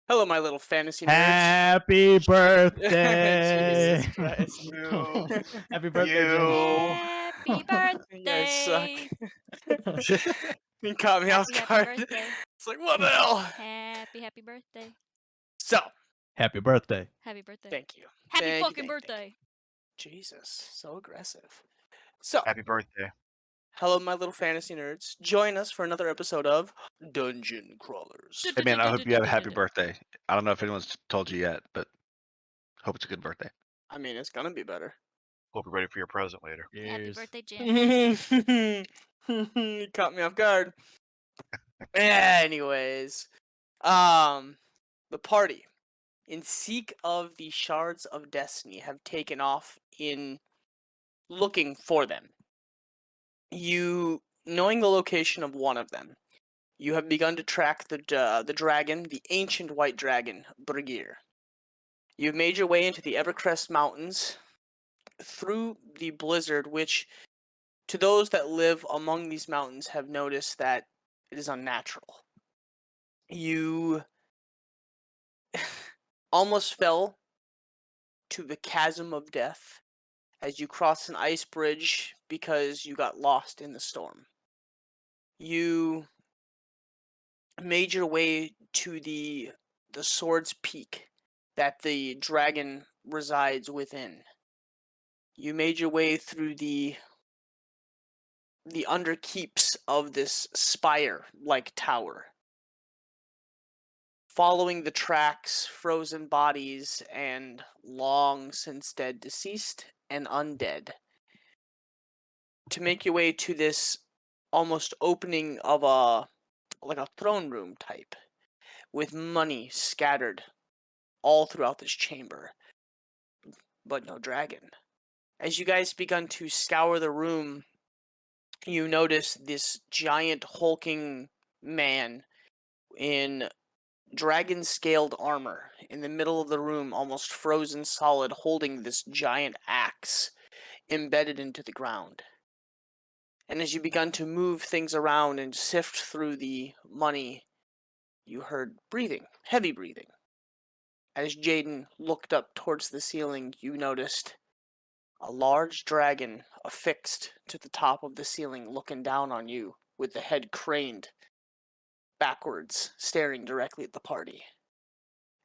Hello, my little fantasy nerds. Happy birthday! Jesus Christ. You, Happy birthday, Jim. you. Happy You guys suck. birthday. You caught me off Happy guard. birthday. It's like, what the hell? Happy birthday. So, Happy birthday. Happy birthday. thank you. Happy Thank you, fucking thank you. birthday. Jesus, so aggressive. So, Happy birthday. hello, my little fantasy nerds. Join us for another episode of Dungeon Crawlers. Hey man, I hope you have a happy birthday. I don't know if anyone's told you yet, but hope it's a good birthday. I mean, it's gonna be better. Hope you're ready for your present later. Happy Cheers. birthday, Jim. You caught me off guard. Anyways, the party in seek of the shards of destiny have taken off in looking for them. You, knowing the location of one of them, you have begun to track the dragon, the ancient white dragon, Brigaar. You've made your way into the Evercrest Mountains through the blizzard, which, to those that live among these mountains, have noticed that it is unnatural. You almost fell to the chasm of death as you crossed an ice bridge because you got lost in the storm. You made your way to the sword's peak that the dragon resides within. You made your way through the underkeeps of this spire-like tower, following the tracks, frozen bodies, and long since dead deceased and undead, to make your way to this almost opening of a throne room type, with money scattered all throughout this chamber, but no dragon. As you guys begun to scour the room, you notice this giant hulking man in dragon-scaled armor in the middle of the room, almost frozen solid, holding this giant axe embedded into the ground. And as you begun to move things around and sift through the money, you heard breathing, heavy breathing. As Jaden looked up towards the ceiling, you noticed a large dragon affixed to the top of the ceiling, looking down on you with the head craned backwards, staring directly at the party.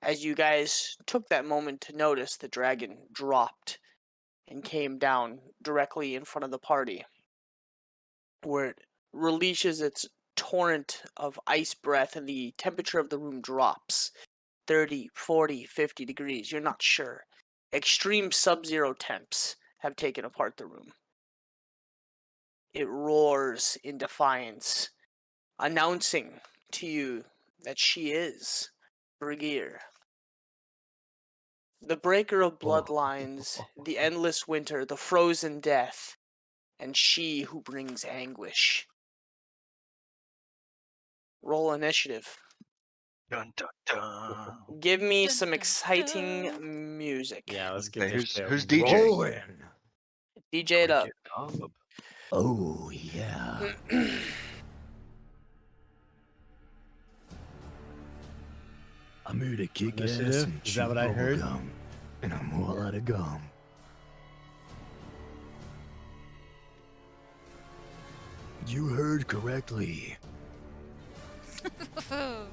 As you guys took that moment to notice, the dragon dropped and came down directly in front of the party, where it releases its torrent of ice breath and the temperature of the room drops 30, 40, 50 degrees. You're not sure. Extreme sub-zero temps have taken apart the room. It roars in defiance, announcing to you that she is Brigaar, the breaker of bloodlines, the endless winter, the frozen death, and she who brings anguish. Roll initiative. Dun dun dun. Give me Dun, some dun, exciting dun. music. Yeah, let's Okay, get this shit who's DJ? rolling. DJ it up. Oh, yeah. I'm here to kick ass Initiative? and Is chew that what I bubble heard? gum, and I'm all out of gum. You heard correctly. The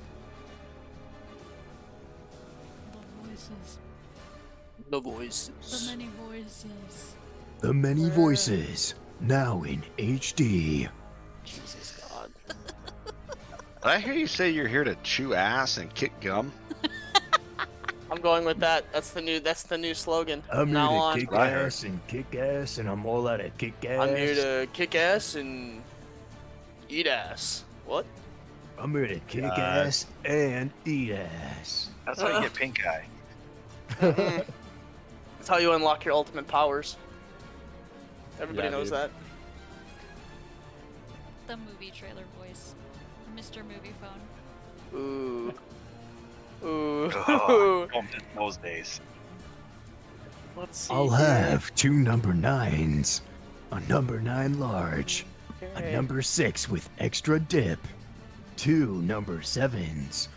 voices. The voices. The many voices. The many voices, now in HD. Jesus God. Did I hear you say you're here to chew ass and kick gum? I'm going with that. That's the new slogan. I'm From now here on, to kick I heard. ass and kick ass, and I'm all out of kick ass. I'm here to kick ass and eat ass. What? I'm here to kick God. ass and eat ass. That's how you get pink eye. Mhm. That's how you unlock your ultimate powers. Everybody Yeah, knows dude. that. The movie trailer voice. Mr. Movie Phone. Ooh. Ooh. Oh, those days. Let's see. I'll here. have 2 number 9s, a number 9 large, a Okay. number 6 with extra dip, 2 number 7s,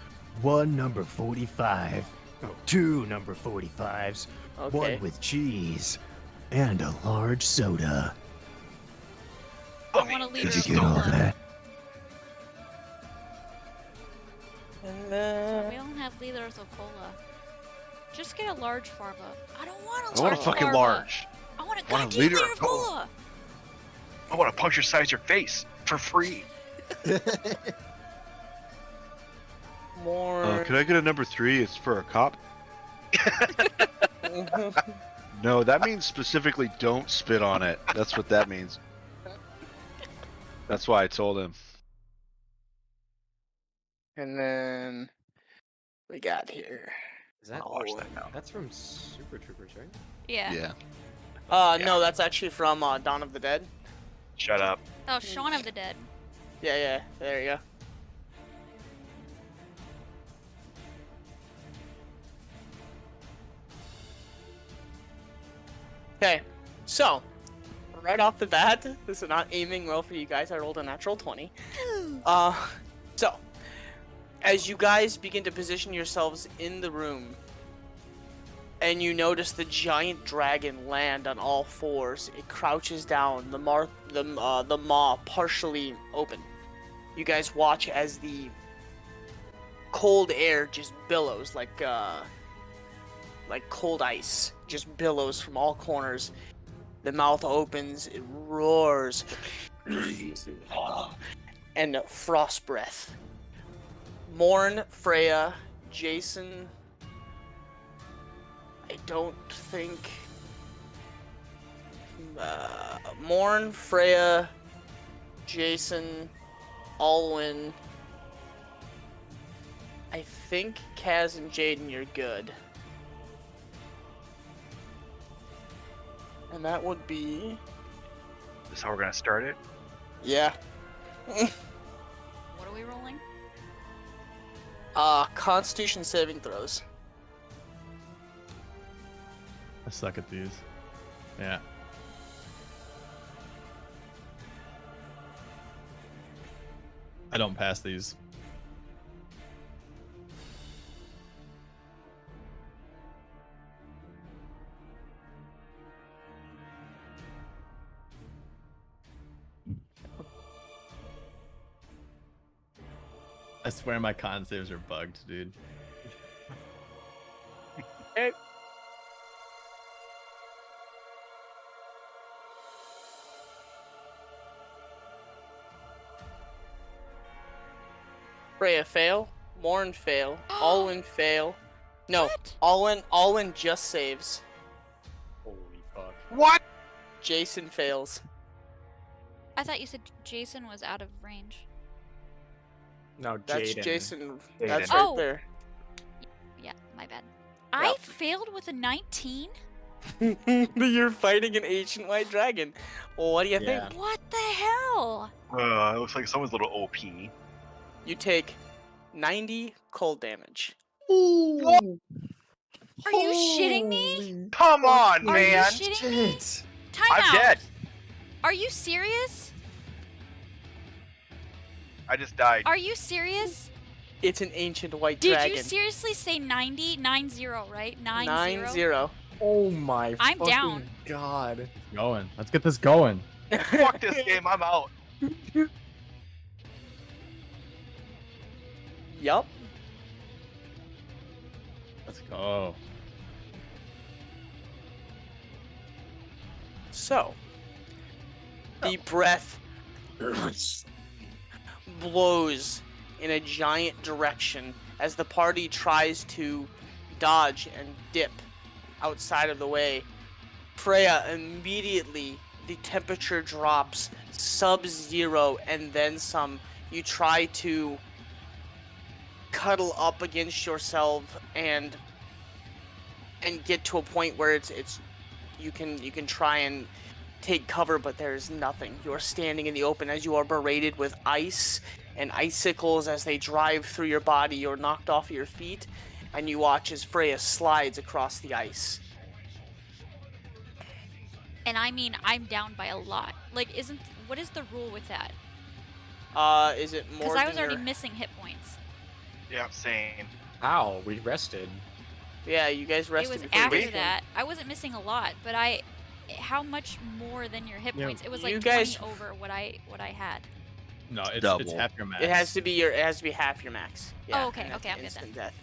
1 number 45. Oh, 2 number 45s. Okay. 1 with cheese. And a large soda. I want a liter Did you of get all cola. that? And We then don't have liters of cola. Just get a large farba. I don't want a I large want a fucking farba. large. I want a want a goddamn liter liter of of cola. I want to puncture size your face for free. more. Can I get a number 3? It's for a cop. No, that means specifically don't spit on it. That's what that means. That's why I told him. And then we got here. Is that I'll watch that now? That's from Super Troopers, right? Yeah. Yeah. No, that's actually from Dawn of the Dead. Shut up. Oh, Shaun of the Dead. Yeah, there you go. Okay, so right off the bat, this is not aiming well for you guys. I rolled a natural 20. So as you guys begin to position yourselves in the room, and you notice the giant dragon land on all fours, it crouches down, the maw partially open. You guys watch as the cold air just billows like cold ice, just billows from all corners. The mouth opens, it roars, and frost breath. Morn, Freya, Jason. I don't think. Morn, Freya, Jason, Alwyn. I think Kaz and Jaden, you're good. And that would be. This is how we're gonna start it. Yeah. What are we rolling? Constitution saving throws. I suck at these. Yeah. I don't pass these. I swear my con saves are bugged, dude. Okay. Freya fail, Morn fail, Alwyn fail. No, What? Alwyn just saves. Holy fuck. What? Jason fails. I thought you said Jason was out of range. No, That's Jaden. Jason. Jaden. That's right Oh. there. Yeah, my bad. I failed with a 19? You're fighting an ancient white dragon. Well, what do you Yeah. think? What the hell? It looks like someone's a little OP. You take 90 cold damage. What? Are you shitting me? Come on, Are you man. shitting me? Shit. Time I'm out. dead. Are you serious? I just died. Are you serious? It's an ancient white Did dragon. you seriously say 90? 90, right? 90? 9-0. Oh my I'm fucking down. god. Going. Let's get this going. Fuck this game. I'm out. Yup. Let's go. So, the breath blows in a giant direction as the party tries to dodge and dip outside of the way. Freya, immediately the temperature drops sub-zero and then some. You try to cuddle up against yourself and get to a point where it's you can try and take cover, but there's nothing. You're standing in the open as you are berated with ice and icicles as they drive through your body. You're knocked off your feet, and you watch as Freya slides across the ice. And I mean, I'm down by a lot. Like, what is the rule with that? Is it more Because I was than already your- missing hit points. Yeah, same. How? We rested. Yeah, you guys It rested was before you after came. that. I wasn't missing a lot, but how much more than your hit Yeah, points? It was you like guys- 20 over what I had. No, it's Double. half your max. It has to be half your max. Yeah, okay, and that's okay, I'm good instant death.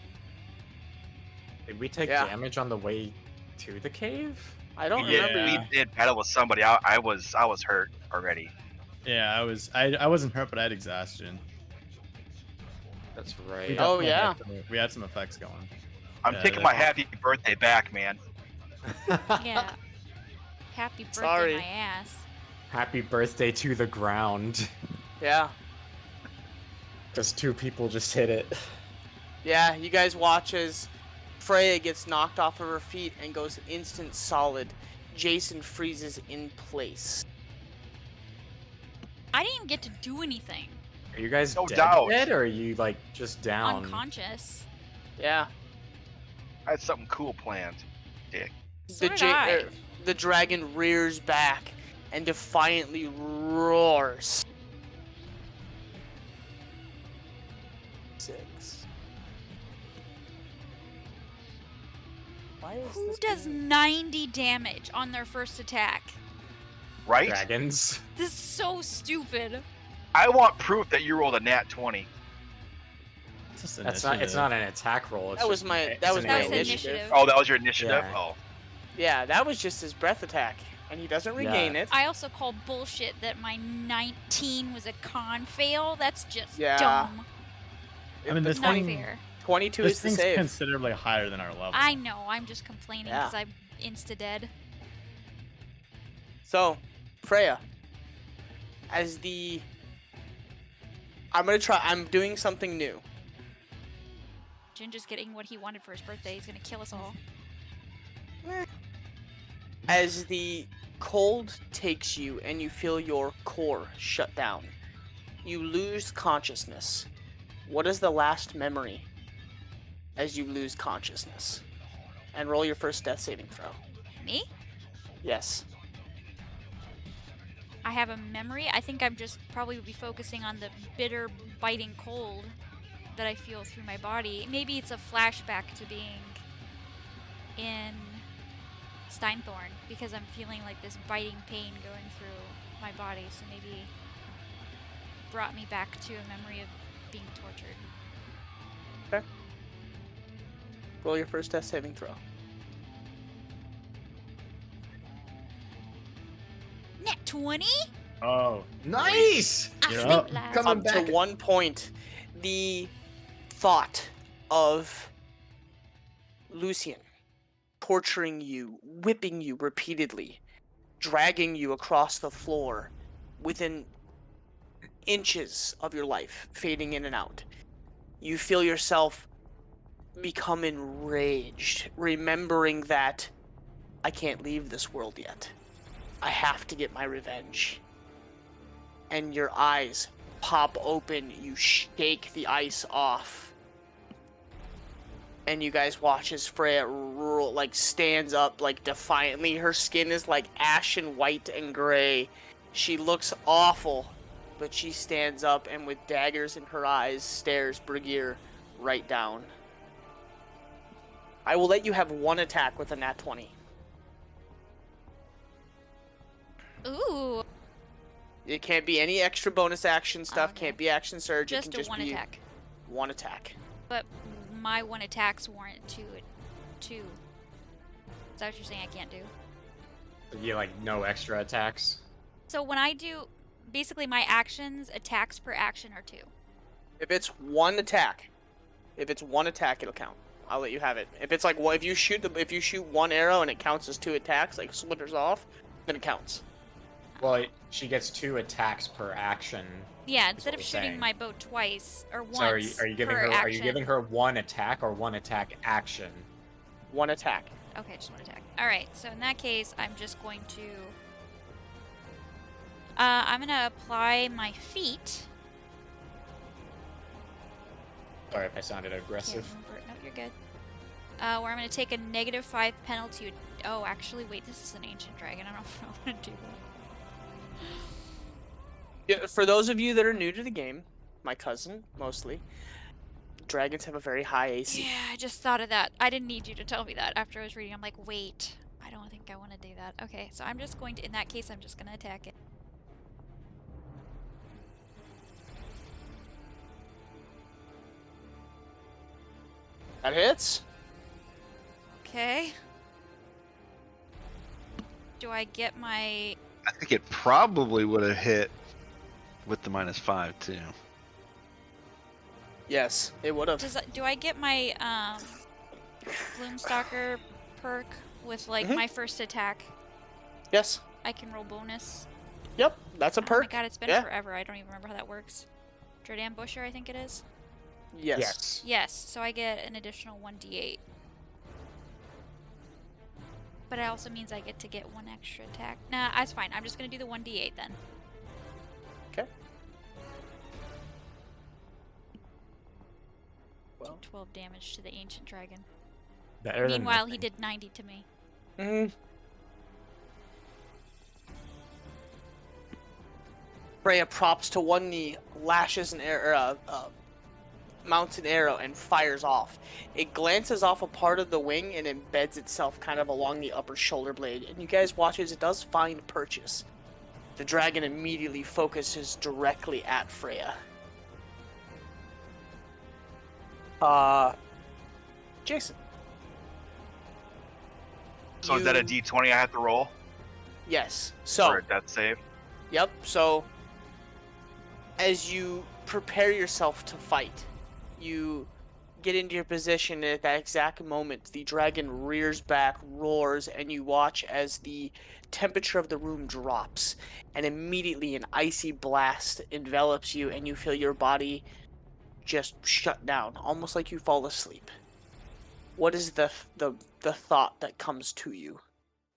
Did we take Yeah. damage on the way to the cave? I don't We did, remember. Yeah. we did battle with somebody. I was hurt already. Yeah, I wasn't hurt, but I had exhaustion. That's We right. Oh, definitely yeah. we had some effects going. I'm Yeah, taking my that's- happy birthday back, man. Yeah. Happy birthday, Sorry. my ass. Happy birthday to the ground. Yeah. Because 2 people just hit it. Yeah, you guys watch as Freya gets knocked off of her feet and goes instant solid. Jason freezes in place. I didn't even get to do anything. Are you guys No dead, doubt. dead, or are you like just down? Unconscious. Yeah. I had something cool planned. Dick. So did I. The dragon rears back and defiantly roars. 6. Why is Who this does being- 90 damage on their first attack? Right? Dragons. This is so stupid. I want proof that you rolled a nat 20. It's just It's not an attack roll. It's That was just my- it's that was an my That was AoE. initiative. Oh, that was your initiative? Yeah. Oh. Yeah, that was just his breath attack, and he doesn't regain Yeah. it. I also call bullshit that my 19 was a con fail. That's just Yeah. dumb. I mean, this Not thing, fair. 22 this is the thing's save. considerably higher than our level. I know. I'm just complaining Yeah. because I'm insta-dead. So, Freya, I'm doing something new. Ginger's getting what he wanted for his birthday. He's gonna kill us all. As the cold takes you and you feel your core shut down, you lose consciousness. What is the last memory as you lose consciousness? And roll your first death saving throw. Me? Yes. I have a memory. I think I'm just probably would be focusing on the bitter, biting cold that I feel through my body. Maybe it's a flashback to being in Steinthorn because I'm feeling like this biting pain going through my body. So maybe brought me back to a memory of being tortured. Roll your first death saving throw. Net 20? Oh, Nice. I You're think up. last. Come on. Up to 1 point. The thought of Lucian torturing you, whipping you repeatedly, dragging you across the floor within inches of your life, fading in and out. You feel yourself become enraged, remembering that I can't leave this world yet. I have to get my revenge. And your eyes pop open, you shake the ice off. And you guys watch as Freya stands up defiantly. Her skin is like ashen white and gray. She looks awful, but she stands up and with daggers in her eyes stares Brigaar right down. I will let you have 1 attack with a nat 20. Ooh, It can't be any extra bonus action stuff, Okay. can't be action surge, just it can a just one be attack. 1 attack. But my 1 attacks warrant 2. Is that what you're saying I can't do? You like no extra attacks. So when I do, basically my actions, attacks per action are 2. If it's 1 attack, it'll count. I'll let you have it. If it's like, well, if you shoot 1 arrow and it counts as 2 attacks, like splinters off, then it counts. Well, she gets 2 attacks per action. Yeah, instead what of we're shooting saying. my bow twice or once So are you giving per her? action. Are you giving her 1 attack or 1 attack action? 1 attack. Okay, just 1 attack. All right, so in that case, I'm just going to. I'm gonna apply my feet. Sorry if I sounded Can't aggressive. remember. No, you're good. Where I'm gonna take a -5 penalty. Oh, actually, wait. This is an ancient dragon. I don't know if I want to do that. Yeah, for those of you that are new to the game, my cousin mostly, dragons have a very high AC. Yeah, I just thought of that. I didn't need you to tell me that after I was reading. I'm like, wait, I don't think I want to do that. Okay, so I'm just going to, in that case, I'm just going to attack it. That hits. Okay. Do I get my... I think it probably would have hit with the -5 too. Yes, it would have. Do I get my Gloomstalker perk with like Mhm. my first attack? Yes. I can roll bonus. Yep, that's a Oh my perk. god, it's been Yeah. forever. I don't even remember how that works. Dread Ambusher, I think it is. Yes. Yes. Yes, so I get an additional 1d8. But it also means I get to get one extra attack. Nah, that's fine. I'm just gonna do the 1d8 then. Okay. Do Well. 12 damage to the ancient dragon. Better than Meanwhile, he nothing. did 90 to me. Mm. Freya props to one knee, lashes an arrow, mounts an arrow, and fires off. It glances off a part of the wing and embeds itself kind of along the upper shoulder blade. And you guys watch as it does find purchase. The dragon immediately focuses directly at Freya. Jason. So is that a You- D20 I have to roll Yes. for So, a death save? yep. So, as you prepare yourself to fight, you get into your position, and at that exact moment, the dragon rears back, roars, and you watch as the temperature of the room drops, and immediately an icy blast envelops you, and you feel your body just shut down, almost like you fall asleep. What is the thought that comes to you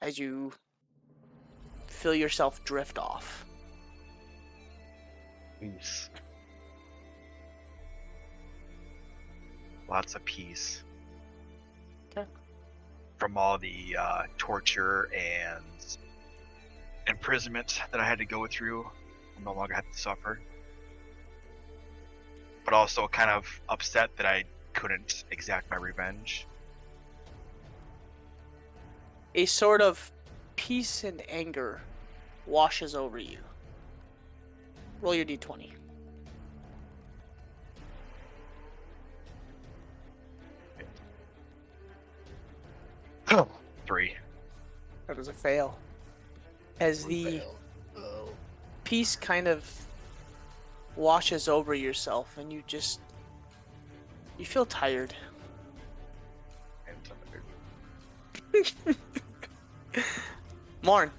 as you feel yourself drift off? Peace. Lots of peace. Okay. From all the torture and imprisonment that I had to go through, I no longer have to suffer. But also kind of upset that I couldn't exact my revenge. A sort of peace and anger washes over you. Roll your d20. Oh, 3. That was a fail. As the peace kind of washes over yourself, and you feel tired. Morn.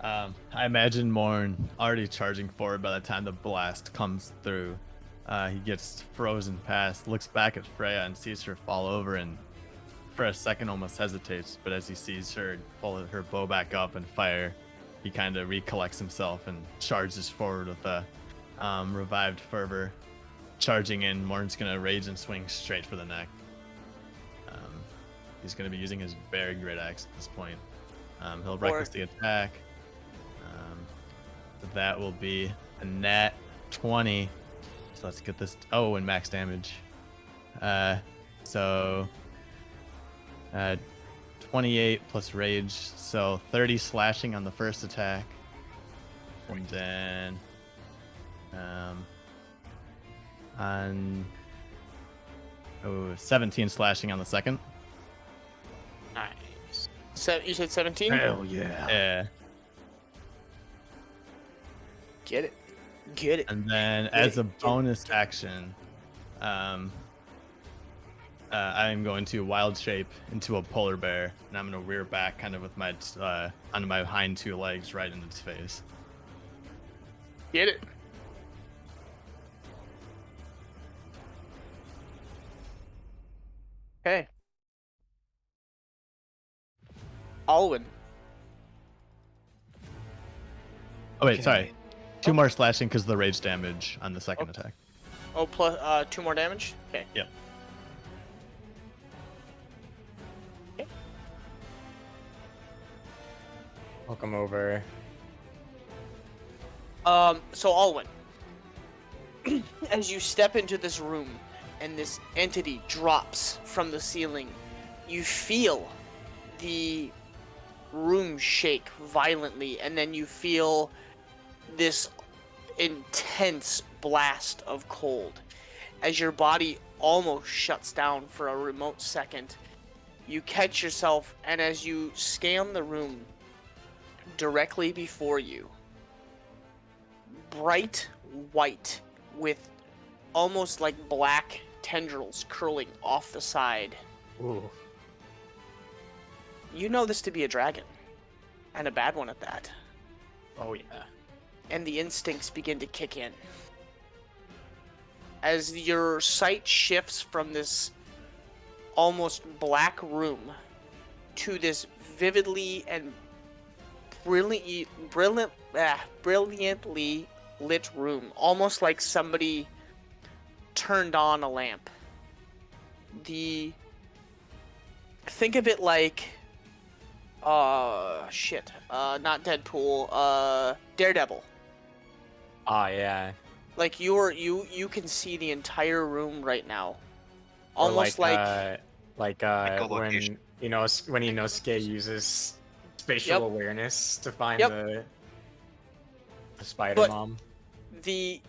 I imagine Morn already charging forward by the time the blast comes through. He gets frozen past, looks back at Freya and sees her fall over, and for a second almost hesitates, but as he sees her pull her bow back up and fire, he kind of recollects himself and charges forward with a revived fervor. Charging in, Morn's gonna rage and swing straight for the neck. He's gonna be using his very great axe at this point. He'll recklessly attack. That will be a nat 20. So let's get this. Oh, and max damage. 28 plus rage, so 30 slashing on the first attack, and then on 17 slashing on the second. Nice. You said 17? Hell yeah. Yeah. Get it. Get it. And then as a bonus action, I'm going to wild shape into a polar bear, and I'm going to rear back kind of with my on my hind two legs right in its face. Get it. Okay. Alwyn. Oh wait, Okay. sorry. 2 more slashing because of the rage damage on the second attack. Oh, plus 2 more damage? Okay. Yep. I'll come over. So Alwyn. As you step into this room and this entity drops from the ceiling, you feel the room shake violently, and then you feel this intense blast of cold. As your body almost shuts down for a remote second, you catch yourself, and as you scan the room directly before you, bright white with almost like black tendrils curling off the side. Ooh. You know this to be a dragon, and a bad one at that. Oh yeah. And the instincts begin to kick in. As your sight shifts from this almost black room to this vividly and brilliantly lit room, almost like somebody turned on a lamp. Think of it like not Deadpool, Daredevil. Ah, yeah. Like you can see the entire room right now. Or Almost like Echolocation. when when Inosuke uses spatial Yep. awareness to find Yep. the spider But- mom. the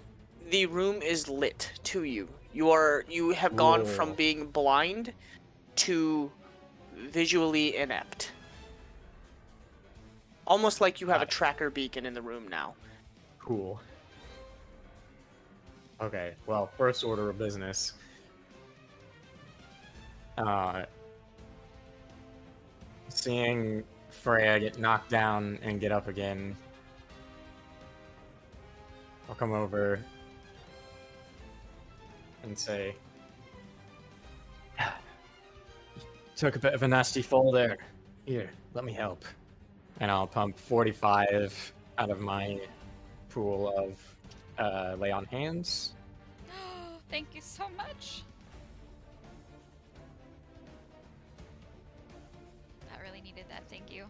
room is lit to you. You have gone from Ooh. being blind to visually inept. Almost like you have a Got it. tracker beacon in the room now. Cool. Okay, well, first order of business. Seeing Freya get knocked down and get up again, I'll come over and say, took a bit of a nasty fall there. Here, let me help. And I'll pump 45 out of my pool of lay on hands. Thank you so much. I really needed that. Thank you.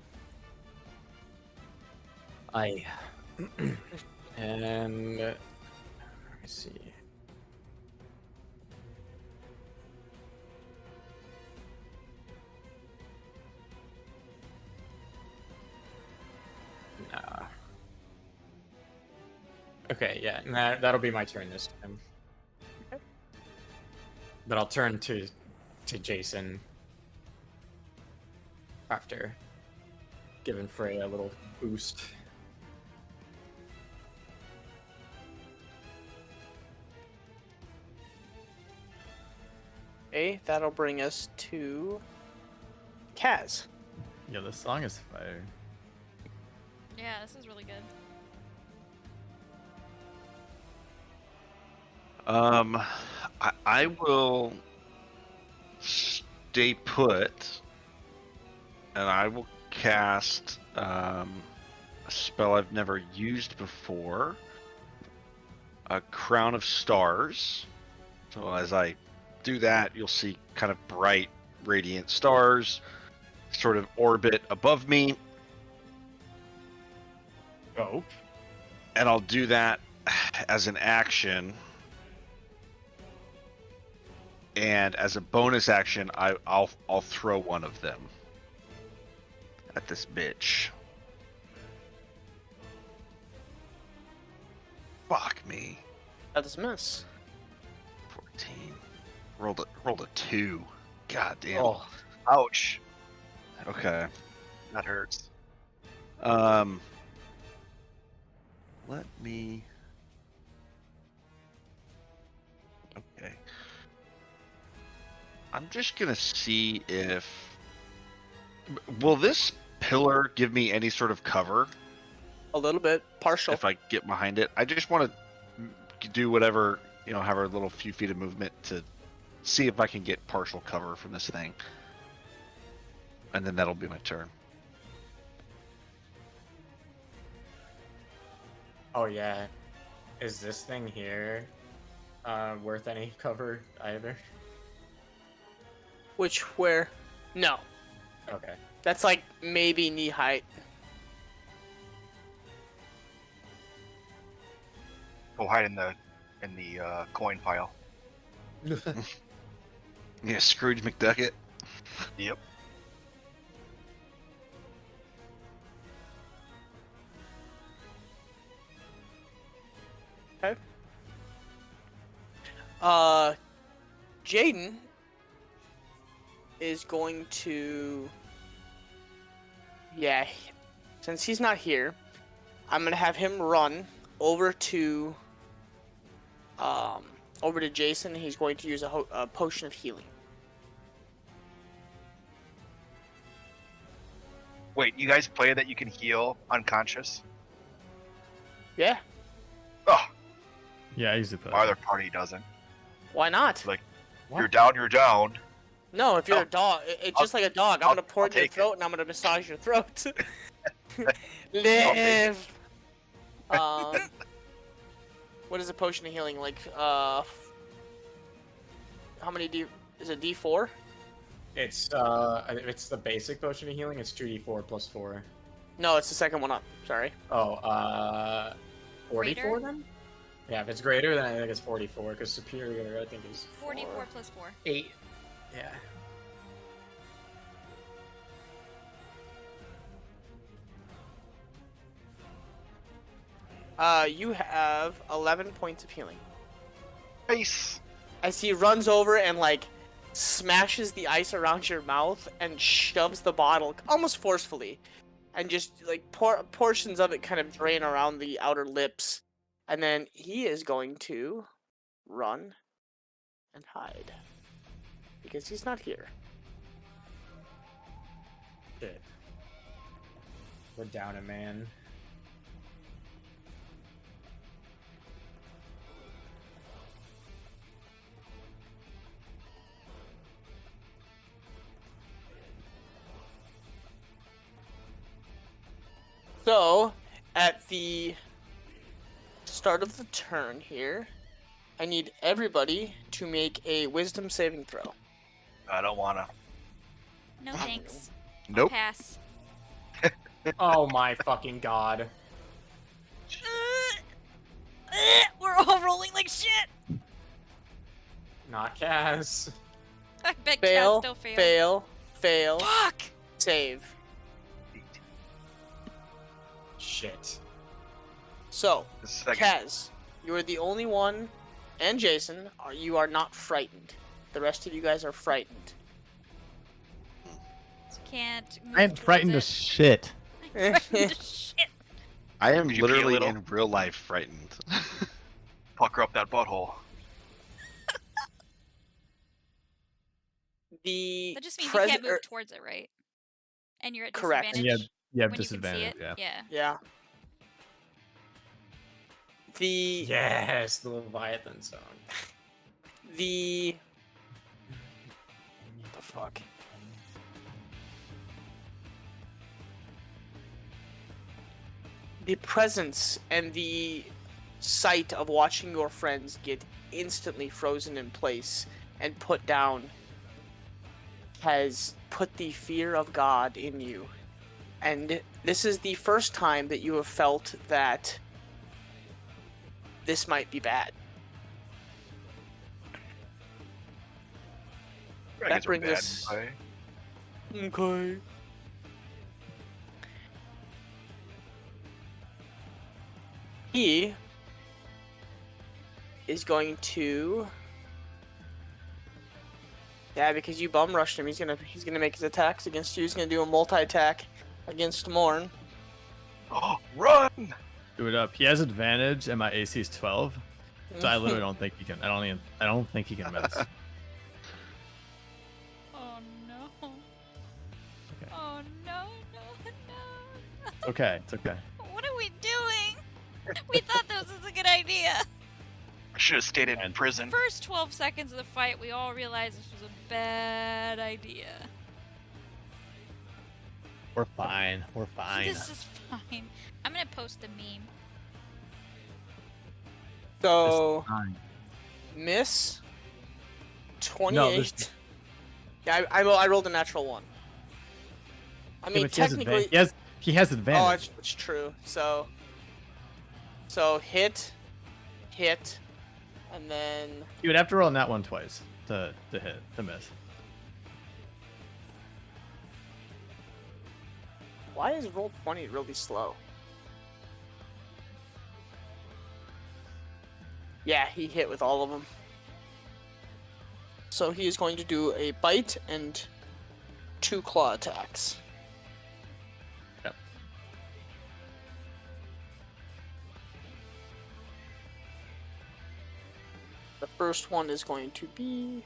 And let me see. Nah. Okay, yeah, that'll be my turn this time. But I'll turn to Jason after giving Freya a little boost. Okay, that'll bring us to Kaz. Yeah, this song is fire. Yeah, this is really good. I will stay put, and I will cast a spell I've never used before, a Crown of Stars. So as I do that, you'll see kind of bright, radiant stars sort of orbit above me, Oh. and I'll do that as an action. And as a bonus action, I'll throw one of them at this bitch. Fuck me. That is a miss. 14. Rolled a 2. God damn. Oh. Ouch. Okay. That hurts. Let me. Okay. I'm just gonna see if. Will this pillar give me any sort of cover A little bit partial. if I get behind it? I just want to do whatever, have a little few feet of movement to see if I can get partial cover from this thing. And then that'll be my turn. Oh yeah. Is this thing here worth any cover either? Where? No. Okay. That's like maybe knee height. Go hide in the in the coin pile. Yeah, Scrooge McDucket. Yep. Jaden is going to, yeah, since he's not here, I'm gonna have him run over to, Jason. He's going to use a potion of healing. Wait, you guys play that you can heal unconscious? Yeah, Oh, Yeah, I usually play. our other party doesn't. why not? Like, What? you're down, you're down. No, if you're Oh. a dog, it's just like a dog. I'm I'll- gonna pour I'll in your take it. throat and I'm gonna massage your throat. take Live. What is a potion of healing like? How many is it? D4? It's the basic potion of healing. It's 2d4 plus 4. No, it's the second one up. Sorry. Oh, 44 Greater? then? Yeah, if it's greater, then I think it's 44, because superior, I think, is 44 plus 4. 8. Yeah. You have 11 points of healing. Nice. As he runs over and like smashes the ice around your mouth and shoves the bottle almost forcefully, and just like portions of it kind of drain around the outer lips, and then he is going to run and hide because he's not here. Shit. We're down a man. So, at the start of the turn here, I need everybody to make a wisdom saving throw. I don't wanna. No thanks. I'll Nope. pass. Oh my fucking god. We're all rolling like shit. Not Kaz. I bet Fail, Cat still failed. fail, Fuck! save. Shit. So, The second. Kaz, you are the only one, and Jason, you are not frightened. The rest of you guys are frightened. Can't move I am towards frightened it. as shit. I'm frightened as shit. I am Would you pee a literally little? in real life frightened. Pucker up that butthole. The That just means you can't move er, towards it, right? And you're at Correct. And disadvantage you have when you can see disadvantage. it. Yeah. Yeah. The Yes, the Leviathan song. the what the fuck? The presence and the sight of watching your friends get instantly frozen in place and put down has put the fear of God in you. And this is the first time that you have felt that this might be bad. Dragons are brings bad us- anyway. Okay. He is going to. Yeah, because you bum rushed him, he's gonna make his attacks against you. He's gonna do a multi-attack against Morn. Oh, run! Do it up. He has advantage, and my AC is 12. So I literally don't think he can. I don't think he can miss. Oh no. Okay. Oh no, no, no. Okay, it's okay. What are we doing? We thought this was a good idea. I should have stayed in And- prison. First 12 seconds of the fight, we all realized this was a bad idea. We're fine. We're fine. This is fine. I'm gonna post the meme. So Fine. miss. No, 28. there's- Yeah, I rolled a natural one. I Yeah, mean, but he has technically. he has Oh, advantage. it's true. So hit, And then You would have to roll on that one twice to miss. why is roll 20 really slow? Yeah, he hit with all of them. So he is going to do a bite and 2 claw attacks. Yep. The first one is going to be,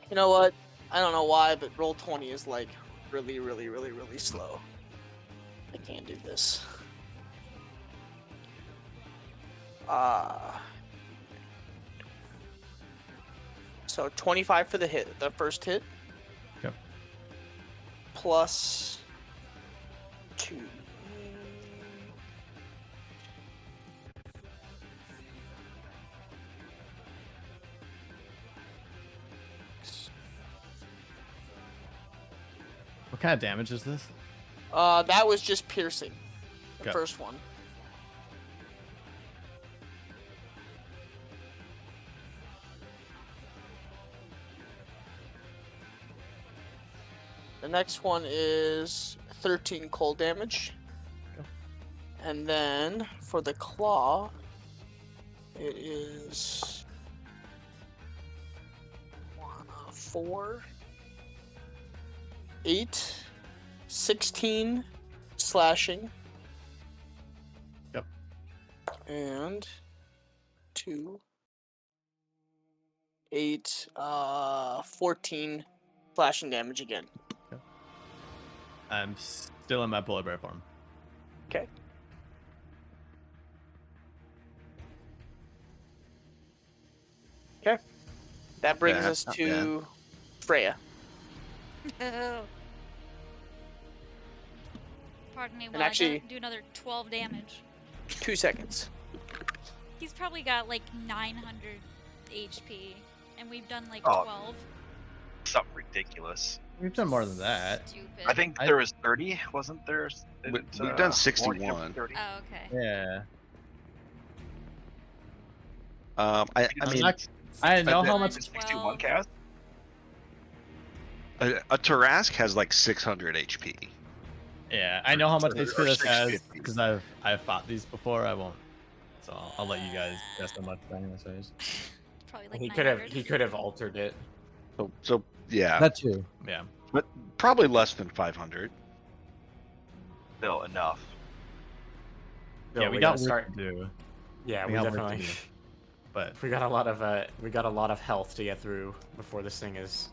you know what? I don't know why, but roll 20 is like really, really, really, really slow. I can't do this. So 25 for the hit, the first hit. Yep. Plus 2. What kind of damage is this? That was just piercing. The Okay. first one. The next one is 13 cold damage. Okay. And then for the claw, it is 4, 8, 16 slashing. Yep. And 2, 8, 14 slashing damage again. I'm still in my polar bear form. Okay. Okay. That brings Yeah, us not to Freya. Pardon me And while I actually- do another 12 damage. 2 seconds. He's probably got like 900 HP, and we've done like Oh. 12. Something ridiculous. We've done more than that. Stupid. I think there was 30, wasn't there? We've done 61. 30. Oh, okay. Yeah. I I'm mean, not- I know how bet- much. 61 cast? a Tarask has like 600 HP. Yeah, I know how much Or HP this has 650. because I've fought these before. I won't. So I'll let you guys guess how much Daniel says. Probably like He 900. could have altered it. So yeah, That too. Yeah. but probably less than 500. Still enough. So Yeah, we gotta got work to do. Yeah, we we got work to definitely. do. But We got a lot of health to get through before this thing is.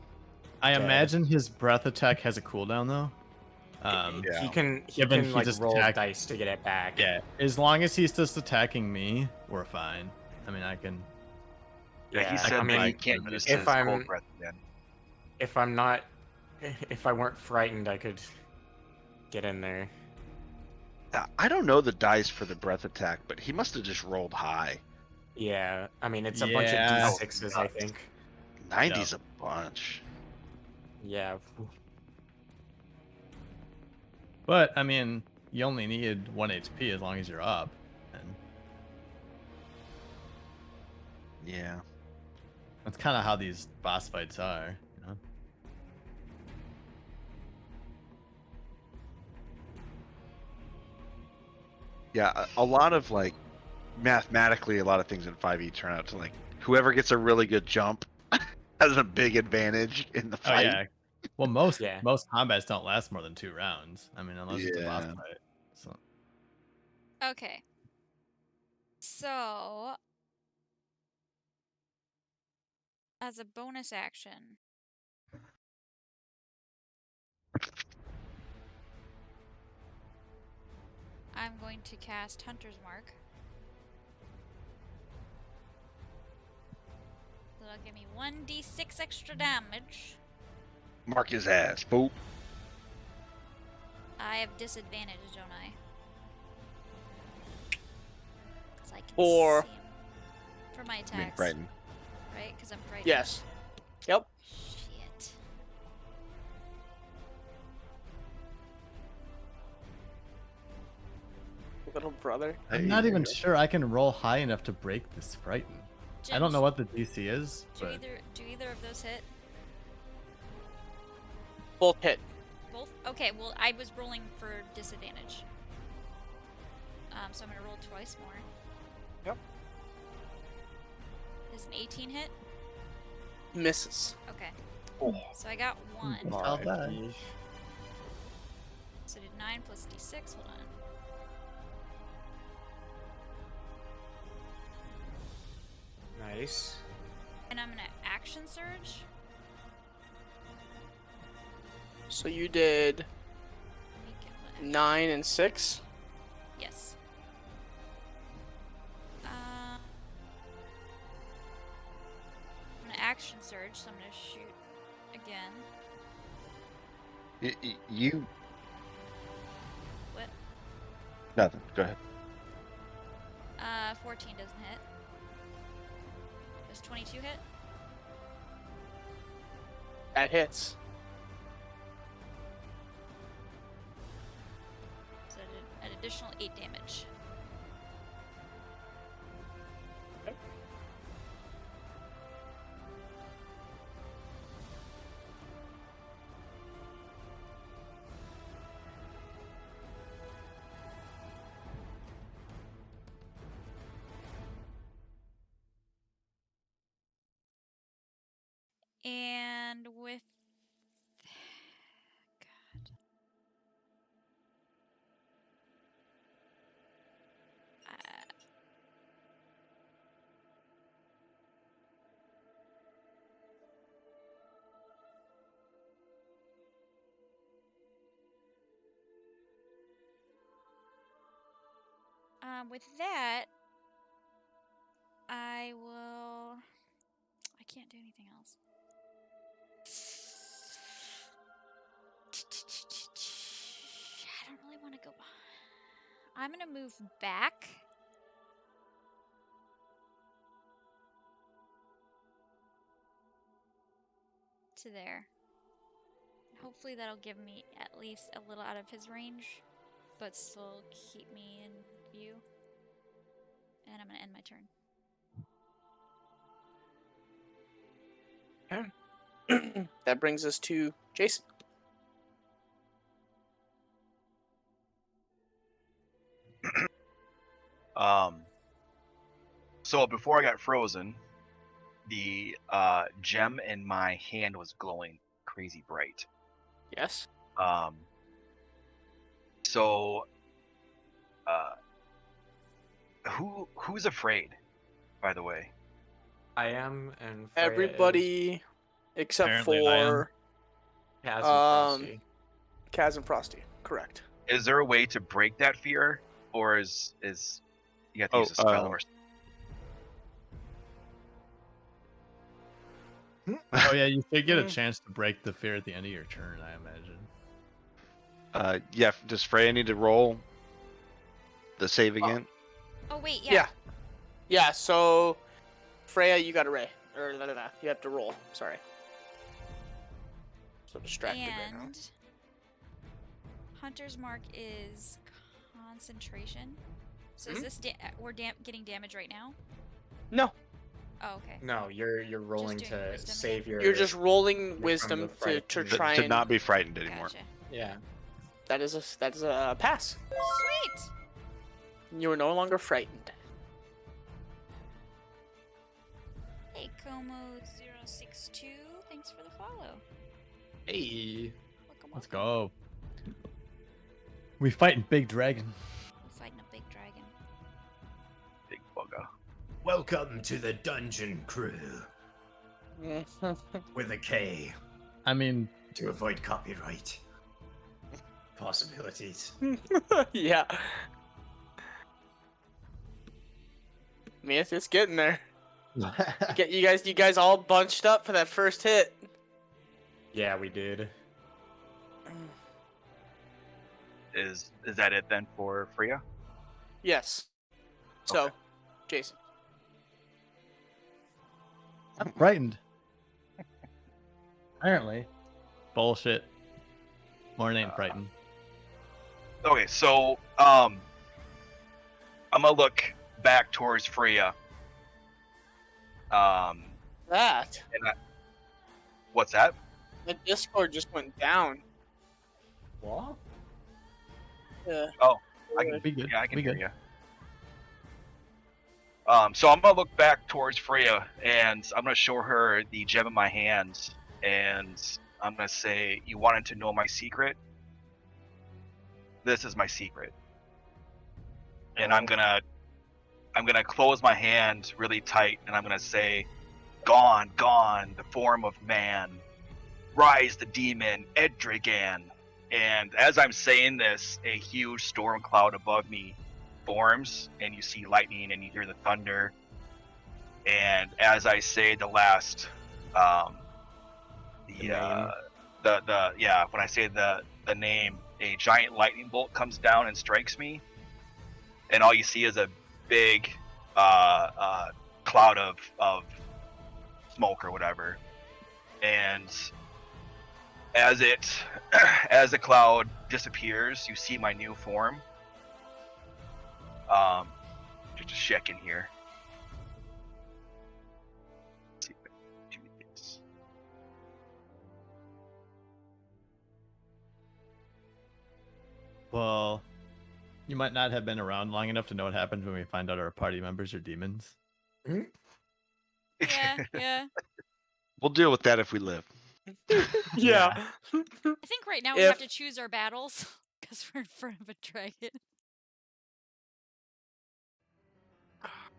I Dead. imagine his breath attack has a cooldown though. Yeah. He can Given he like just roll attacked- dice to get it back. Yeah. As long as he's just attacking me, we're fine. I mean, I can. Yeah, he Yeah, said I that mean, he can't use if his I'm- cold breath again. If I weren't frightened, I could get in there. I don't know the dice for the breath attack, but he must have just rolled high. Yeah, I mean it's a bunch of Yeah. d6s, I think. 90's a bunch. Yeah. But I mean, you only need 1 HP as long as you're up. And Yeah. that's kind of how these boss fights are. You know? Yeah, a lot of like mathematically, a lot of things in 5e turn out to like whoever gets a really good jump has a big advantage in the Oh fight. yeah. Well, most Yeah. combats don't last more than 2 rounds. I mean, unless it's a boss Yeah. fight. So Okay. So, as a bonus action, I'm going to cast Hunter's Mark. That'll give me 1d6 extra damage. Mark his ass, fool. I have disadvantage, don't I? 'Cause I can For- see him. For my I mean, attacks, frightened. right? Because I'm frightened. Yes. Yep. Shit. Little brother. I'm not even sure I can roll high enough to break this frighten. I don't know what the DC is, Do but either of those hit? Both hit. Both? Okay, well, I was rolling for disadvantage. So I'm gonna roll twice more. Yep. Is an 18 hit? Misses. Okay. Oh. So I got 1. How'd that? RIP. So I did 9 plus d6. Hold on. Nice. And I'm gonna action surge. So you did Let me get what 9 and 6. Yes. I'm gonna action surge, so I'm gonna shoot again. You. What? Nothing. Go ahead. 14 doesn't hit. Does 22 hit? That hits. So I did an additional 8 damage. And with God. With that, I will. I can't do anything else. I don't really want to go. I'm gonna move back. To there. Hopefully that'll give me at least a little out of his range, but still keep me in view. And I'm gonna end my turn. That brings us to Jason. So before I got frozen, the gem in my hand was glowing crazy bright. Yes. So who's afraid, by the way? I am, and Freya Everybody except Apparently I am. for is Kaz and Frosty. Kaz and Frosty. Correct. Is there a way to break that fear, or is you have to use a spell or? Oh yeah, you should get a chance to break the fear at the end of your turn, I imagine. Yeah. Does Freya need to roll the save again? Oh wait, yeah. Yeah. So Freya, you got a ray, or no, you have to roll. Sorry. So distracted right now. And Hunter's Mark is concentration. So is this we're getting damage right now? No, Oh, okay. No, you're rolling doing to wisdom save again? your. you're just rolling from wisdom the to fright. try To and not be frightened anymore. Gotcha. Yeah. that is a pass. Sweet. You are no longer frightened. Hey, Como062, thanks for the follow. Hey. Welcome, Let's welcome. go. We fighting big dragon. We're fighting a big dragon. Big bugger. Welcome to the Dungeon Crew with a K I mean, to avoid copyright possibilities. Yeah. Man, it's getting there. Get you guys all bunched up for that first hit. Yeah, we did. Is that it then for Freya? Yes. So, Okay. Jason. I'm frightened. Apparently. Bullshit. Lauren ain't frightened. Okay, so I'm gonna look back towards Freya, That What's that? the Discord just went down. What? Yeah. Oh, I can, We good. yeah, I can We hear good. you. So I'm gonna look back towards Freya, and I'm gonna show her the gem in my hands, and I'm gonna say, "You wanted to know my secret? This is my secret." And I'm gonna close my hand really tight, and I'm gonna say, "Gone, gone, the form of man. Rise the demon, Edrigan." And as I'm saying this, a huge storm cloud above me forms, and you see lightning, and you hear the thunder. And as I say the last, name. when I say the name, a giant lightning bolt comes down and strikes me, and all you see is a big cloud of smoke or whatever. And as as the cloud disappears, you see my new form. Just a second here. Let's see if I can do this. Well, you might not have been around long enough to know what happens when we find out our party members are demons. Yeah, yeah. We'll deal with that if we live. Yeah. I think right now we have If- to choose our battles because we're in front of a dragon.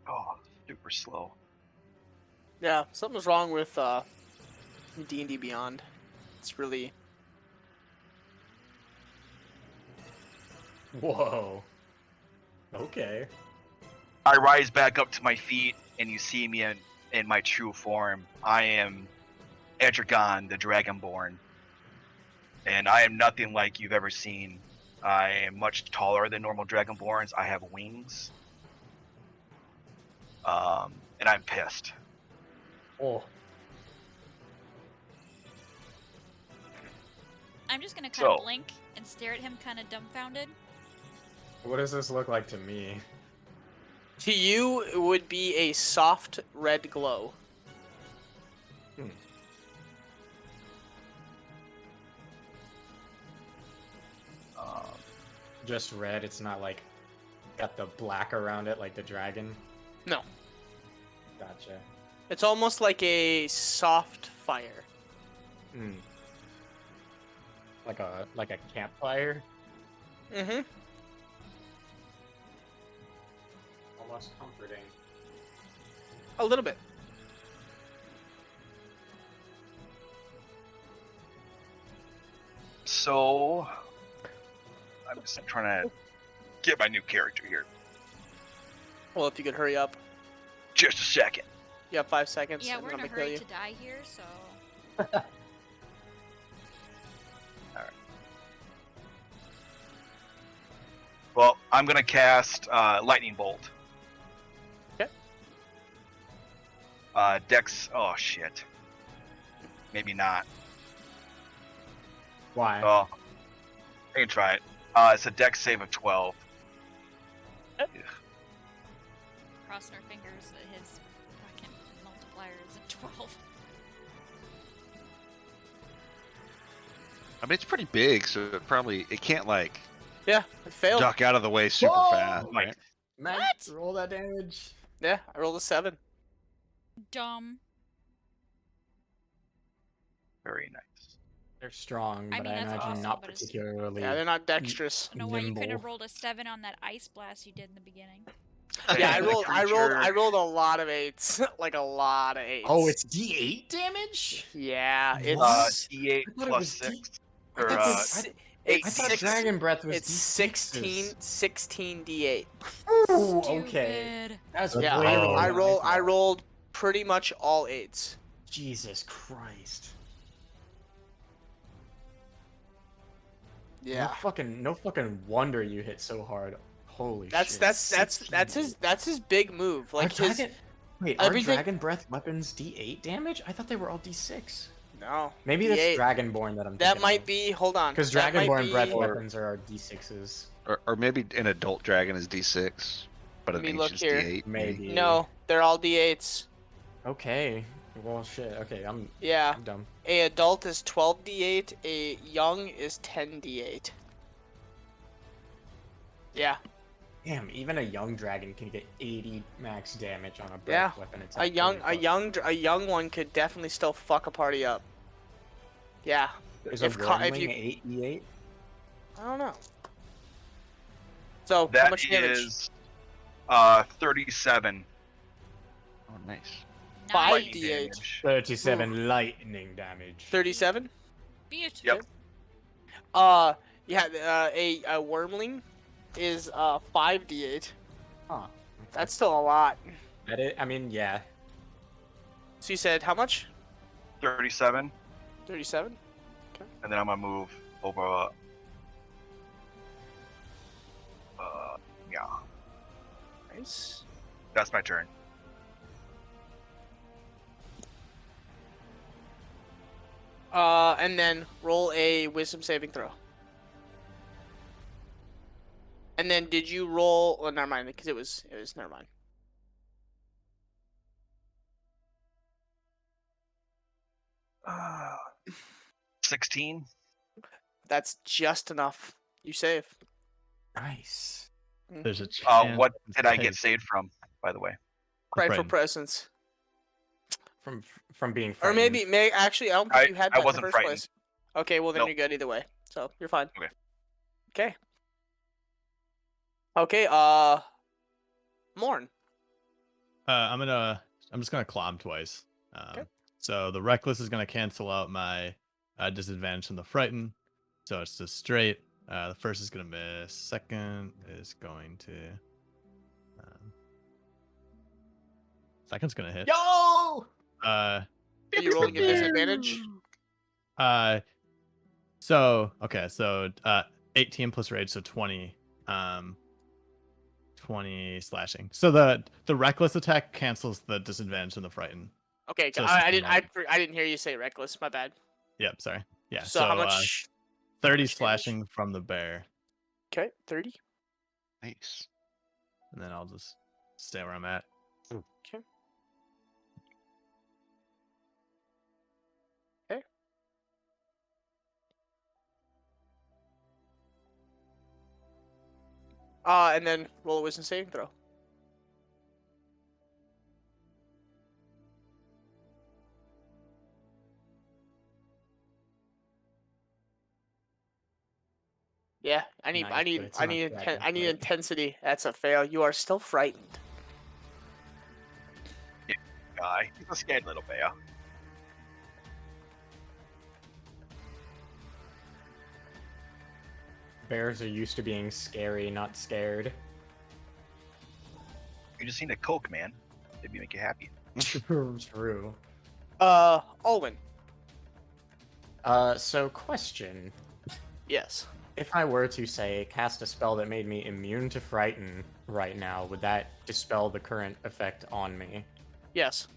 Oh, super slow. Yeah, something's wrong with D&D Beyond. It's really Whoa. Okay. I rise back up to my feet, and you see me in my true form. I am Edragon, the Dragonborn. And I am nothing like you've ever seen. I am much taller than normal Dragonborns. I have wings. And I'm pissed. Oh. I'm just gonna kind So- of blink and stare at him, kind of dumbfounded. What does this look like to me? to you it would be a soft red glow. Just red. It's not like got the black around it like the dragon. No, Gotcha. it's almost like a soft fire. Hmm. Like a campfire. Mm-hmm. Almost comforting. A little bit. So, I'm just trying to get my new character here. Well, if you could hurry up. Just a second. You have 5 seconds. Yeah, and we're I'm in a gonna kill hurry you. to die here, so Well, I'm gonna cast Lightning Bolt. Okay. Dex. Oh shit. Maybe not. Why? Oh, I can try it. It's a Dex save of 12. crossing our fingers that his fucking multiplier is a 12. I mean, it's pretty big, so it can't like Yeah, it failed. duck out of the way super Whoa! fast. Like, Right? Matt, What? roll that damage. Yeah, I rolled a 7. Dumb. very nice. They're strong, I but mean, I that's imagine awesome, not but it's- particularly. Yeah, they're not dexterous. I don't know why you couldn't have Nimble. rolled a 7 on that ice blast you did in the beginning. Yeah, I The rolled. creature- I rolled a lot of 8s, like a lot of 8s. Oh, it's D8 damage. yeah. It's D8 I thought it plus was 6. I Or, thought it's, eight I thought six- Dragon Breath was it's D6s. 16 D8. Ooh, okay. Stupid. That's Yeah, way I, lower I than rolled. I thought. rolled pretty much all 8s. Jesus Christ. Yeah. No fucking wonder you hit so hard. Holy That's shit. that's his big move. Like Are his dragon, wait, everything- are Dragon Breath weapons D8 damage? I thought they were all D6. no. Maybe that's D8. Dragonborn that I'm thinking That might be. Hold on. Because that might Dragonborn breath be- weapons are D6s. Or maybe an adult dragon is D6, but Let an me look ancient's here. D8. Maybe. No, they're all D8s. Okay. Well, shit. Okay, I'm Yeah. dumb. A adult is 12d8. A young is 10d8. Yeah. Damn, even a young dragon can get 80 max damage on a Yeah. breath weapon. It's A young one could definitely still fuck a party up. Yeah. Is if a ca- if wormling you 8d8? I don't know. So how That much damage? is 37 Oh, nice. Five lightning D8. damage. 37 lightning damage. 37. Beautiful. Yep. Yeah. A wormling is 5d8. Huh. That's still a lot. That is, I mean, yeah. So you said how much? 37, 37. and then I'm gonna move over. Yeah, Nice. that's my turn. And then roll a wisdom saving throw. And then did you roll? Well, never mind, because it was never mind. Uh, 16. That's just enough. You save. Nice. There's a chance. What this did I get takes saved from, by the way? Cry for frightened. presence. From being Or frightened. maybe actually, I don't think you had that I in the wasn't first frightened. place. Okay, well then Nope. you're good either way. So you're fine. Okay. Okay. Okay. Morn. I'm just gonna claw him twice. Okay. So the reckless is gonna cancel out my disadvantage from the frighten. So it's just straight. The first is gonna miss. Second is going to. Second's gonna hit. Yo! Are you rolling a disadvantage? So 18 plus rage, so 20. 20 slashing. So the reckless attack cancels the disadvantage from the frighten. Okay. So I something I didn't hear you say reckless. My bad. Yep, sorry. Yeah. So how much? 30 much damage? slashing from the bear, Okay, 30. Nice. and then I'll just stay where I'm at. Okay. And then roll a wisdom saving throw. Yeah, I need Nice, I but need it's I not need dragon I need fight. intensity. That's a fail. You are still frightened. Guy. He's a scared little bear. Bears are used to being scary, not scared. You just need a Coke, man. Maybe make you happy. True. Olwen. So question. Yes. If I were to say cast a spell that made me immune to frighten right now, would that dispel the current effect on me? Yes.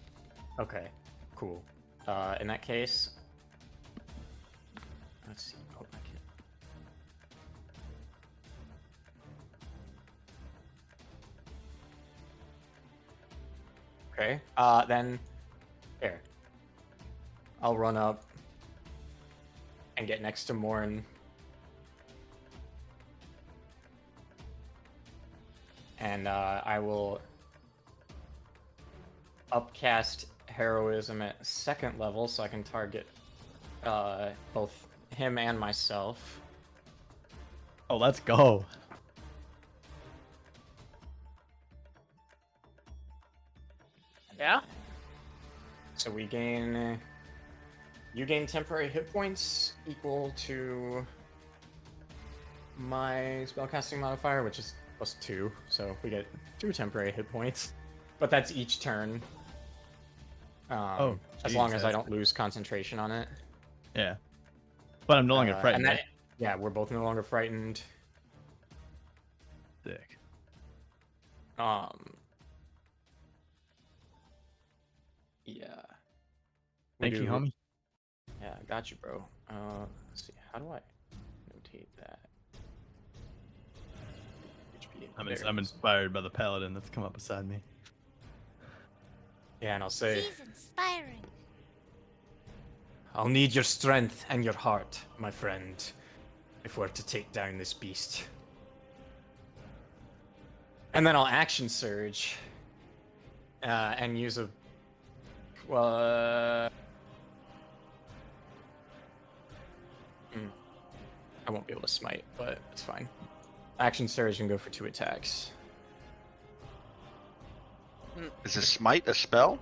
Okay, cool. In that case, let's see. Oh, I can't. Okay. Then here. I'll run up and get next to Morn. And I will upcast heroism at 2nd level so I can target both him and myself. Oh, let's go. Yeah. So we gain. You gain temporary hit points equal to my spellcasting modifier, which is +2. So we get 2 temporary hit points, but that's each turn. As long as I don't lose concentration on it. Yeah. But I'm no longer frightened. And that, yeah, we're both no longer frightened. Sick. Yeah. Thank you, homie. Yeah, I got you, bro. Let's see. How do I notate that? HP. There it I'm is. inspired by the paladin that's come up beside me. Yeah, and I'll say, He's inspiring. I'll need your strength and your heart, my friend, if we're to take down this beast. And then I'll action surge and use a. Well, I won't be able to smite, but it's fine. Action surge and go for 2 attacks. Is a smite a spell?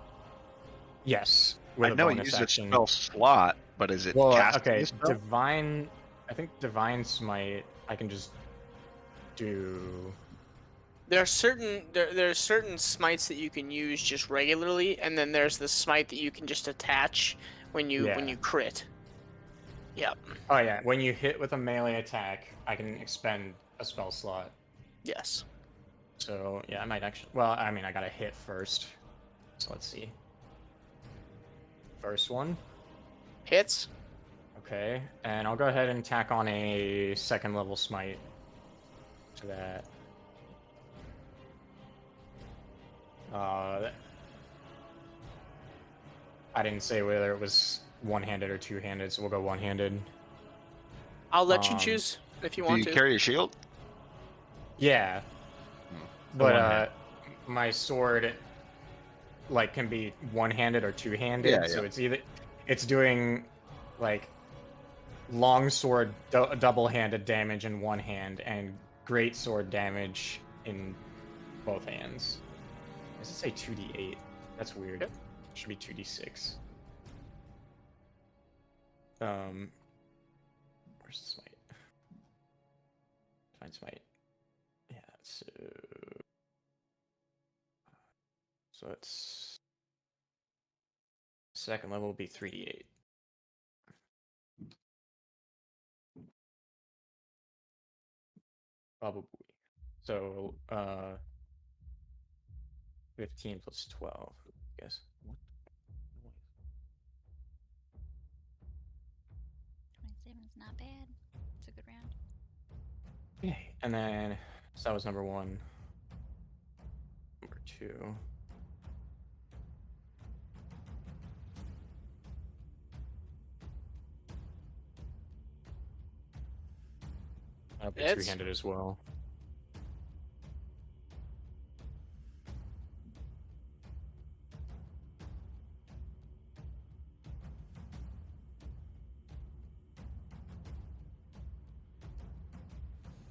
Yes, I with a know it bonus uses action. a spell slot, but is it Well, casting okay, a spell? divine. I think divine smite. I can just do. There's certain smites that you can use just regularly, and then there's the smite that you can just attach when you Yeah. crit. Yep. Oh yeah, when you hit with a melee attack, I can expend a spell slot. Yes. So yeah, I might actually. Well, I mean, I gotta hit first. So let's see. First one. Hits. Okay, and I'll go ahead and tack on a 2nd level smite to that. I didn't say whether it was one-handed or two-handed, so we'll go one-handed. I'll let you Um, choose if you Do want you to. carry a shield? Yeah, one but hand. my sword like can be one-handed or two-handed, Yeah, so yeah. it's doing like long sword double-handed damage in one hand and great sword damage in both hands. Does it say 2d8? That's weird. Yep. It should be 2d6. Where's the smite? Find smite. Yeah, so it's 2nd level will be 3d8. Probably. So 15 plus 12, I guess. 27's not bad. It's a good round. Okay, and then so that was number 1. Number 2. That'll be Hits. two-handed as well.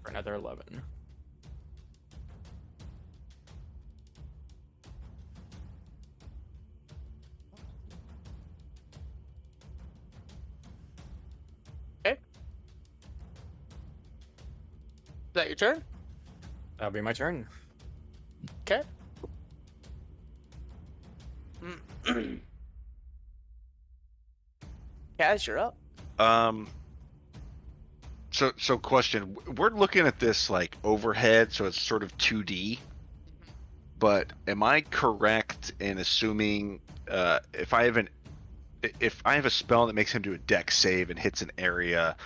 For another 11. Okay. Is that your turn? That'll be my turn. Okay. Kaz, you're up. So question. We're looking at this like overhead, so it's sort of 2D. But am I correct in assuming if I have a spell that makes him do a dex save and hits an area,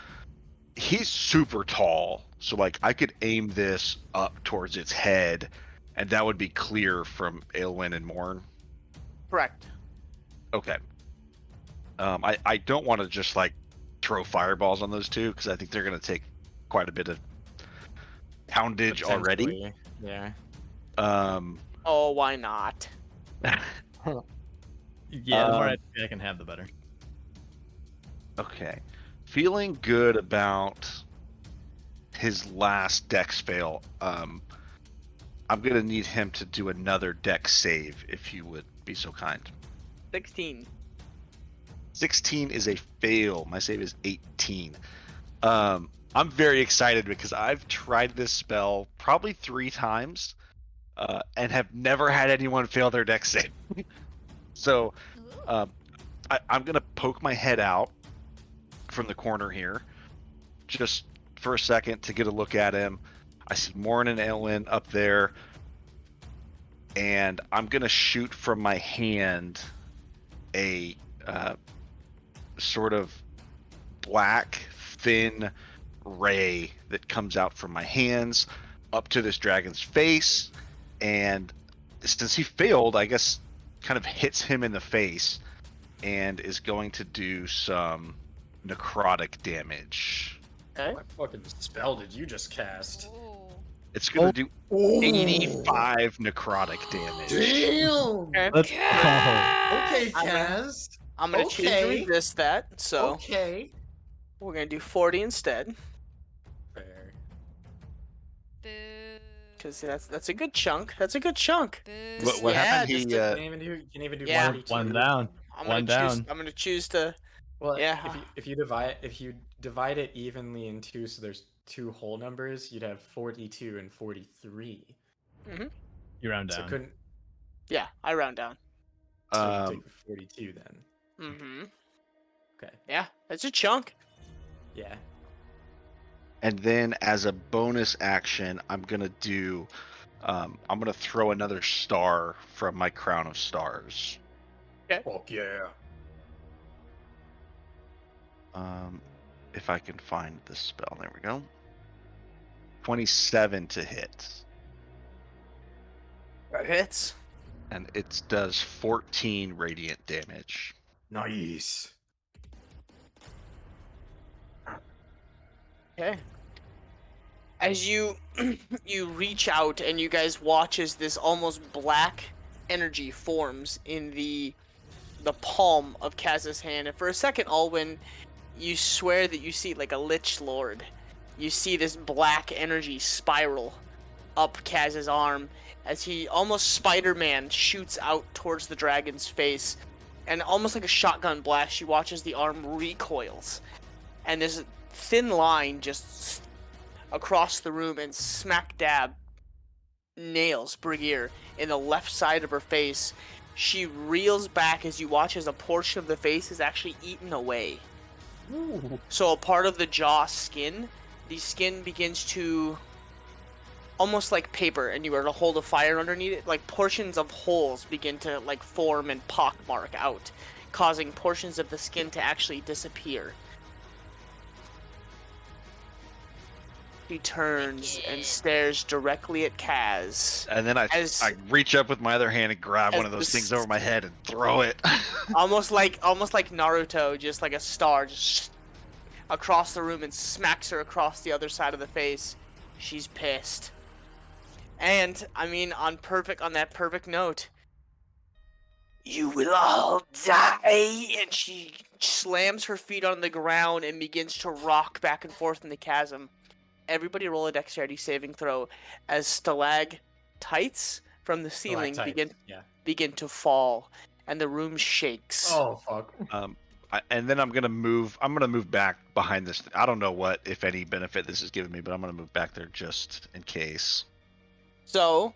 he's super tall, so like I could aim this up towards its head, and that would be clear from Aelwyn and Morn? Correct. Okay. I don't want to just like throw fireballs on those two because I think they're going to take quite a bit of poundage already. Potentially, yeah. Oh, why not? Yeah, the more I can have, the better. Okay. Feeling good about his last dex fail. I'm going to need him to do another dex save, if you would be so kind. 16. 16 is a fail. My save is 18. I'm very excited because I've tried this spell probably 3 times and have never had anyone fail their dex save. So Ooh. I'm going to poke my head out from the corner here just for a second to get a look at him. I see Morn and Aelwyn up there, and I'm going to shoot from my hand a sort of black, thin ray that comes out from my hands up to this dragon's face. And since he failed, I guess kind of hits him in the face and is going to do some necrotic damage. Okay. What fucking spell did you just cast? Oh. It's going to do 85 necrotic damage. Damn. Okay. Let's go. Okay, I'm gonna- Kaz. I'm gonna choose to Okay. resist that, so Okay. we're gonna do 40 instead, Fair. Boo. because that's a good chunk. That's a good chunk. Boo. What Yeah, happened? just He You can even do Yeah. 42. One down. I'm One gonna choose. down. I'm gonna choose to. Well, Yeah. if you divide it evenly in two, so there's two whole numbers, you'd have 42 and 43. You round So down. couldn't Yeah, I round down. so you take 42 then. Mm-hmm. Okay. Yeah, that's a chunk. Yeah. And then as a bonus action, I'm gonna throw another star from my crown of stars. Fuck yeah. If I can find the spell, there we go. 27 to hit, That hits. and it does 14 radiant damage. Nice. Okay. As you you reach out and you guys watch as this almost black energy forms in the palm of Kaz's hand, and for a second, Alwyn, you swear that you see like a Lich Lord. You see this black energy spiral up Kaz's arm as he almost Spider-Man shoots out towards the dragon's face, and almost like a shotgun blast, you watch as the arm recoils, and this thin line just across the room and smack dab nails Brigaar in the left side of her face. She reels back as you watch as a portion of the face is actually eaten away. Ooh. So a part of the jaw skin, the skin begins to almost like paper, and you were to hold a fire underneath it, like portions of holes begin to like form and pockmark out, causing portions of the skin to actually disappear. He turns and stares directly at Kaz. And then I reach up with my other hand and grab as one of those the things over my head and throw it. almost like Naruto, just like a star just across the room and smacks her across the other side of the face. She's pissed. And I mean, on that perfect note, you will all die. And she slams her feet on the ground and begins to rock back and forth in the chasm. Everybody roll a dexterity saving throw as stalactites from the ceiling begin to fall and the room shakes. Oh fuck. And then I'm gonna move back behind this. I don't know what, if any, benefit this is giving me, but I'm gonna move back there just in case. So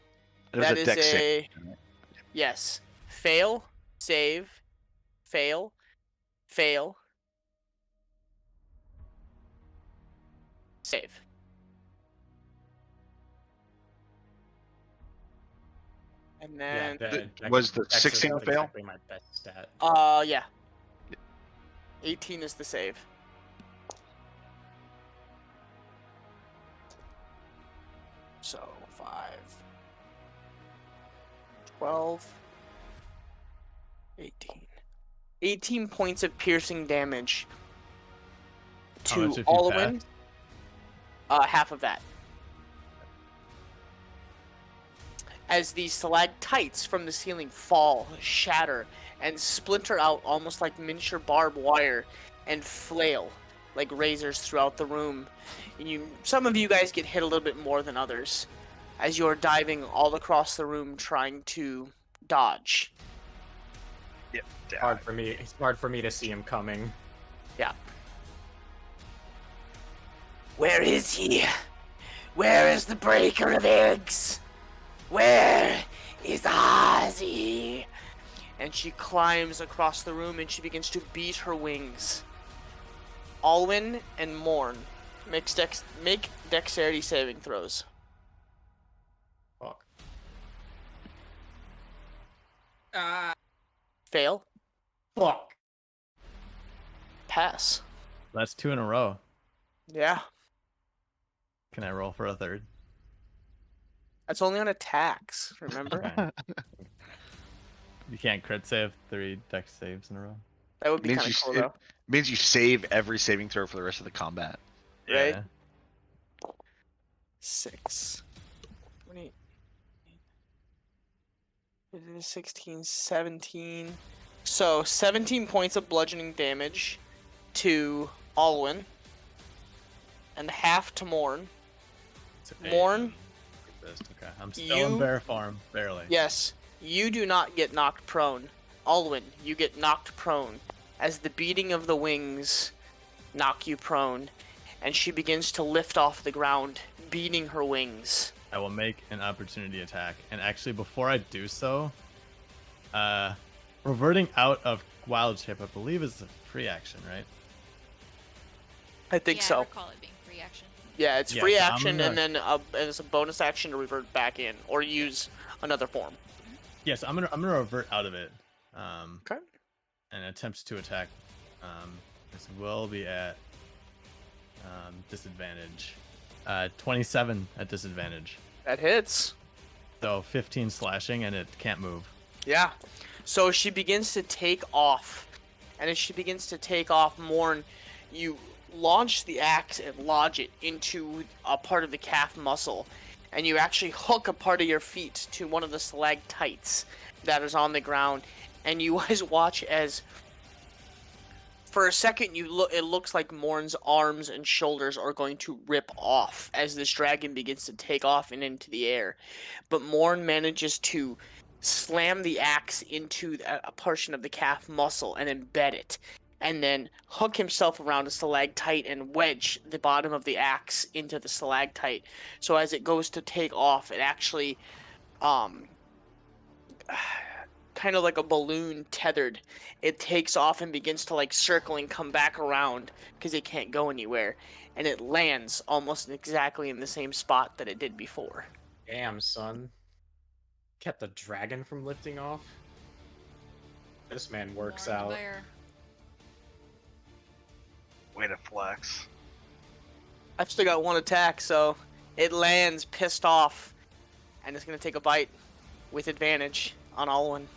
It was that a is dex a save. yes. Fail, save, fail, fail, save. And then Was the Dex is 16 not fail? exactly my best stat. yeah. 18 is the save. So 5, 12, 18. 18 points of piercing damage How much to if you Alwyn. Half of that. As the stalactites from the ceiling fall, shatter, and splinter out almost like miniature barbed wire and flail like razors throughout the room. And some of you guys get hit a little bit more than others as you are diving all across the room trying to dodge. Yep. Hard for me. It's hard for me to see him coming. Yeah. Where is he? Where is the breaker of eggs? Where is Ozzy? And she climbs across the room and she begins to beat her wings. Alwyn and Morn make dexterity saving throws. Fuck. Fail. Fuck. Pass. That's 2 in a row. Yeah. Can I roll for a third? That's only on attacks, remember? Okay. You can't crit save 3 dex saves in a row. That would be Means kind you of cool it though, means you save every saving throw for the rest of the combat. right? Yeah. 6, 20, 16, 17. So 17 points of bludgeoning damage to Alwyn, and half to Morn. It's 8 Morn, and resist. Okay. I'm still in you- bear farm, barely. yes, you do not get knocked prone. Alwyn, you get knocked prone as the beating of the wings knock you prone, and she begins to lift off the ground, beating her wings. I will make an opportunity attack, and actually, before I do so, reverting out of wild shape, I believe, is a free action, right? I think yeah, I so. recall it being free action. Yeah, it's Yeah, free so I'm action, gonna- and then it's a bonus action to revert back in or use another form. Yes, I'm gonna revert out of it. Okay. And attempt to attack. This will be at disadvantage. 27 at disadvantage. That hits. So 15 slashing, and it can't move. Yeah. So she begins to take off. And as she begins to take off, Morn, you launch the axe and lodge it into a part of the calf muscle. And you actually hook a part of your feet to one of the stalactites that is on the ground. And you guys watch as, for a second, it looks like Morn's arms and shoulders are going to rip off as this dragon begins to take off and into the air. But Morn manages to slam the axe into a portion of the calf muscle and embed it, and then hook himself around a stalactite and wedge the bottom of the axe into the stalactite. So as it goes to take off, it actually, kind of like a balloon tethered, it takes off and begins to like circle and come back around because it can't go anywhere, and it lands almost exactly in the same spot that it did before. Damn, son. Kept the dragon from lifting off. This man works Morn the out. bear. Way to flex. I've still got one attack, so it lands pissed off, and it's gonna take a bite with advantage on Alwyn.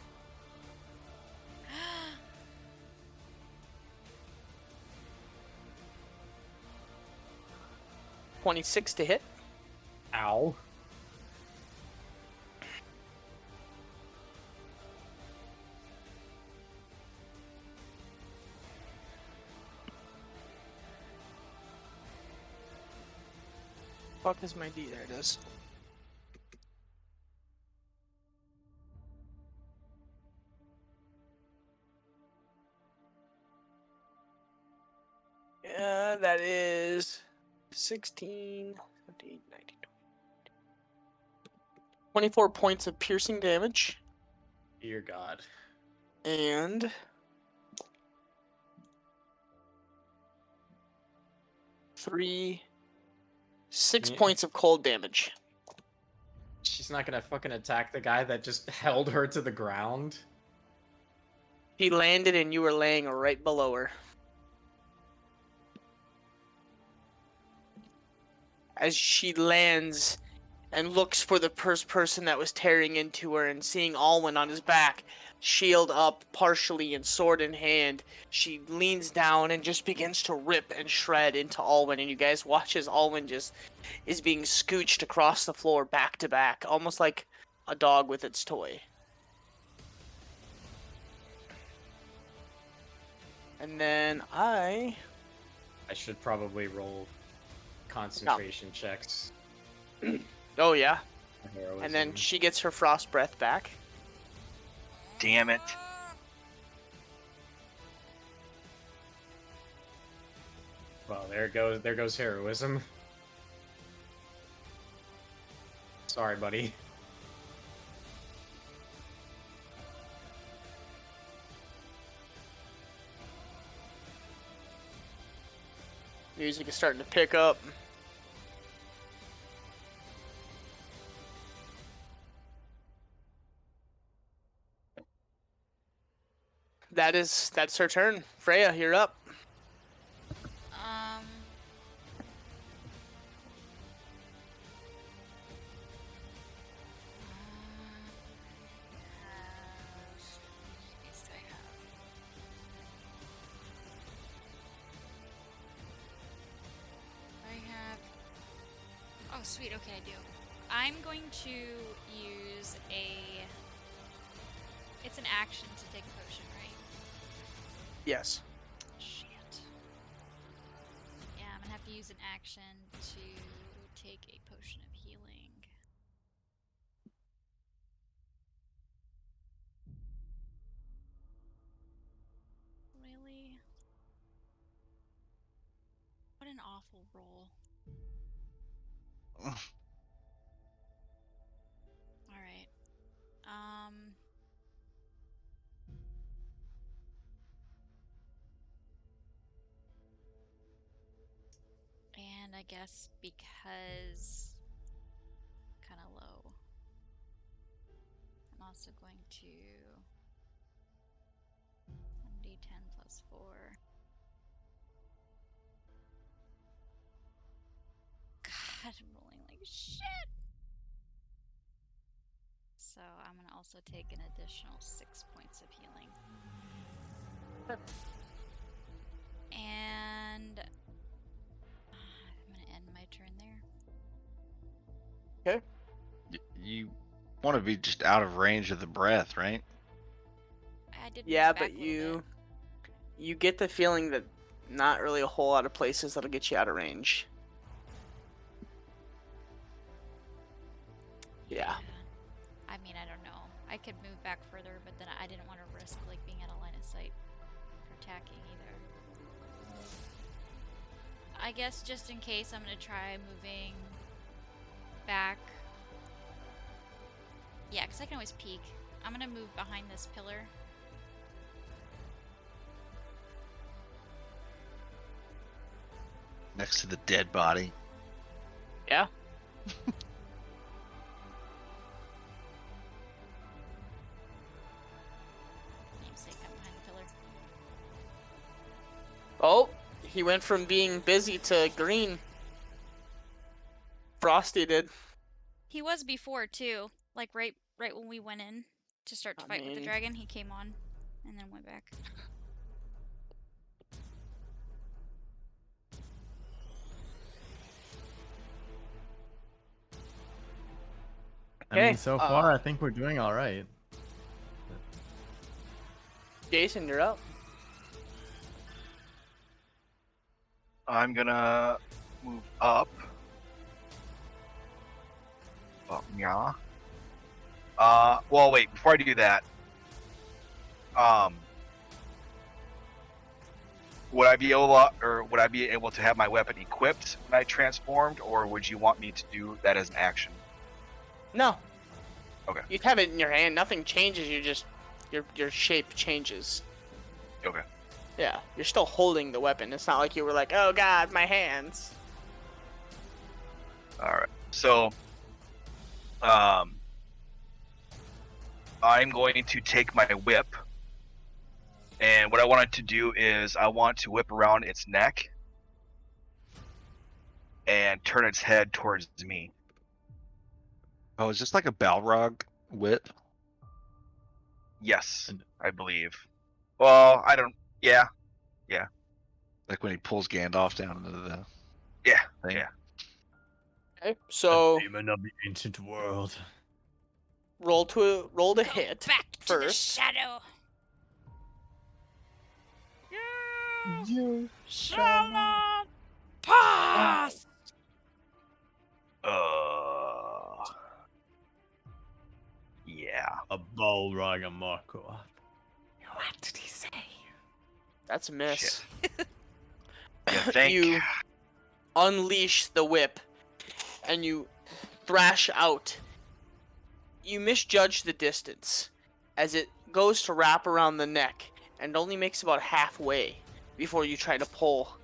26 to hit. Ow. Fuck is my D? There it is. Yeah, that is 16, 17, 19, 24 points of piercing damage, Dear God. and 6 Yeah. points of cold damage. She's not gonna fucking attack the guy that just held her to the ground. She landed and you were laying right below her. As she lands and looks for the first person that was tearing into her, and seeing Alwyn on his back, shield up partially and sword in hand, she leans down and just begins to rip and shred into Alwyn, and you guys watch as Alwyn just is being scooched across the floor back to back, almost like a dog with its toy. And then I should probably roll concentration checks. oh yeah, for heroism. and then she gets her frost breath back. Damn it. Well, there goes heroism. Sorry, buddy. Music is starting to pick up. That's her turn. Freya, you're up. Um. Oh, sweet. Okay, I do. I'm going to use a... It's an action to take a potion, right? Yes. Shit. Yeah, I'm gonna have to use an action to take a potion of healing. Really? What an awful roll. Alright. And I guess because kind of low, I'm also going to 1d10 plus 4. God, I'm rolling like shit. So I'm gonna also take an additional 6 points of healing. And I'm gonna end my turn there. Okay. You want to be just out of range of the breath, right? I did Yeah, move back but a little bit. you get the feeling that not really a whole lot of places that'll get you out of range. Yeah. I mean, I don't know. I could move back further, but then I didn't want to risk like being out of line of sight for attacking either. I guess just in case, I'm gonna try moving back. Yeah, because I can always peek. I'm gonna move behind this pillar. Next to the dead body. Yeah. Namesake, I'm behind the pillar. Oh, he went from being busy to green. Frosty did. He was before too, like right when we went in to start to fight with the dragon. He came on, and then went back. I mean, Okay, so far, I think we're doing all right. Jason, you're up. I'm gonna move up. Yeah. Well, wait. Before I do that, would I be able to have my weapon equipped when I transformed, or would you want me to do that as an action? No. Okay. You have it in your hand. Nothing changes. You just your shape changes. Okay. Yeah, you're still holding the weapon. It's not like you were like, oh god, my hands. All right. So, I'm going to take my whip, and what I wanted to do is I want to whip around its neck and turn its head towards me. Oh, is this like a Balrog whip? Yes, I believe. Well, I don't. Yeah. Like when he pulls Gandalf down into the Yeah. thing? Yeah. Okay, so Demon of the ancient world. roll to Go hit back first. to the shadow. You Shall not pass. Yeah. a Balrog and Marco. What did he say? That's a miss. You think? You unleash the whip and you thrash out. You misjudge the distance as it goes to wrap around the neck and only makes about halfway before you try to pull.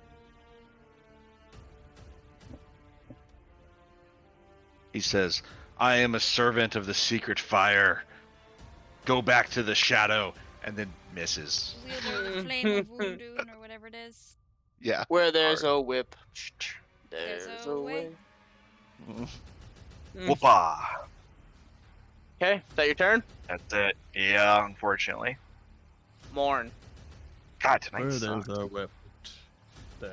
He says, I am a servant of the secret fire. Go back to the shadow, and then misses. Wielder of the flame of Woundoon, or whatever it is. Yeah. Where there's a whip, There's there's a a way. way. Whoopah. Okay, is that your turn? That's it. Yeah, unfortunately. Morn. God, tonight Where sucked. there's a whip.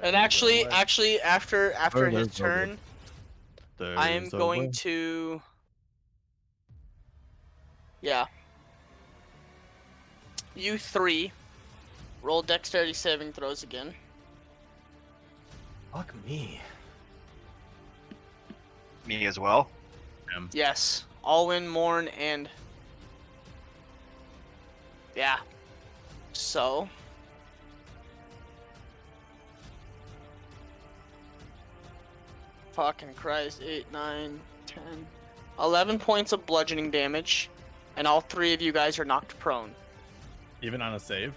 And actually, after Where his there's no whip, turn, I am There's a going way. to. Yeah. You three roll dexterity saving throws again. Fuck me. Me as well. Yes. Alwyn, Morn, and. Yeah. So. Fucking Christ. 8, 9, 10. 11 points of bludgeoning damage. And all three of you guys are knocked prone. Even on a save,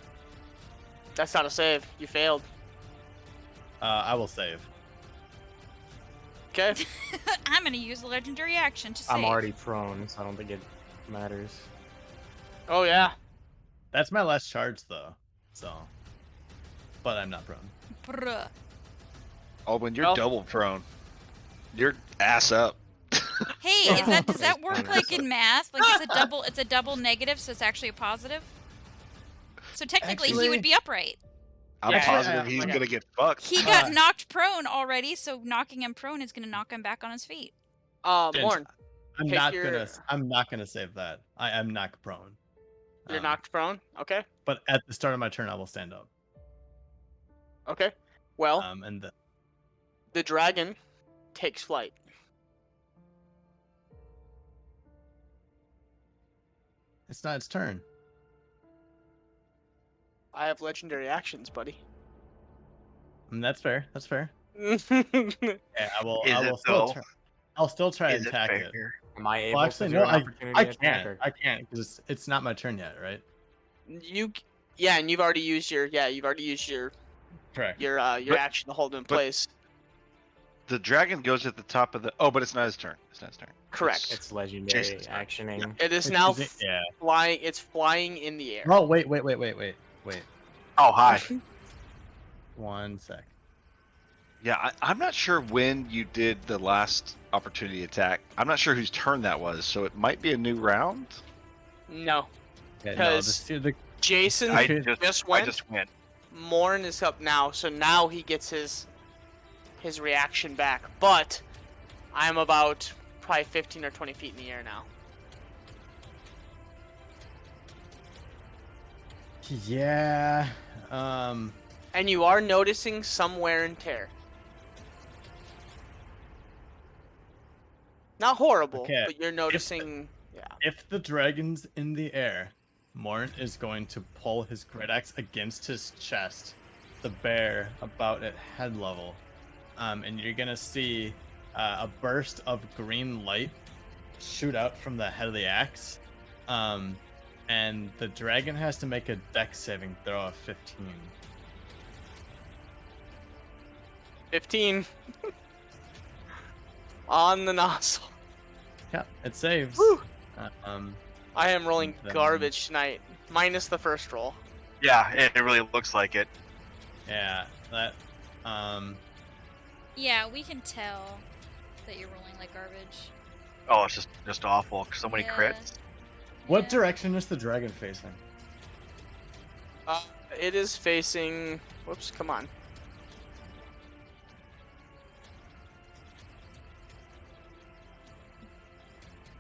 That's not a save. You failed. I will save. Okay. I'm gonna use a legendary action to save. I'm already prone, so I don't think it matters. Oh, yeah. That's my last charge though. So, but I'm not prone. Bruh. Oh, when you're Well- double prone, you're ass up. Hey, does that work Kinda like sucks. in math? Like it's a double negative, so it's actually a positive. So technically, he would Actually- be upright. I'm Yeah, positive yeah, he's yeah. gonna get fucked. He got knocked prone already, so knocking him prone is gonna knock him back on his feet. James, Morn, I'm Take not your- gonna. I'm not gonna save that. I am knocked prone. you're Um, knocked prone. Okay. But at the start of my turn, I will stand up. Okay. Well, And the dragon takes flight. it's not its turn. I have legendary actions, buddy. That's fair. That's fair. Yeah. Yeah, I will. Is I it will still. though? I'll still try Is and it attack it. fair? Am I able Well, actually, to no. do an opportunity I attack? can't. Or... I can't because it's not my turn yet, right? Yeah, and you've already used your Correct. your action to hold him in but- place. The dragon goes at the top of the. Oh, but it's not his turn. It's not his turn. Correct. It's legendary Jason's turn. actioning. It is Which now is it? Yeah. flying. It's flying in the air. Oh wait. Oh, hi. 1 sec. Yeah, I'm not sure when you did the last opportunity attack. I'm not sure whose turn that was, so it might be a new round. No, Yeah, no, Because- the Jason I Okay. just went. I just went. Morn is up now, so now he gets his reaction back. But I'm about probably 15 or 20 feet in the air now. yeah. And you are noticing some wear and tear. Not horrible, Okay. but you're noticing. Yeah. If the dragon's in the air, Morn is going to pull his great axe against his chest, the bear about at head level, and you're gonna see a burst of green light shoot out from the head of the axe, and the dragon has to make a dex saving throw of 15. 15 on the nozzle. Yeah, it saves. Woo! Um, I am rolling Then- garbage tonight, minus the first roll. Yeah, it really looks like it. yeah, that. Yeah, we can tell that you're rolling like garbage. Oh, it's just awful. So many Yeah. crits. What Yeah. direction is the dragon facing? It is facing. Whoops! Come on.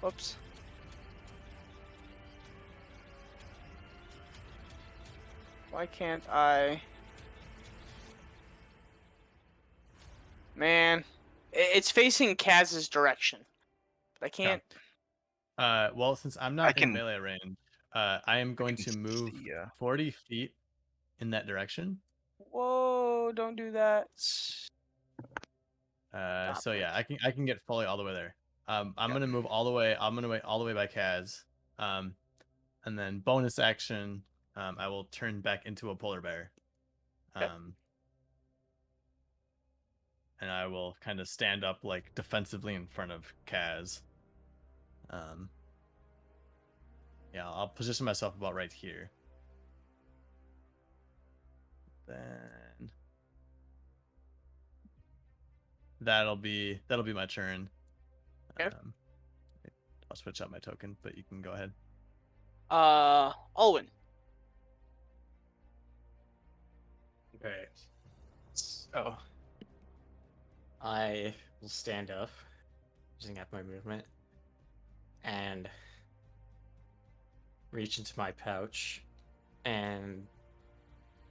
Whoops. Why can't I? Man, it's facing Kaz's direction. But I can't. Well, since I'm not in melee range, I am going to move 40 feet in that direction. Whoa! Don't do that. So yeah, I can get fully all the way there. I'm gonna move all the way. I'm gonna wait all the way by Kaz. And then bonus action, I will turn back into a polar bear. Okay. And I will kind of stand up like defensively in front of Kaz. Yeah, I'll position myself about right here. Then that'll be my turn. Okay. I'll switch out my token, but you can go ahead. Olwen. Okay. So I will stand up using up my movement, and reach into my pouch and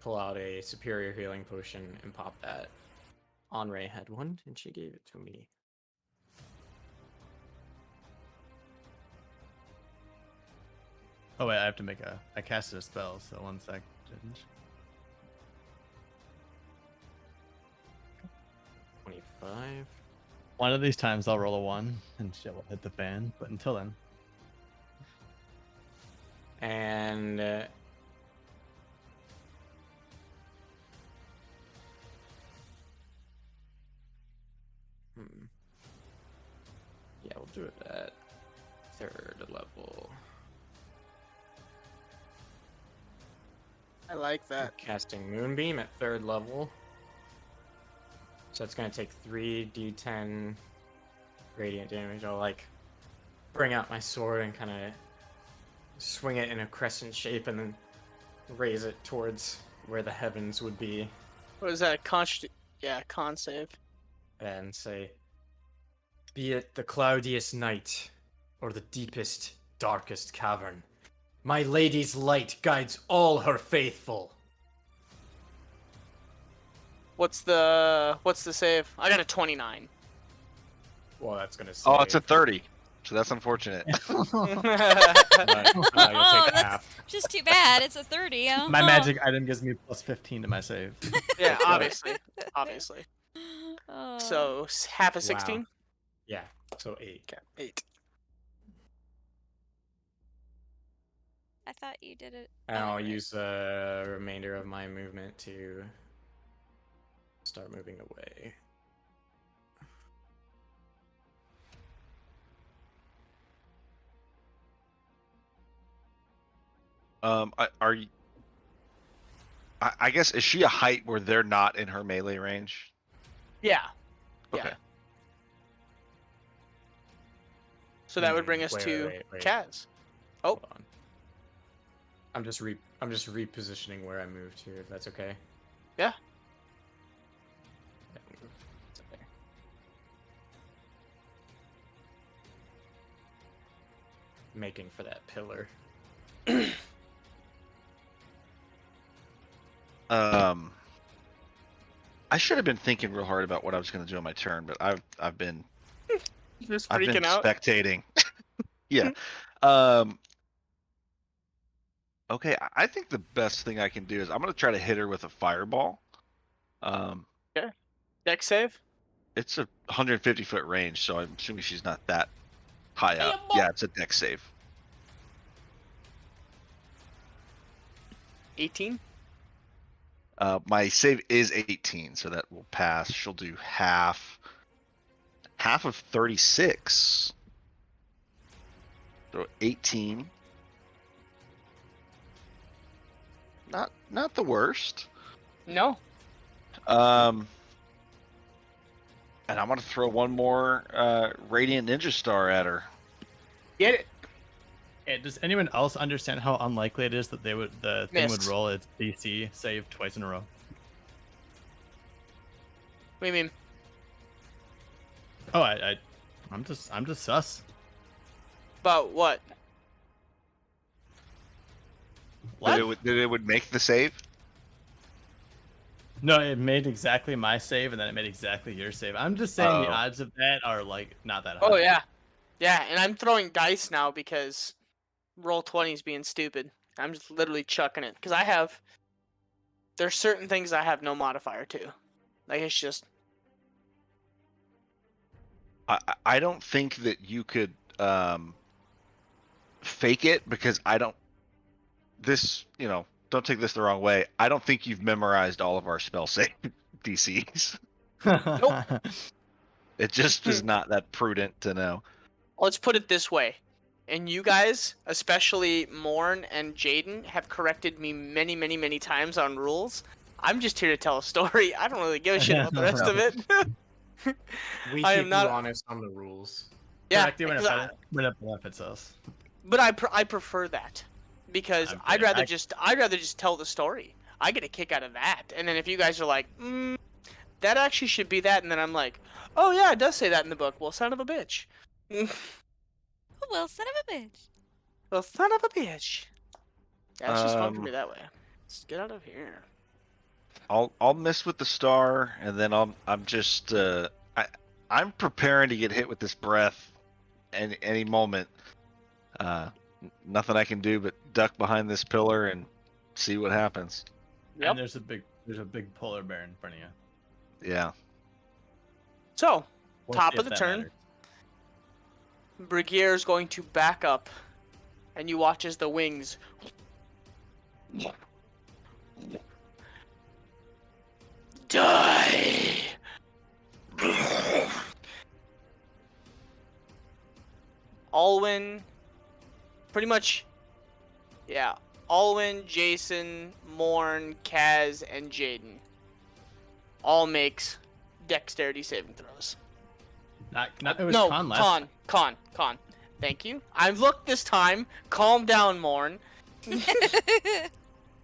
pull out a superior healing potion and pop that. Henri had one, and she gave it to me. Oh wait, I have to make I casted a spell, so 1 sec. 25. One of these times I'll roll a 1 and shit will hit the fan, but until then. And yeah, we'll do it at 3rd level. I like that. Casting Moonbeam at 3rd level. So it's gonna take 3d10 radiant damage. I'll like bring out my sword and kind of swing it in a crescent shape and then raise it towards where the heavens would be What is that? Con save. and say, "Be it the cloudiest night or the deepest, darkest cavern, my lady's light guides all her faithful." What's the save? I got a 29. Well, that's gonna say. Oh, it's a 30. So that's unfortunate. You'll Oh, take that's half. just too bad. It's a 30. Oh. My magic item gives me plus 15 to my save. Yeah, obviously. Oh. So half a 16. Wow. Yeah, so 8. Okay, 8. I thought you did it. And Oh, I'll right. use the remainder of my movement to start moving away. Are you? I guess is she a height where they're not in her melee range? Yeah. Okay. Yeah. So that would bring us Wait, to wait. Kaz. Oh, Hold on. I'm just repositioning where I moved to, if that's okay. Yeah. It's okay. Making for that pillar. I should have been thinking real hard about what I was going to do on my turn, but I've been just I've been freaking out. spectating. Yeah. Okay, I think the best thing I can do is I'm going to try to hit her with a fireball. Deck save. It's a 150-foot range, so I'm assuming she's not that high up. Yeah, it's a deck save. 18. My save is 18, so that will pass. She'll do half of 36. So 18. Not the worst. No. And I'm gonna throw one more Radiant Ninja Star at her. Get it. Yeah, does anyone else understand how unlikely it is that the thing would Missed. roll its DC save twice in a row? What do you mean? Oh, I'm just sus. About what? That What? it would make the save. No, it made exactly my save, and then it made exactly your save. I'm just saying the Oh. odds of that are like not that high. Oh yeah. Yeah, and I'm throwing dice now because roll 20's being stupid. I'm just literally chucking it because there's certain things I have no modifier to. Like it's just I don't think that you could fake it because I don't. This, don't take this the wrong way. I don't think you've memorized all of our spell save DCs. It just is not that prudent to know. let's put it this way. And you guys, especially Morn and Jaden, have corrected me many, many, many times on rules. I'm just here to tell a story. I don't really give a shit about the rest of it. We I keep am not- you honest on the rules. Yeah, Correct you when because it benefits us. but I prefer that because I'm I'd kidding. rather just tell the story. I get a kick out of that. And then if you guys are like, that actually should be that, and then I'm like, oh yeah, it does say that in the book. Well, son of a bitch. Well, son of a bitch. Well, son of a bitch. Yeah, it's just fun for Um, me that way. Let's get out of here. I'll mess with the star, and then I'm just I'm preparing to get hit with this breath any moment. Nothing I can do but duck behind this pillar and see what happens. Yep. And there's a big polar bear in front of you. Yeah. So, We'll top see of if the that turn, matters. Brigaar is going to back up, and you watch as the wings die. Alwyn, pretty much, yeah. Alwyn, Jason, Morn, Kaz, and Jaden all makes dexterity saving throws. Not it was no, Con last. Con. Thank you. I've looked this time. Calm down, Morn.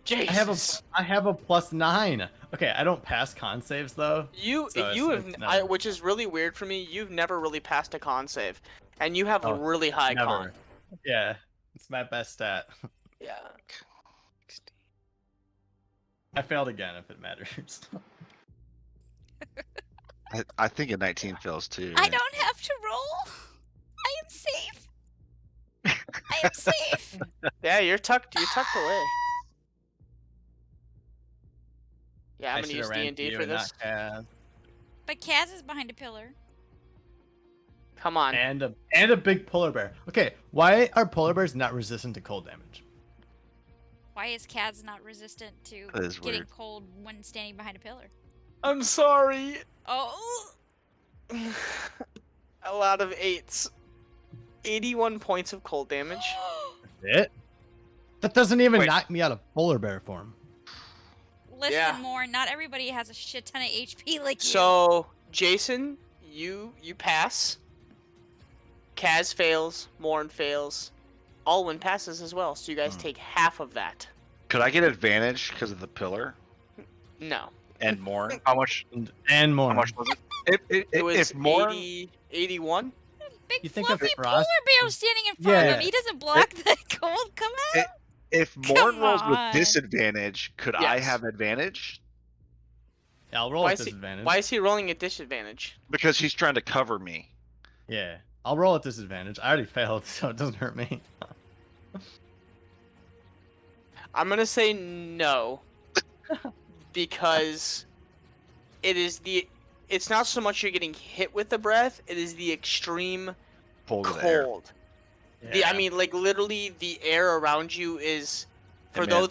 Jesus. I have a +9. Okay, I don't pass con saves though. You So you it's have never- which is really weird for me. You've never really passed a con save, and you have a Oh, really high Never. con. Yeah, it's my best stat. Yeah. I failed again if it matters. I think a 19 fails too. I right? don't have to roll. I am safe. I am safe. Yeah, you're tucked away. Yeah, I'm I gonna should've use ran D&D to for you and this. not Kaz. But Kaz is behind a pillar. Come on. And a big polar bear. Okay, why are polar bears not resistant to cold damage? Why is Kaz not resistant to That is getting weird. cold when standing behind a pillar? I'm sorry. Oh, A lot of 8s. 81 points of cold damage. It? That doesn't even Wait. knock me out of polar bear form. listen, Yeah. more. Not everybody has a shit ton of HP like you. So, Jason, you pass. Kaz fails. Morn fails. Alwyn passes as well, so you guys take half of that. Could I get advantage because of the pillar No. and more? How much? And more. How much was it? It was if more, 81. Big You think of fluffy frost- polar bear standing in front of Yeah. him. He doesn't block the cold. Come out. if more Come rolls with on. disadvantage, could I Yes. have advantage? Yeah, I'll roll Why at is, he, disadvantage. why is he rolling at disadvantage? Because he's trying to cover me. Yeah, I'll roll at disadvantage. I already failed, so it doesn't hurt me. I'm gonna say no. Because it's not so much you're getting hit with the breath, it is the extreme Hold of air. cold. I mean, like literally, the air around you is for Amen.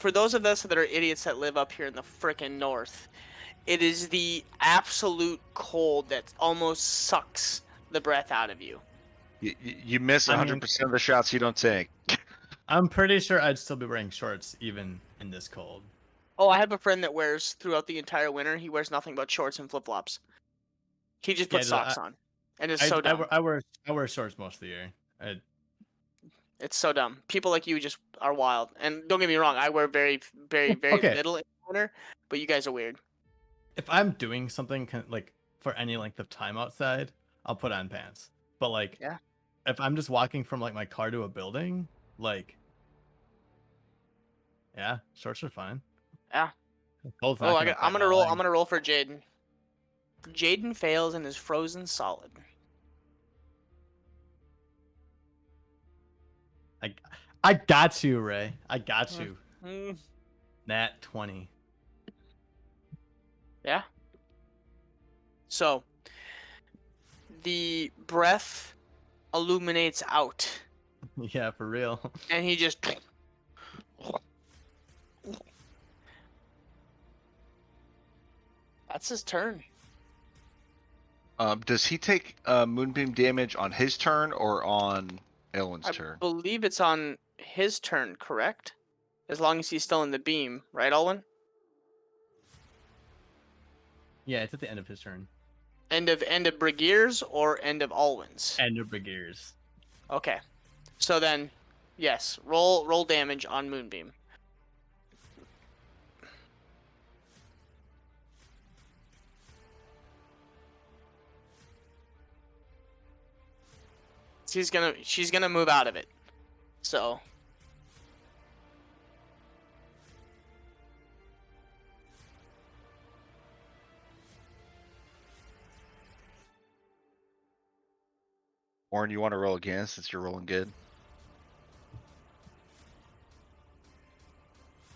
those of us that are idiots that live up here in the frickin' north. It is the absolute cold that almost sucks the breath out of you. You miss I mean- 100% of the shots you don't take. I'm pretty sure I'd still be wearing shorts even in this cold. Oh, I have a friend that wears throughout the entire winter. He wears nothing but shorts and flip flops. He just puts Yeah, socks on, and it's so dumb. I wear shorts most of the year. It's so dumb. People like you just are wild. And don't get me wrong, I wear very, very, very Okay. little in the winter, but you guys are weird. If I'm doing something like for any length of time outside, I'll put on pants. But like, Yeah. if I'm just walking from like my car to a building, like, yeah, shorts are fine. Yeah. Cold's not Oh, gonna I'm bite gonna my roll. leg. I'm gonna roll for Jaden. Jaden fails and is frozen solid. I got you, Ray. I got you. Mm, Nat 20. yeah. So the breath illuminates out, Yeah, for real. and he just. That's his turn. Does he take moonbeam damage on his turn or on Elwyn's I turn? believe it's on his turn, correct? As long as he's still in the beam, right, Alwyn? Yeah, it's at the end of his turn. End of Brigaar's or end of Alwyn's? End of Brigaar's. Okay. So then, yes, roll damage on Moonbeam. she's gonna move out of it. So Warren, you want to roll again since you're rolling good?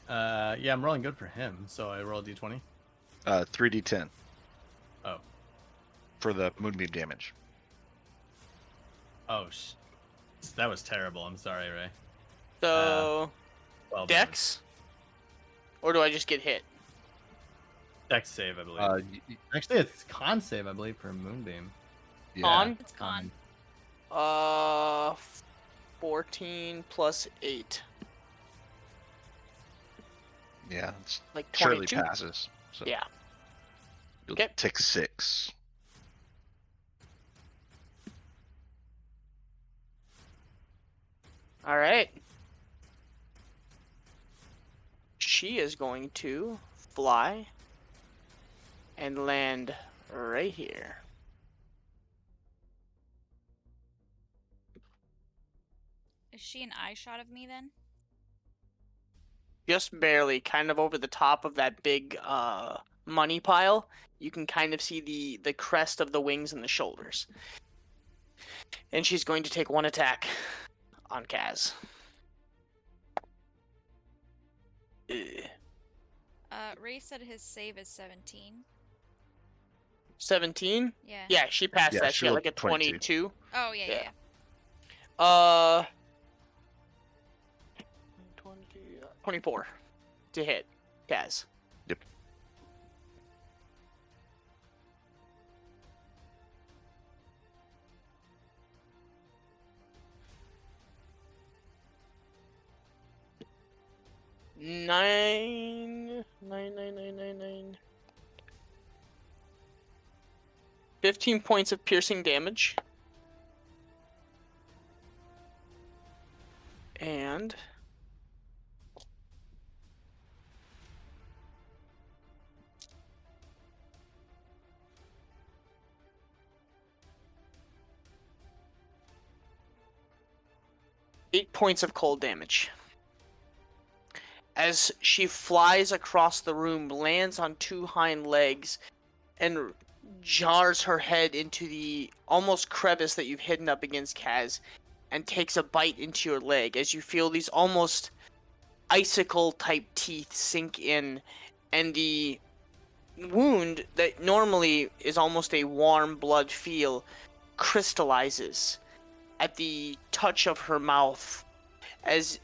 Yeah, I'm rolling good for him, so I roll a d20. 3d10 Oh. for the moonbeam damage. Oh, that was terrible. I'm sorry, Ray. so 12 Dex, or do I just get hit? Dex save, I believe. Actually, it's con save, I believe, for Moonbeam. Yeah. Con? It's con. 14 plus 8, Yeah, it's like surely 22. passes. So Yeah. you'll Okay. take 6. All right. She is going to fly and land right here. Is she an eye shot of me then? Just barely, kind of over the top of that big money pile. You can kind of see the crest of the wings and the shoulders. And she's going to take one attack on Kaz. Ugh. Ray said his save is 17. 17? Yeah. Yeah, she passed Yeah, that. she She got rolled like a 22. 22. Oh, yeah, Yeah. yeah. 24 to hit Kaz. Yep. Nine, 15 points of piercing damage. And eight points of cold damage. As she flies across the room, lands on two hind legs, and jars her head into the almost crevice that you've hidden up against Kaz, and takes a bite into your leg as you feel these almost icicle type teeth sink in, and the wound that normally is almost a warm blood feel crystallizes at the touch of her mouth as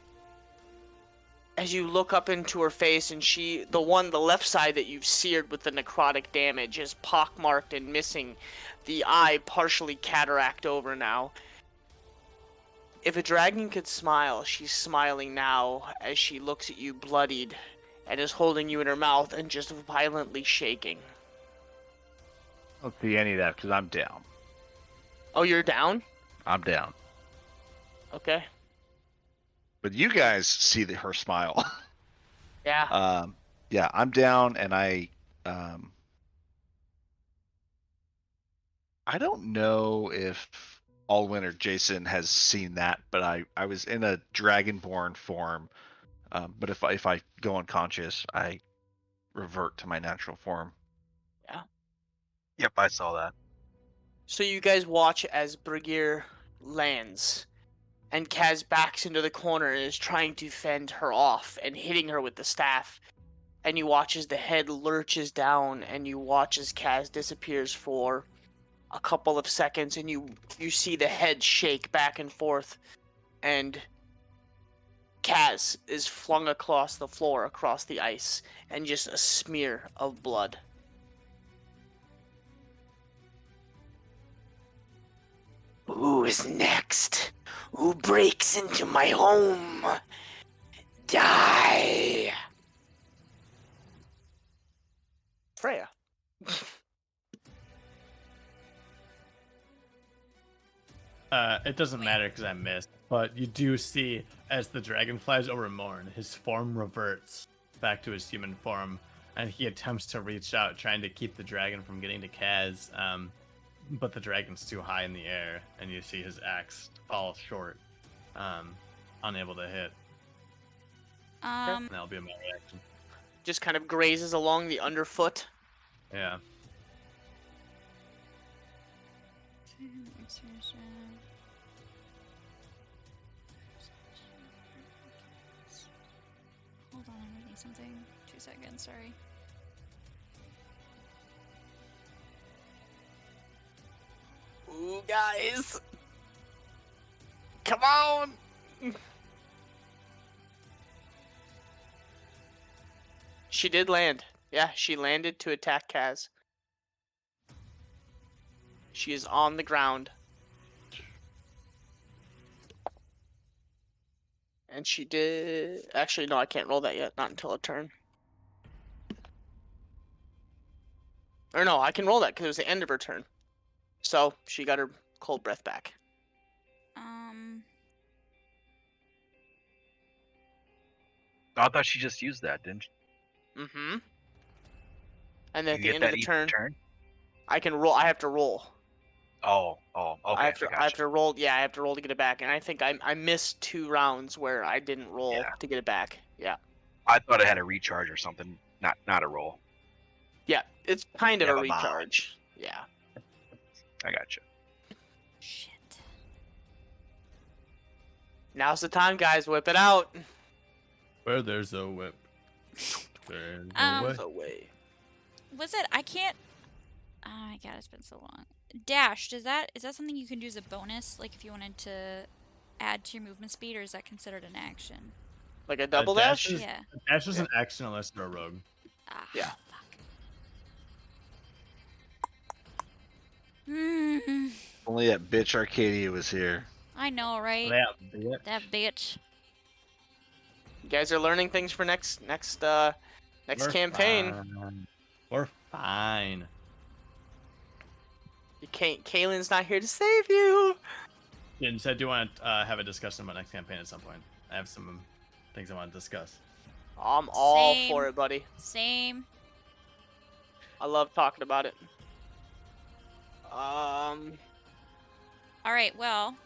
you look up into her face, and the left side that you've seared with the necrotic damage is pockmarked and missing, the eye partially cataract over now. If a dragon could smile, she's smiling now as she looks at you bloodied and is holding you in her mouth and just violently shaking. I don't see any of that because I'm down. Oh, you're down? I'm down. Okay. But you guys see her smile. Yeah. Yeah, I'm down, and I don't know if Alwyn or Jason has seen that, but I was in a dragonborn form. But if I go unconscious, I revert to my natural form. Yep, I saw that. So you guys watch as Brigaar lands, and Kaz backs into the corner and is trying to fend her off and hitting her with the staff. And you watch as the head lurches down, and you watch as Kaz disappears for a couple of seconds, and you see the head shake back and forth, and Kaz is flung across the floor, across the ice, and just a smear of blood. Who is next? Who breaks into my home? Die! Freya. It doesn't matter because I missed, but you do see as the dragon flies over Morn, his form reverts back to his human form, and he attempts to reach out, trying to keep the dragon from getting to Kaz. but the dragon's too high in the air, and you see his axe fall short, unable to hit. And that'll be my reaction. Just kind of grazes along the underfoot. Yeah. Hold on, I'm reading something. 2 seconds, sorry. Ooh, guys. Come on. She did land. Yeah, she landed to attack Kaz. She is on the ground. And she did... Actually, no, I can't roll that yet. Not until a turn. Or no, I can roll that because it was the end of her turn. So, she got her cold breath back. I thought she just used that, didn't she? Mm-hmm. And then at You the get end of that the each turn, I can roll. I have to roll. Oh, okay. I have gotcha. to roll. Yeah, I have to roll to get it back. And I think I missed 2 rounds where I didn't roll Yeah. to get it back. Yeah. I thought it had a recharge or something, not a roll. Yeah, it's kind of a Never mind. recharge. Yeah. I gotcha. Shit. Now's the time, guys. Whip it out. Where there's a whip, there's Um, a way. Away. Was it? I can't. Oh my god, it's been so long. Dash, is that something you can do as a bonus? Like if you wanted to add to your movement speed, or is that considered an action? Like a double dash dash? is- Yeah. Dash is an action unless you're a rogue. Ah, Yeah. fuck. Mm, Only that bitch Arcadia was here. I know, right? Yeah, bitch. That bitch. You guys are learning things for next We're campaign. fine. We're fine. You can't. Kaylin's not here to save you. You said you want to have a discussion about next campaign at some point. I have some things I want to discuss. I'm all Same. for it, buddy. Same. I love talking about it. All right. Well,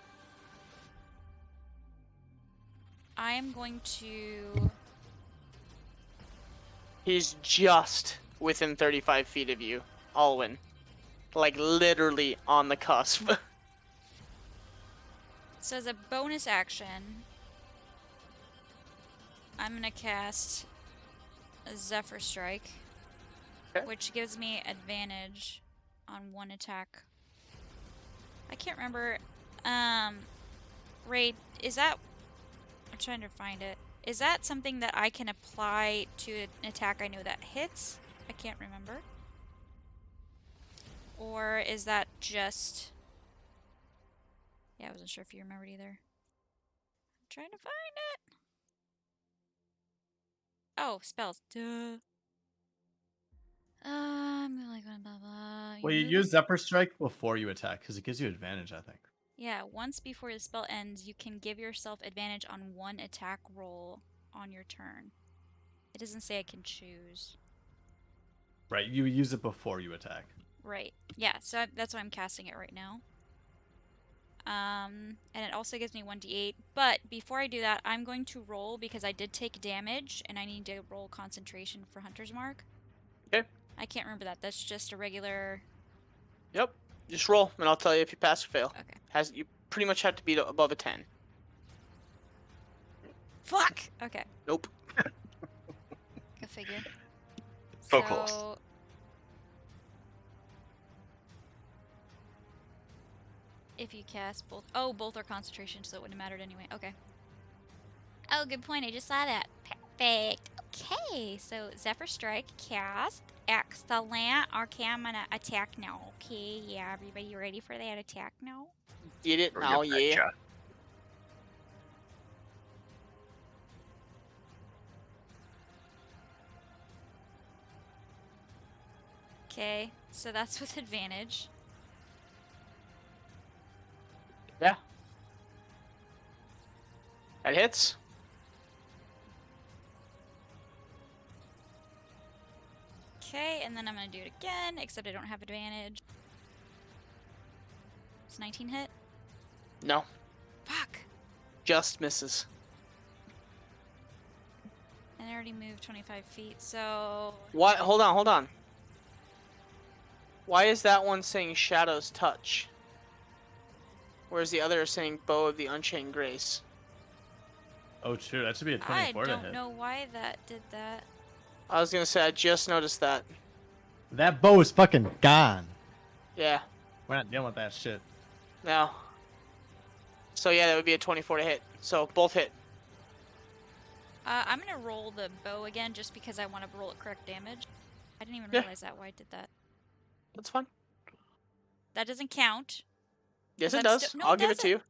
I am going to. He's just within 35 feet of you, Alwyn. Like literally on the cusp. So as a bonus action, I'm gonna cast a Zephyr Strike, Okay. which gives me advantage on 1 attack. I can't remember. Ray, is that? I'm trying to find it. Is that something that I can apply to an attack I know that hits? I can't remember. Or is that just... Yeah, I wasn't sure if you remembered either. I'm trying to find it. Oh, spells. Duh. I'm like blah blah blah. Well, you use Zephyr Strike before you attack because it gives you advantage, I think. Yeah, once before the spell ends, you can give yourself advantage on 1 attack roll on your turn. It doesn't say I can choose. Right, you use it before you attack. Right. Yeah, so that's why I'm casting it right now. And it also gives me 1d8. But before I do that, I'm going to roll because I did take damage and I need to roll concentration for Hunter's Mark. Okay. I can't remember that. That's just a regular... Yep. Just roll, and I'll tell you if you pass or fail. Okay. You pretty much have to be above a 10. Fuck! Okay. Nope. Go figure. So close. If you cast both... Oh, both are concentration, so it wouldn't have mattered anyway. Okay. Oh, good point. I just saw that. Perfect. Okay, so Zephyr Strike, cast. Excellent. Okay, I'm gonna attack now. Okay, yeah, everybody ready for that attack now? Get it Or now, your yeah. petcha. Okay, so that's with advantage. Yeah. That hits. Okay, and then I'm gonna do it again, except I don't have advantage. Does 19 hit? No, Fuck. just misses. And I already moved 25 feet, so... What? Hold on. Why is that one saying Shadow's Touch? Whereas the other is saying Bow of the Unchained Grace. Oh, true. That should be a I 24 to don't hit. know why that did that. I was gonna say, I just noticed that. That bow is fucking gone. Yeah, We're not dealing with that shit. no. So yeah, that would be a 24 to hit. So both hit. I'm gonna roll the bow again just because I want to roll it correct damage. I didn't even Yeah. realize that why I did that. That's fine. That doesn't count. Yes, it I'm does. still- no, I'll it give it to you.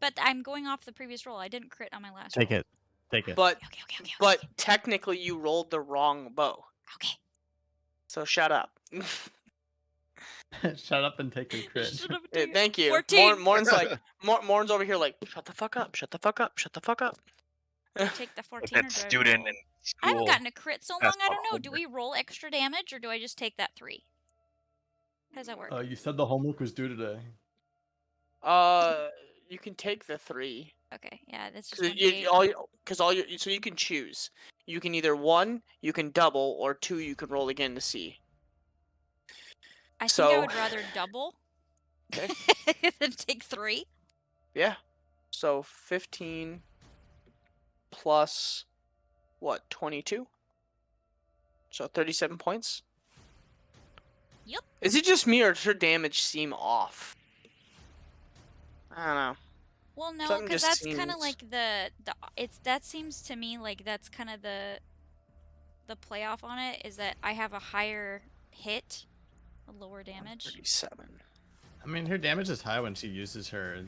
But I'm going off the previous roll. I didn't crit on my last Take roll. it. Take it. But Okay. but technically, you rolled the wrong bow. Okay. So shut up. Shut up and take your crit. Shut up, Yeah, dude. thank you. 14. Morn's like, Morn's over here like, shut the fuck up, shut the fuck up, shut the fuck up. Take the 14 Like or that do I student roll? in I haven't school. gotten a crit so long. That's I don't not know. Do we roll extra damage or do I just take that 3? How does that work? You said the homework was due today. You can take the 3. Okay, yeah, that's just Because so you can choose. You can either 1, you can double, or 2, you can roll again to see. I think I so- would rather double Okay. than take 3. Yeah. So 15 plus what? 22. So 37 points. Yep. Is it just me or does her damage seem off? I don't know. Well, no, Something because just that's kind of seems- like that seems to me like that's kind of the playoff on it is that I have a higher hit, a lower damage. 37. I mean, her damage is high when she uses her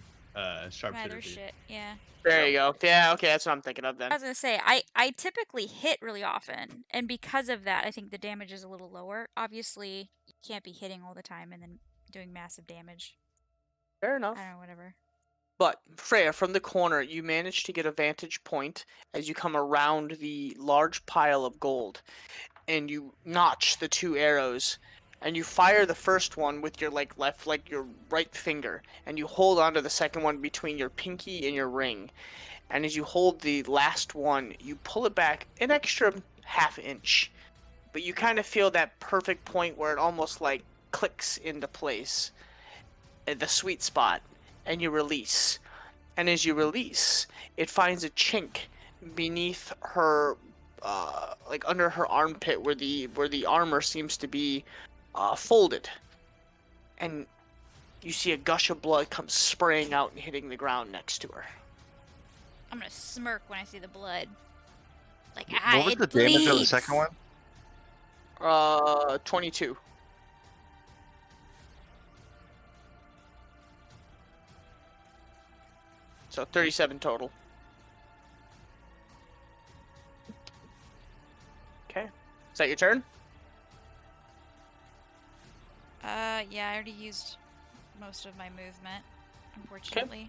sharpshooter Rather feat. shit, yeah. There you go. Yeah, okay, that's what I'm thinking of then. I was gonna say I typically hit really often, and because of that, I think the damage is a little lower. Obviously, you can't be hitting all the time and then doing massive damage. Fair enough. I don't know, whatever. But Freya, from the corner, you manage to get a vantage point as you come around the large pile of gold, and you notch the 2 arrows, and you fire the first one with your your right finger, and you hold onto the second one between your pinky and your ring. And as you hold the last one, you pull it back an extra ½ inch, but you kind of feel that perfect point where it almost like clicks into place, at the sweet spot, and you release. And as you release, it finds a chink beneath her, like under her armpit, where the armor seems to be folded. And you see a gush of blood come spraying out and hitting the ground next to her. I'm gonna smirk when I see the blood. Like, What was it the damage on the bleeds. second one? 22. So 37 total. Okay. Is that your turn? Yeah, I already used most of my movement, unfortunately.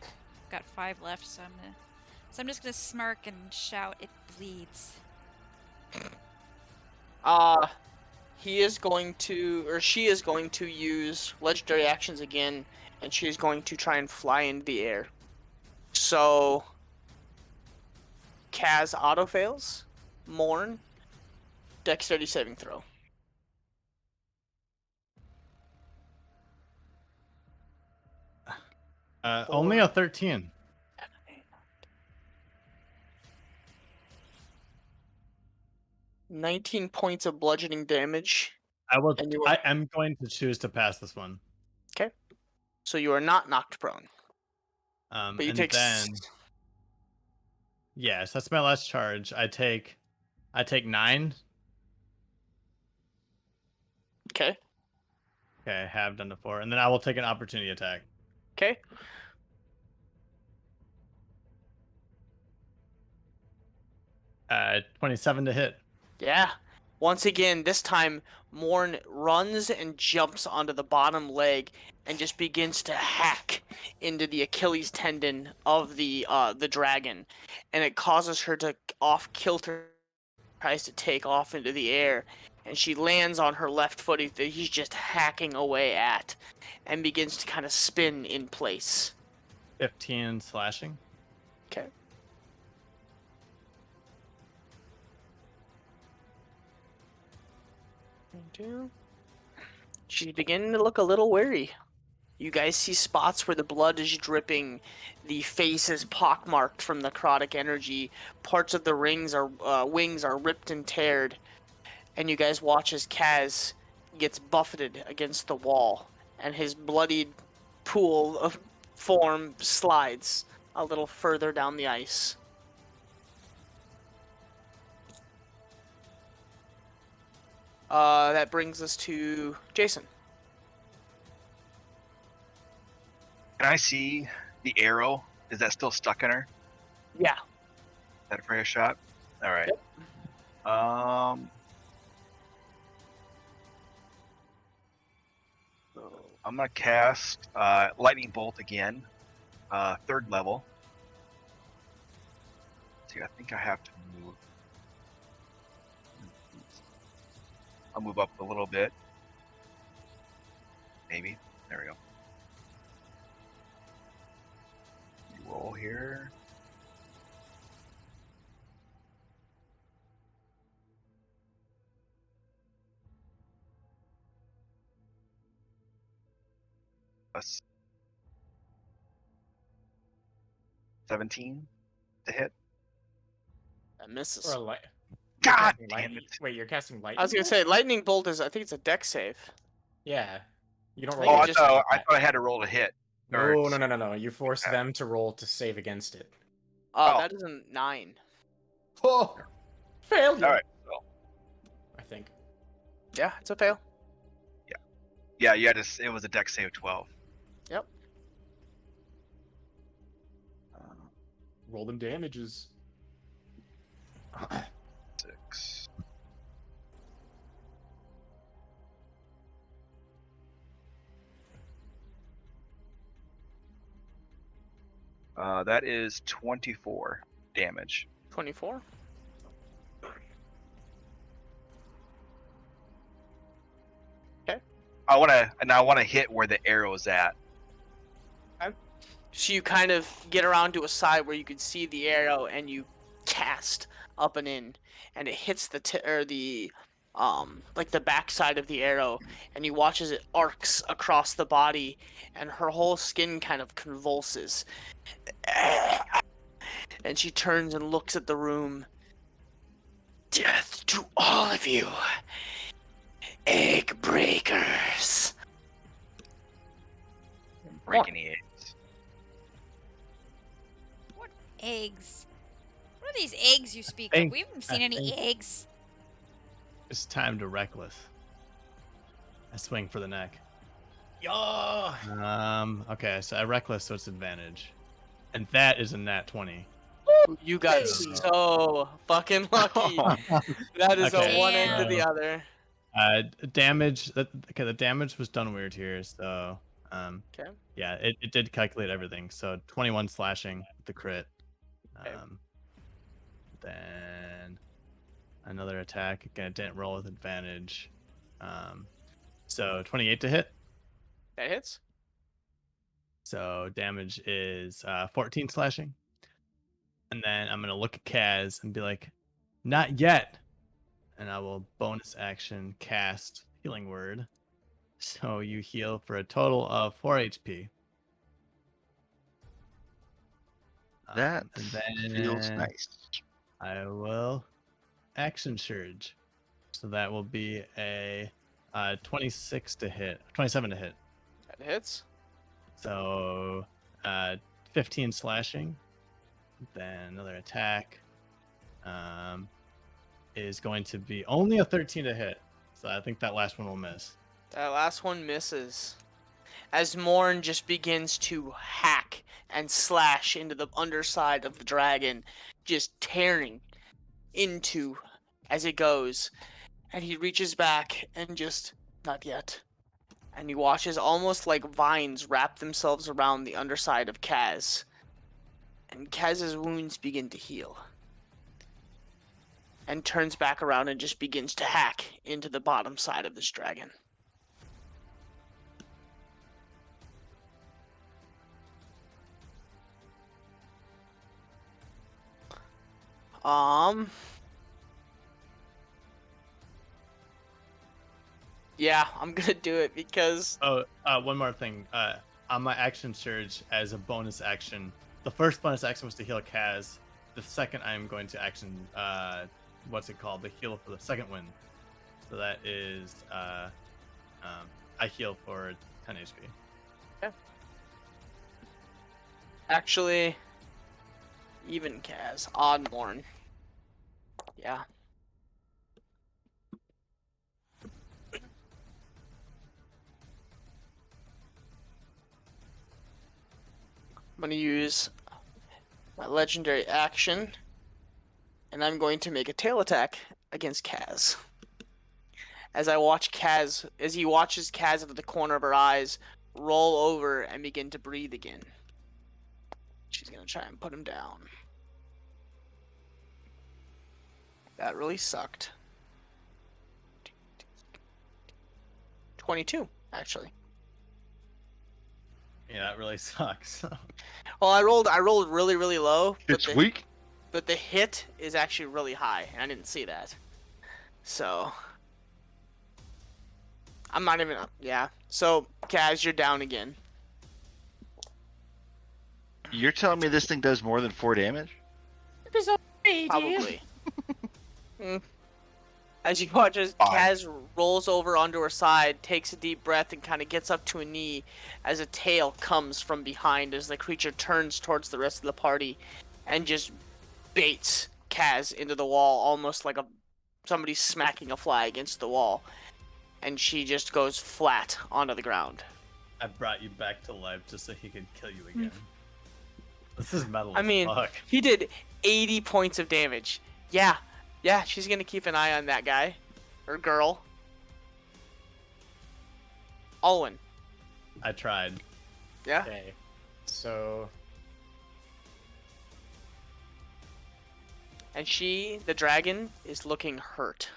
Got 5 left, so I'm just gonna smirk and shout, "It bleeds." He is going to, or she is going to use legendary actions again, and she is going to try and fly into the air. So, Kaz auto fails. Morn, dexterity saving throw. Only a 13. 19 points of bludgeoning damage. I will. And you are- I am going to choose to pass this one. So you are not knocked prone. But you And take then, yes, that's my last charge. I take 9. Okay. Okay, I have done the 4, and then I will take an opportunity attack. Okay. Uh, 27 to hit. Yeah. Once again, this time Morn runs and jumps onto the bottom leg and just begins to hack into the Achilles tendon of the dragon, and it causes her to off kilter, tries to take off into the air, and she lands on her left foot that he's just hacking away at, and begins to kind of spin in place. 15 slashing. Okay. She's beginning to look a little weary. You guys see spots where the blood is dripping, the face is pockmarked from necrotic energy, parts of the wings are ripped and teared, and you guys watch as Kaz gets buffeted against the wall, and his bloodied pool of form slides a little further down the ice. That brings us to Jason. Can I see the arrow? Is that still stuck in her? Yeah. That Freya shot? All right. Yep. So I'm gonna cast lightning bolt again, 3rd level. See, I think I have to move. I'll move up a little bit. Maybe. There we go. Roll here. Plus 17 to hit. That misses. Or a light. God damn it. Wait, you're casting lightning? I was gonna say lightning bolt is, I think it's a dex save. Yeah. You don't I roll. think Oh, it just- I thought I had to roll to hit. Or- No. You force them to roll to save against it. Oh. That is a 9. Oh, failure. All right. So, I think. Yeah, it's a fail. yeah, you had to. It was a dex save 12. Yep. Roll them damages. 6. That is 24 damage. 24. I want to hit where the arrow is at. So you kind of get around to a side where you can see the arrow, and you cast up and in, and it hits the like the backside of the arrow, and you watch as it arcs across the body, and her whole skin kind of convulses. And she turns and looks at the room. Death to all of you, egg breakers. Break any eggs. Eggs. What are these eggs you speak of? Think- We haven't seen I any think- eggs. It's time to reckless. I swing for the neck. Yeah. Okay, so I reckless, so it's advantage. And that is a nat 20. You got so fucking lucky. That is Okay. a one end to the Damn. other. Damage. Okay, the damage was done weird here, so Okay. yeah, it did calculate everything. So 21 slashing with the crit. Okay. Then another attack. Again, it didn't roll with advantage. So 28 to hit. That hits. So damage is 14 slashing. And then I'm gonna look at Kaz and be like, "Not yet." And I will bonus action cast Healing Word. So you heal for a total of 4 HP. That and then feels nice. I will action surge. So that will be a 26 to hit, 27 to hit. That hits. So 15 slashing. Then another attack is going to be only a 13 to hit. So I think that last one will miss. That last one misses. As Morn just begins to hack and slash into the underside of the dragon, just tearing into as it goes. And he reaches back and just, not yet. And he watches almost like vines wrap themselves around the underside of Kaz. And Kaz's wounds begin to heal. and turns back around and just begins to hack into the bottom side of this dragon. Yeah, I'm gonna do it because One more thing. On my action surge as a bonus action, the first bonus action was to heal Kaz. The second, I'm going to action, what's it called? The heal for the second wind. So that is, I heal for 10 HP. actually, even Kaz, Oddmorn. Yeah. I'm going to use my legendary action, and I'm going to make a tail attack against Kaz. As I watch Kaz, as he watches Kaz out of the corner of her eyes roll over and begin to breathe again. She's going to try and put him down. That really sucked. 22, actually. Yeah, that really sucks. Well, I rolled really, really low. It's weak. But the hit is actually really high, and I didn't see that. So I'm not even. Yeah. So Kaz, you're down again. You're telling me this thing does more than 4 damage? Probably. As you watch as Kaz rolls over onto her side, takes a deep breath, and kind of gets up to a knee as a tail comes from behind as the creature turns towards the rest of the party and just baits Kaz into the wall, almost like somebody smacking a fly against the wall. And she just goes flat onto the ground. I brought you back to life just so he could kill you again. This is metal I as mean, fuck. he did 80 points of damage. Yeah, she's gonna keep an eye on that guy. Or girl. Alwyn. I tried. Yeah? Okay. So And the dragon, is looking hurt.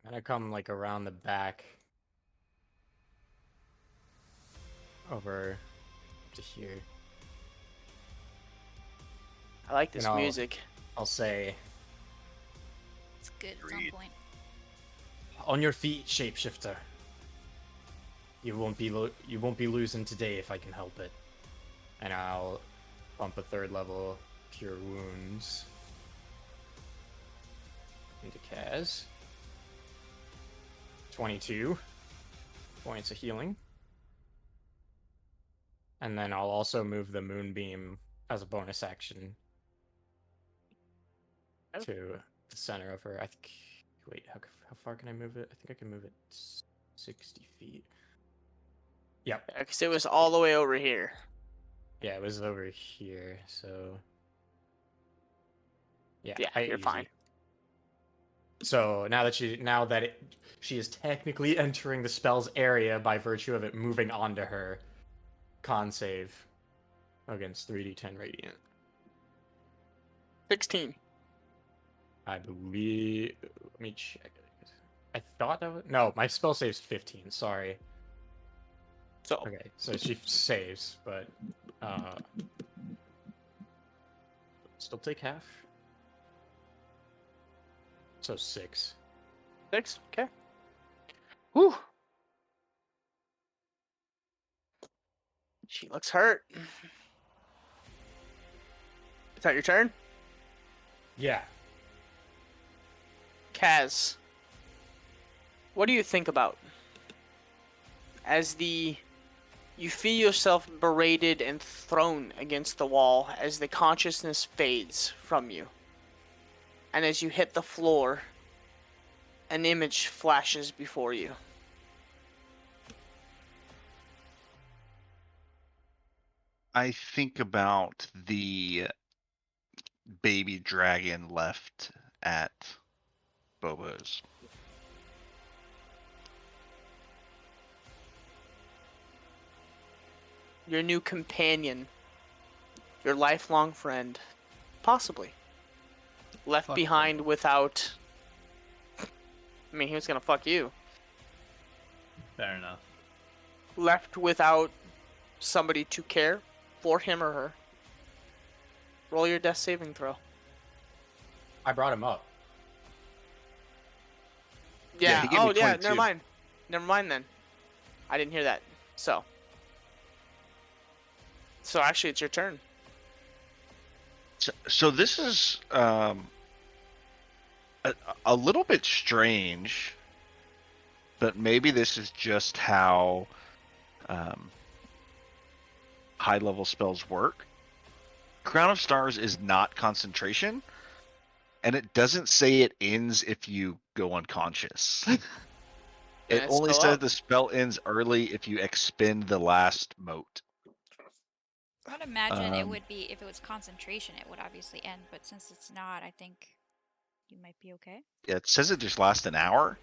I'm gonna come like around the back over to here. I like this You know, music. I'll say, It's good. It's on Agreed. point. on your feet, shapeshifter. You won't be losing today if I can help it. And I'll bump a 3rd level cure wounds into Kaz. 22 points of healing. And then I'll also move the moonbeam as a bonus action to the center of her. I think. Wait, how far can I move it? I think I can move it 60 feet. Yep. Because it was all the way over here. Yeah, it was over here. So. Yeah, Yeah, you're easy. fine. So now that she is technically entering the spell's area by virtue of it moving onto her. Con save against 3d10 radiant. 16. I believe. Let me check. I thought that was no. My spell save's 15. Sorry. So, Okay, so she saves, but still take half. So 6. 6. Okay. Whew. She looks hurt. Is that your turn? Yeah. Kaz, what do you think about as you feel yourself berated and thrown against the wall as the consciousness fades from you, and as you hit the floor, an image flashes before you. I think about the baby dragon left at Bobo's. Your new companion, your lifelong friend, possibly. left Fuck behind Rothos. without. I mean, he was gonna fuck you. Fair enough. Left without somebody to care for him or her. Roll your death saving throw. I brought him up. Yeah. he gave me Oh, yeah. 22. Never mind. Never mind then. I didn't hear that. So actually, it's your turn. So this is a little bit strange, but maybe this is just how high-level spells work. Crown of Stars is not concentration, and it doesn't say it ends if you go unconscious. It it's only still says up. the spell ends early if you expend the last mote. I would imagine it Um, would be, if it was concentration, it would obviously end, but since it's not, I think you might be okay. Yeah, it says it just lasts an hour.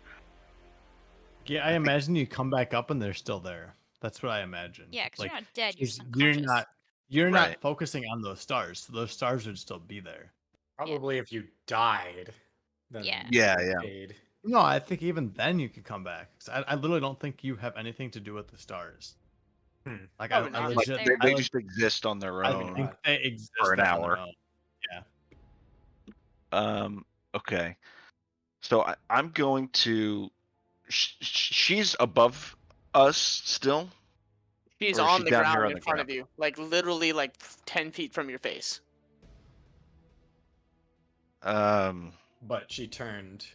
Yeah, I imagine you come back up and they're still there. That's what I imagine. Yeah, because Like, you're not dead, you're just 'cause unconscious. you're Right. not focusing on those stars, so those stars would still be there. Probably if you died, then Yeah. Yeah, you yeah. paid. No, I think even then you could come back. 'Cause I literally don't think you have anything to do with the stars. Like Probably I not. Like legit, there. they I, just exist on their I own. think they exist for an on their hour. own. Yeah. Okay. So I'm going to. She's above us still. She's Or is on she the down here ground on in the front ground? of you, like literally like 10 feet from your face. But she turned.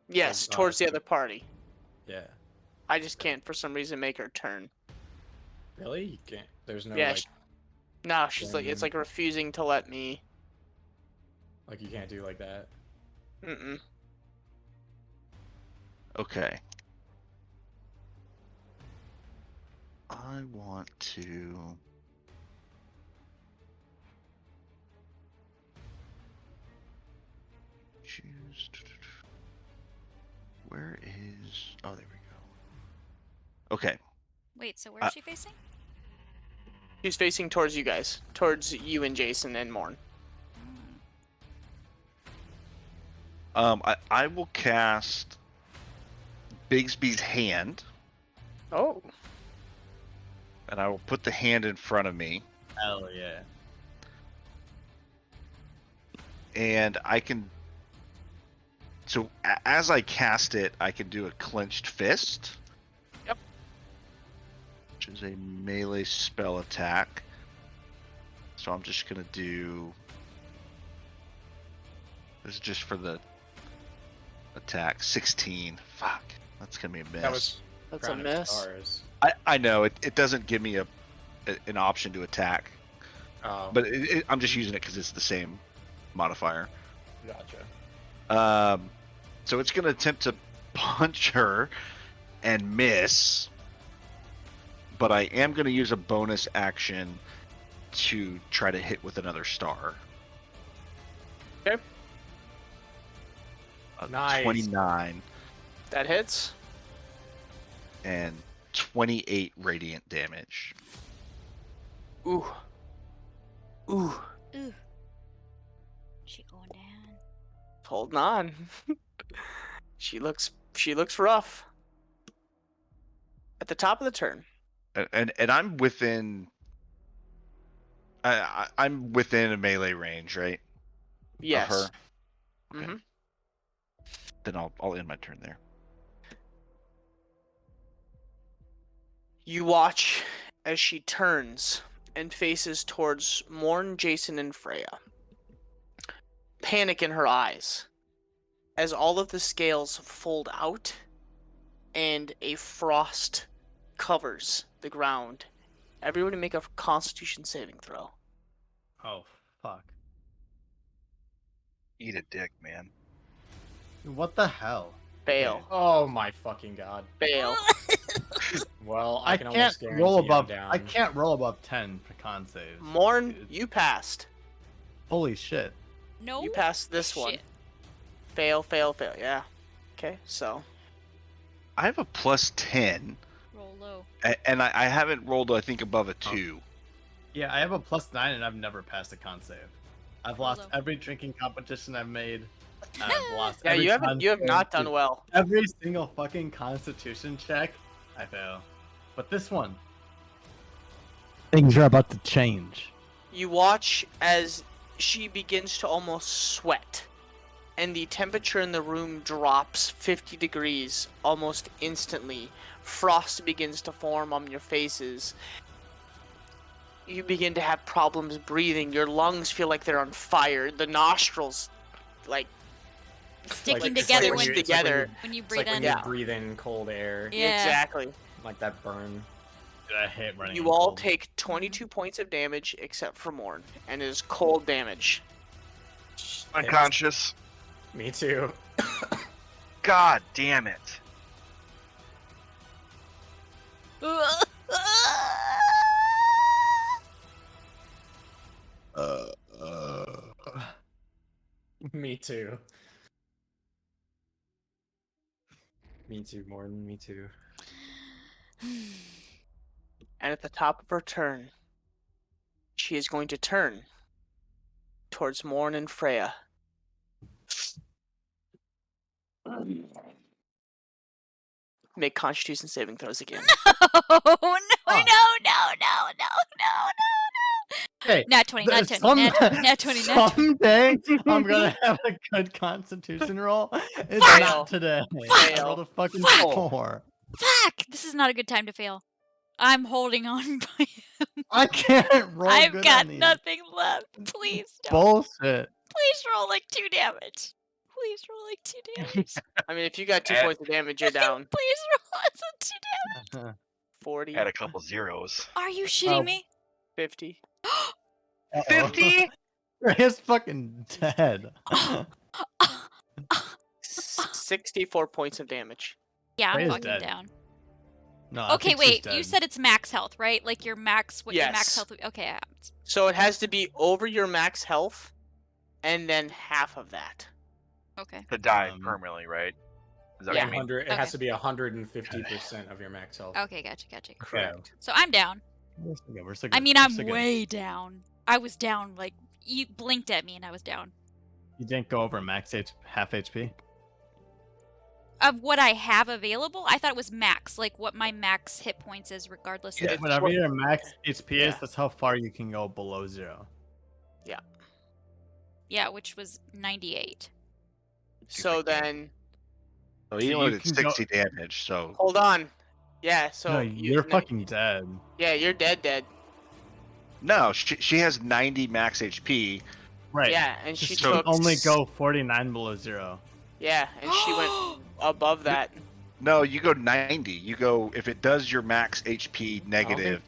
Yes, So, towards the other party. Yeah. I just can't for some reason make her turn. Really? You can't. There's no Yeah, like. No, she's like, it's Um, like refusing to let me. Like you can't do like that. Mm-mm. Okay. I want to. Choose. Where is. Oh, there we go. Okay. Wait, so where's she facing? She's facing towards you guys, towards you and Jason and Morn. I will cast Bigsby's hand, Oh. and I will put the hand in front of me, Hell yeah. and I can. So as I cast it, I can do a clenched fist. Yep. Which is a melee spell attack. So I'm just gonna do. This is just for the attack. 16. Fuck. That's gonna be a miss. That was That's Crown a of miss. Stars. I know it doesn't give me an option to attack, Oh, but I'm just using it because it's the same modifier. gotcha. So it's gonna attempt to punch her and miss, but I am gonna use a bonus action to try to hit with another star. Okay. Nice. 29 That hits. and 28 radiant damage. Ooh. Ooh. Ooh. She going down. Holding on. She looks rough. At the top of the turn. And I'm within. I'm within a melee range, right? Yes. Of her. Okay. Mm-hmm. Then I'll end my turn there. You watch as she turns and faces towards Morn, Jason, and Freya. Panic in her eyes as all of the scales fold out and a frost covers the ground. Everybody make a Constitution saving throw. Oh fuck. Eat a dick, man. What the hell? Fail. Oh my fucking god. Fail. Well, I can can't almost guarantee roll I'm above. down. I can't roll above 10 for con saves. Morn, Dude. you passed. Holy shit. No. You passed this one. shit. Fail, fail, fail. Yeah. Okay, so. I have a plus 10, Roll low. and I haven't rolled, I think, above a Oh. 2. Yeah, I have a +9 and I've never passed a con save. I've lost Rolo. every drinking competition I've made. I've lost. Yeah, every you have not done well. Every single fucking Constitution check, I fail. But this one, things are about to change. You watch as she begins to almost sweat, and the temperature in the room drops 50 degrees almost instantly. Frost begins to form on your faces. You begin to have problems breathing. Your lungs feel like they're on fire. The nostrils, like, Sticking Like, together stitched when, together. when you It's breathe like when in. you Yeah. breathe in cold air, Yeah. Exactly. like that burn. Dude, I hate running. You in all cold. take 22 points of damage except for Morn, and it is cold damage. Unconscious. Me too. God damn it. Me too. Me too, Morton. Me too. And at the top of her turn, she is going to turn towards Morn and Freya. Make Constitution saving throws again. Oh no! Oh. No! Hey, Nat 20, nat 20, some- nat 20, nat 20. someday I'm gonna have a good Constitution roll. It's Fail. not today. I Fail. rolled a fucking Fuck. 4. Fuck! This is not a good time to fail. I'm holding on by I can't roll I've good got on these. nothing left. Please don't. Bullshit. Please roll like 2 damage. Please roll like 2 damage. I mean, if you got 2 At- points of damage, you're down. Please roll as a 2 damage. 40, Had a couple zeros. Are you shitting Oh. me? 50. 50? He's fucking dead. 64 points of damage. Yeah, I'm Freya's fucking dead. down. No, I Okay, think she's wait. You dead. said it's max health, right? Like your max, what your max Yes. health? Okay, So it has to be over your max health, and then half of that. okay. To die Um, permanently, right? Is that Yeah. what you mean? 100. It Okay. has to be 150% of your max health. Okay, gotcha. Correct. So I'm down. We're still good, we're still I good, mean, we're I'm still good. way down. I was down, like, you blinked at me and I was down. You didn't go over max half HP? Of what I have available, I thought it was max, like what my max hit points is, regardless Yeah, of. Whatever your max HP is, Yeah. that's how far you can go below 0. Yeah, which was 98. So then, So he So only you did can go- 60 damage, so hold on. Yeah, so no, you- you're fucking dead. Yeah, you're dead. no, she has 90 max HP. Right. Yeah, and she Just took only go 49 below 0. Yeah, and she went above that. No, you go 90. You go if it does your max HP negative,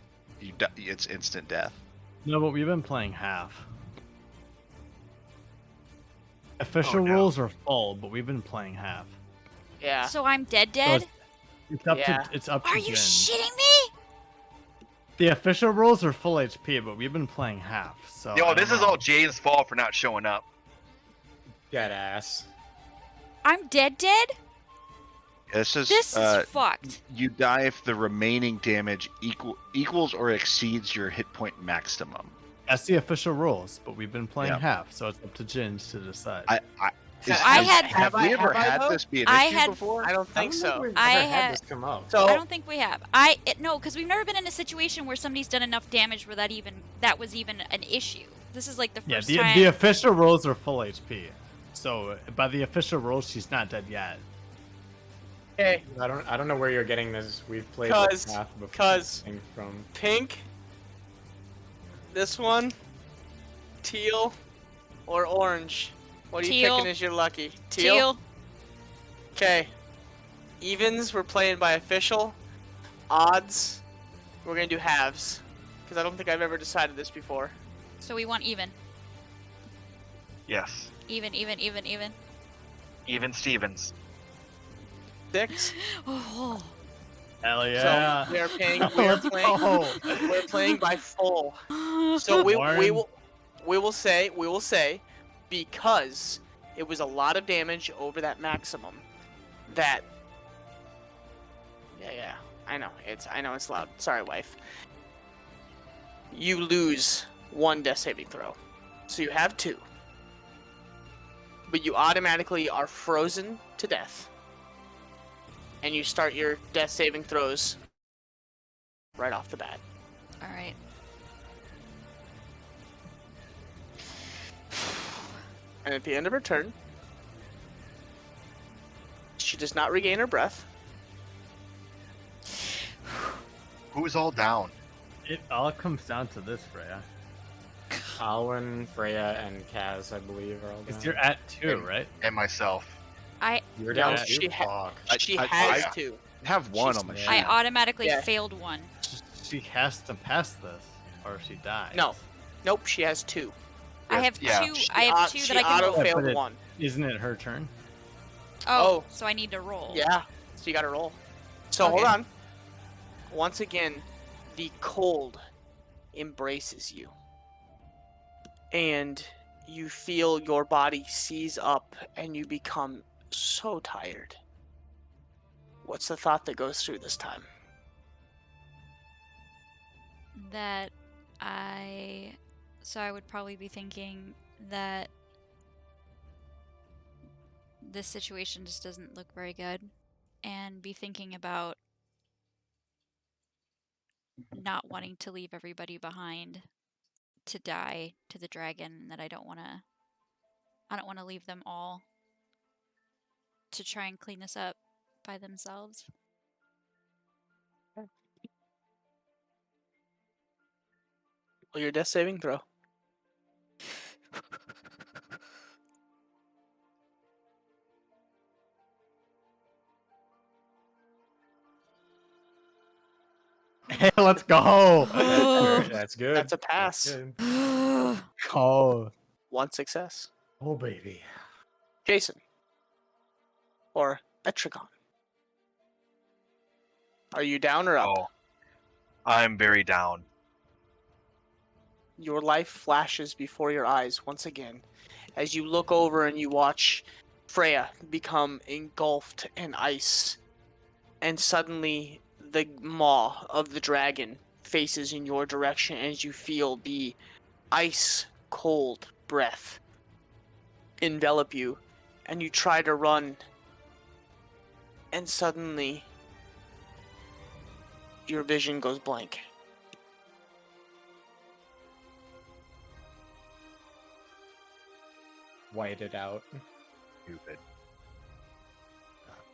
it's instant death. No, but we've been playing half. Official Oh, no. rules are full, but we've been playing half. Yeah. So I'm dead. So it's up Yeah. to it's up Are to you Jin. shitting me? The official rules are full HP, but we've been playing half. So Yo, I this don't is know. all Jay's fault for not showing up. Dead ass. I'm dead. This is This is fucked. you die if the remaining damage equals or exceeds your hit point maximum. That's the official rules, but we've been playing Yeah. half, so it's up to Jin to decide. So I had- have we ever had though? this be an I issue had- before? I don't think so. We've I never had- had this come up. So I don't think we have. No, because we've never been in a situation where somebody's done enough damage where that was even an issue. This is like the Yeah, first the time. the official rules are full HP. So by the official rules, she's not dead yet. okay, I don't know where you're getting this. We've played Cause- this path before. cause- I think from pink, this one, teal, or orange. What are you Teal. picking as your lucky? Teal. Okay. Evens, we're playing by official. Odds, we're gonna do halves. Because I don't think I've ever decided this before. So we want even. Yes. Even. Even Stevens. 6. Oh. Hell yeah! So we are paying. Let's go. We're playing by full. So we Warren. will say because it was a lot of damage over that maximum. That. Yeah. I know it's loud. Sorry, wife. You lose 1 death saving throw. So you have 2. But you automatically are frozen to death. And you start your death saving throws right off the bat. All right. And at the end of her turn, she does not regain her breath. Who's all down? It all comes down to this, Freya. Alwyn, Freya, and Kaz, I believe, are all Because down. you're at 2, right? And myself. You're down No, too? she ha- Fuck. She I- has I- 2. Have one She's- on my Yeah. sheet. I automatically Yeah. failed one. She has to pass this, or she dies. No. Nope, she has 2. I have Yeah. 2. I have 2 She that I can roll. auto failed But it- 1. Isn't it her turn? Oh, so I need to roll. Yeah, so you gotta roll. So hold Okay. on. Once again, the cold embraces you. And you feel your body seize up and you become so tired. What's the thought that goes through this time? That I would probably be thinking that this situation just doesn't look very good, and be thinking about not wanting to leave everybody behind to die to the dragon, and that I don't want to leave them all to try and clean this up by themselves. Well, your death saving throw. Hey, let's go! That's good. That's a pass. good. Go. 1 success. Oh, baby. Jason. Or Etrigon. Are you down or up? Oh, I'm very down. Your life flashes before your eyes once again as you look over and you watch Freya become engulfed in ice. And suddenly the maw of the dragon faces in your direction as you feel the ice cold breath envelop you. And you try to run. And suddenly your vision goes blank. White it out. Stupid.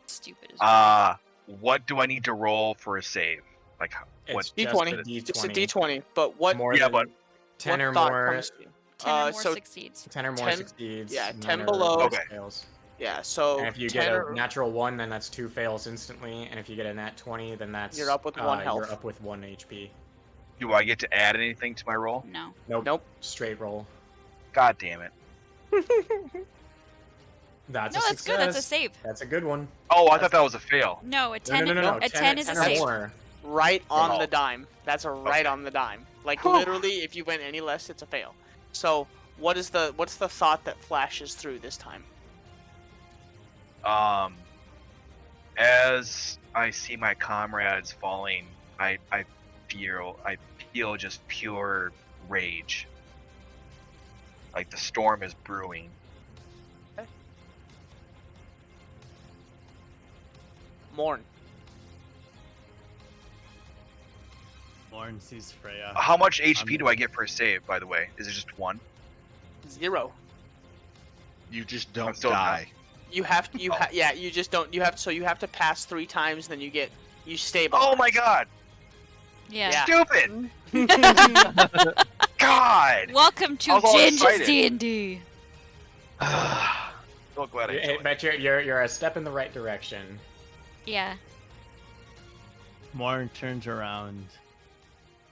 Stupid as well. What do I need to roll for a save? Like, what? It's D20. just a D20. It's a D20, but what? More Yeah, than but 10 what or thought more. comes to you? 10 or more so succeeds. 10 or more 10 succeeds. yeah, 9 10 or below. less Okay. fails. Yeah, so And if you 10 get a or- natural 1, then that's 2 fails instantly. And if you get a nat 20, then that's You're up with 1 health. You're up with 1 HP. Do I get to add anything to my roll? No. Nope. Straight roll. God damn it. That's No, a that's success. good. That's a save. That's a good one. Oh, I thought that was a fail. No, a 10, No. a 10 is a 10 or save. more. Right on Oh. the dime. That's a right Okay. on the dime. Like literally, if you went any less, it's a fail. So what's the thought that flashes through this time? As I see my comrades falling, I feel just pure rage. Like the storm is brewing. Morn. Lauren sees Freya. How much HP I'm- do I get for a save, by the way? Is it just 1? 0. You just I'm don't still die. You have to. Yeah. You just don't. You have. So you have to pass 3 times. Then you stabilize. Oh my god! Yeah. Yeah. Stupid! God! Welcome to I was all Ginger's excited. D&D. So glad I joined. But you're a step in the right direction. Yeah. Morn turns around,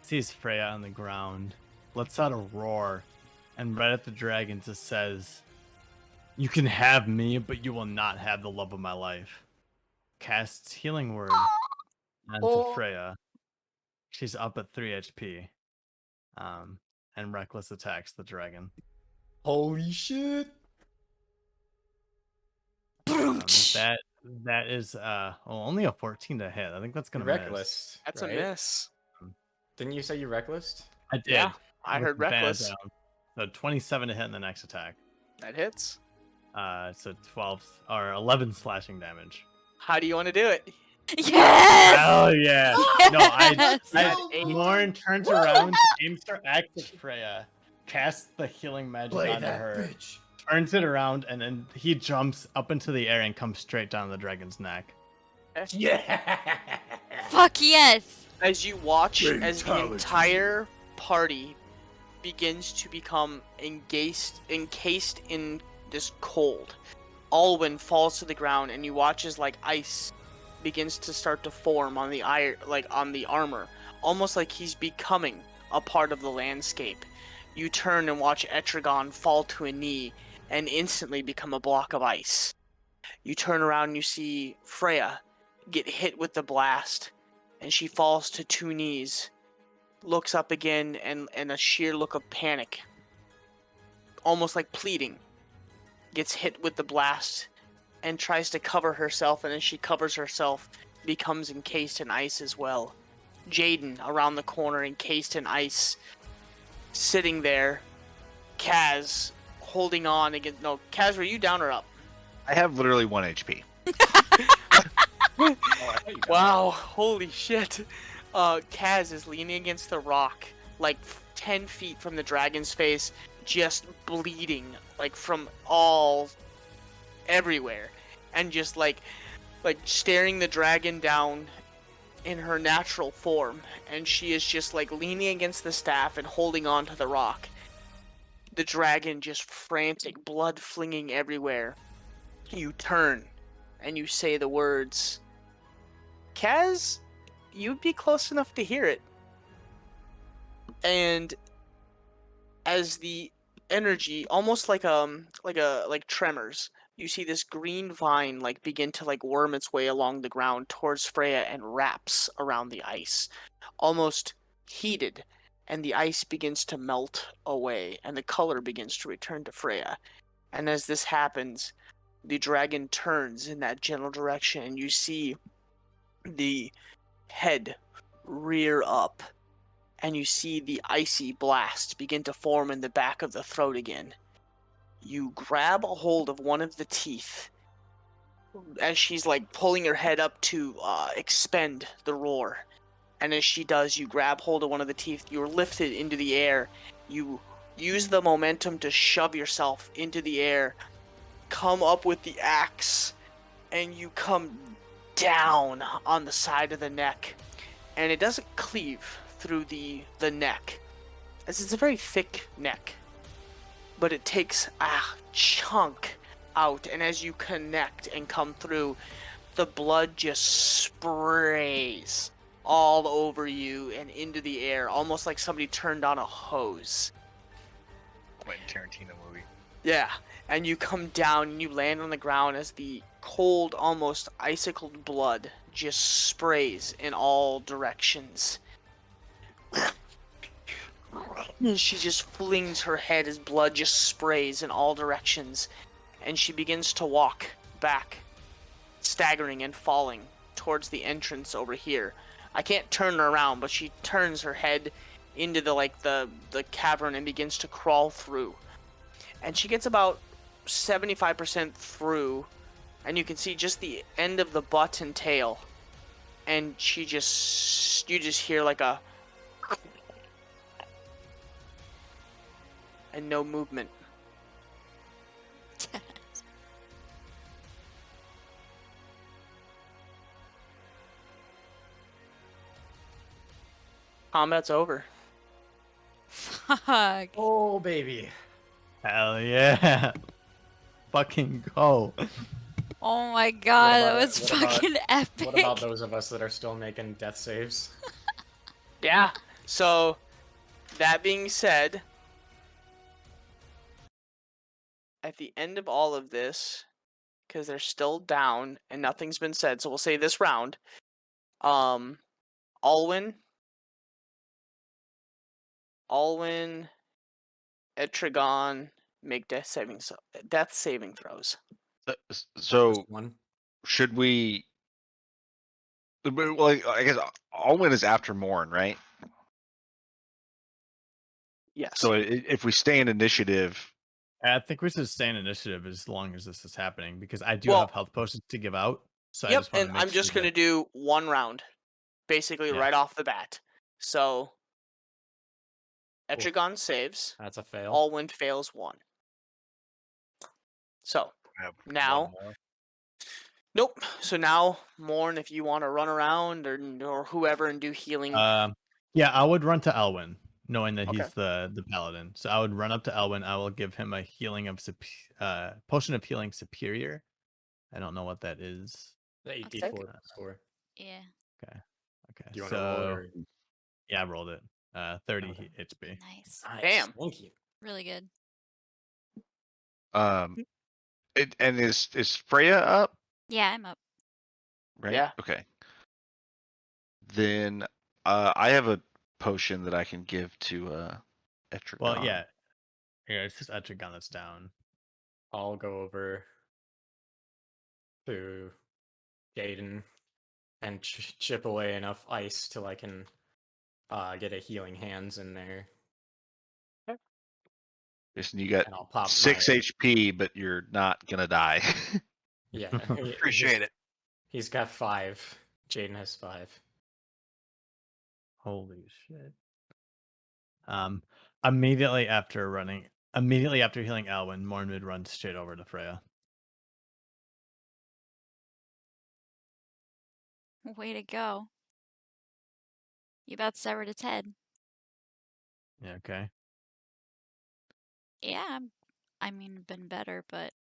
sees Freya on the ground, lets out a roar, and right at the dragon just says, "You can have me, but you will not have the love of my life." Casts Healing Word onto Oh. Freya. She's up at 3 HP. And Reckless attacks the dragon. Holy shit! That is only a 14 to hit. I think that's gonna miss. Reckless. That's right? a miss. Didn't you say you reckless? I did. Yeah, I with heard the band reckless. down. So 27 to hit in the next attack. That hits. So 12 or 11 slashing damage. How do you want to do it? Yes! Hell yeah! No, Yes! Morn turns around, aims her axe at Freya, casts the healing magic Play onto that her, bitch. turns it around, and then he jumps up into the air and comes straight down the dragon's neck. Yeah. Fuck yes! As you watch as the Fatality. entire party begins to become encased in this cold, Alwyn falls to the ground, and you watch as like ice begins to start to form on the on the armor, almost like he's becoming a part of the landscape. You turn and watch Etrigan fall to a knee and instantly become a block of ice. You turn around and you see Freya get hit with the blast, and she falls to 2 knees, looks up again, and a sheer look of panic, almost like pleading, gets hit with the blast and tries to cover herself, and as she covers herself, becomes encased in ice as well. Jaden around the corner, encased in ice, sitting there. Kaz holding on against. No, Kaz, were you down or up? I have literally 1 HP. Wow, holy shit. Kaz is leaning against the rock, like 10 feet from the dragon's face, just bleeding, like from everywhere, and just like staring the dragon down in her natural form, and she is just like leaning against the staff and holding on to the rock. The dragon just frantic, blood flinging everywhere. You turn and you say the words, Kaz, you'd be close enough to hear it. And as the energy, almost like tremors, you see this green vine like begin to like worm its way along the ground towards Freya and wraps around the ice, almost heated, and the ice begins to melt away and the color begins to return to Freya. And as this happens, the dragon turns in that general direction, and you see the head rear up, and you see the icy blast begin to form in the back of the throat again. You grab a hold of one of the teeth as she's like pulling her head up to expend the roar. And as she does, you grab hold of one of the teeth. You're lifted into the air. You use the momentum to shove yourself into the air, come up with the axe, and you come down on the side of the neck. And it doesn't cleave through the neck, as it's a very thick neck, but it takes a chunk out, and as you connect and come through, the blood just sprays all over you and into the air, almost like somebody turned on a hose. Quentin Tarantino movie. Yeah, and you come down and you land on the ground as the cold, almost icicled blood just sprays in all directions. She just flings her head as blood just sprays in all directions, and she begins to walk back, staggering and falling towards the entrance over here. I can't turn her around, but she turns her head into the cavern and begins to crawl through. And she gets about 75% through, and you can see just the end of the butt and tail. And you just hear like a and no movement. Combat's over. Fuck. Oh, baby. Hell yeah! Fucking go! Oh my god, that about- was what about- fucking epic. What about those of us that are still making death saves? Yeah. So, that being said, at the end of all of this, because they're still down and nothing's been said, so we'll say this round, Alwyn, Etrigan, make death saving throws. So First one. should we? Well, I guess Alwyn is after Morn, right? Yes. So if we stay in initiative, I think we should stay in initiative as long as this is happening because I do Well- have health potions to give out. So I Yep, just want to and make I'm just sure gonna do 1 round, basically Yeah. right off the bat. So Cool. Etrigon saves. That's a fail. Allwind fails 1. So I have now, one more. nope. So now, Morn, if you want to run around or whoever and do healing. Yeah, I would run to Elwyn, knowing that Okay. he's the paladin. So I would run up to Elwyn. I will give him a healing of potion of healing superior. I don't know what that is. The take 8d4 it. score. Yeah. Okay. Do you want to roll So or? yeah, I rolled it. 30 Okay. HP. Nice. Nice. Damn. Thank you. Really good. and is Freya up? Yeah, I'm up. Right. Yeah. Okay. Then I have a potion that I can give to Etrigon. Well, yeah. Yeah, it's just Etrigon that's down. I'll go over to Jaden and chip away enough ice till I can get a healing hands in there. Listen, you got And I'll pop 6 my- HP, but you're not gonna die. Yeah. Appreciate it. He's got 5. Jaden has 5. Holy shit. Immediately after healing Alwyn, Morn would run straight over to Freya. Way to go. You about severed its head. Yeah, okay. Yeah, I mean, been better, but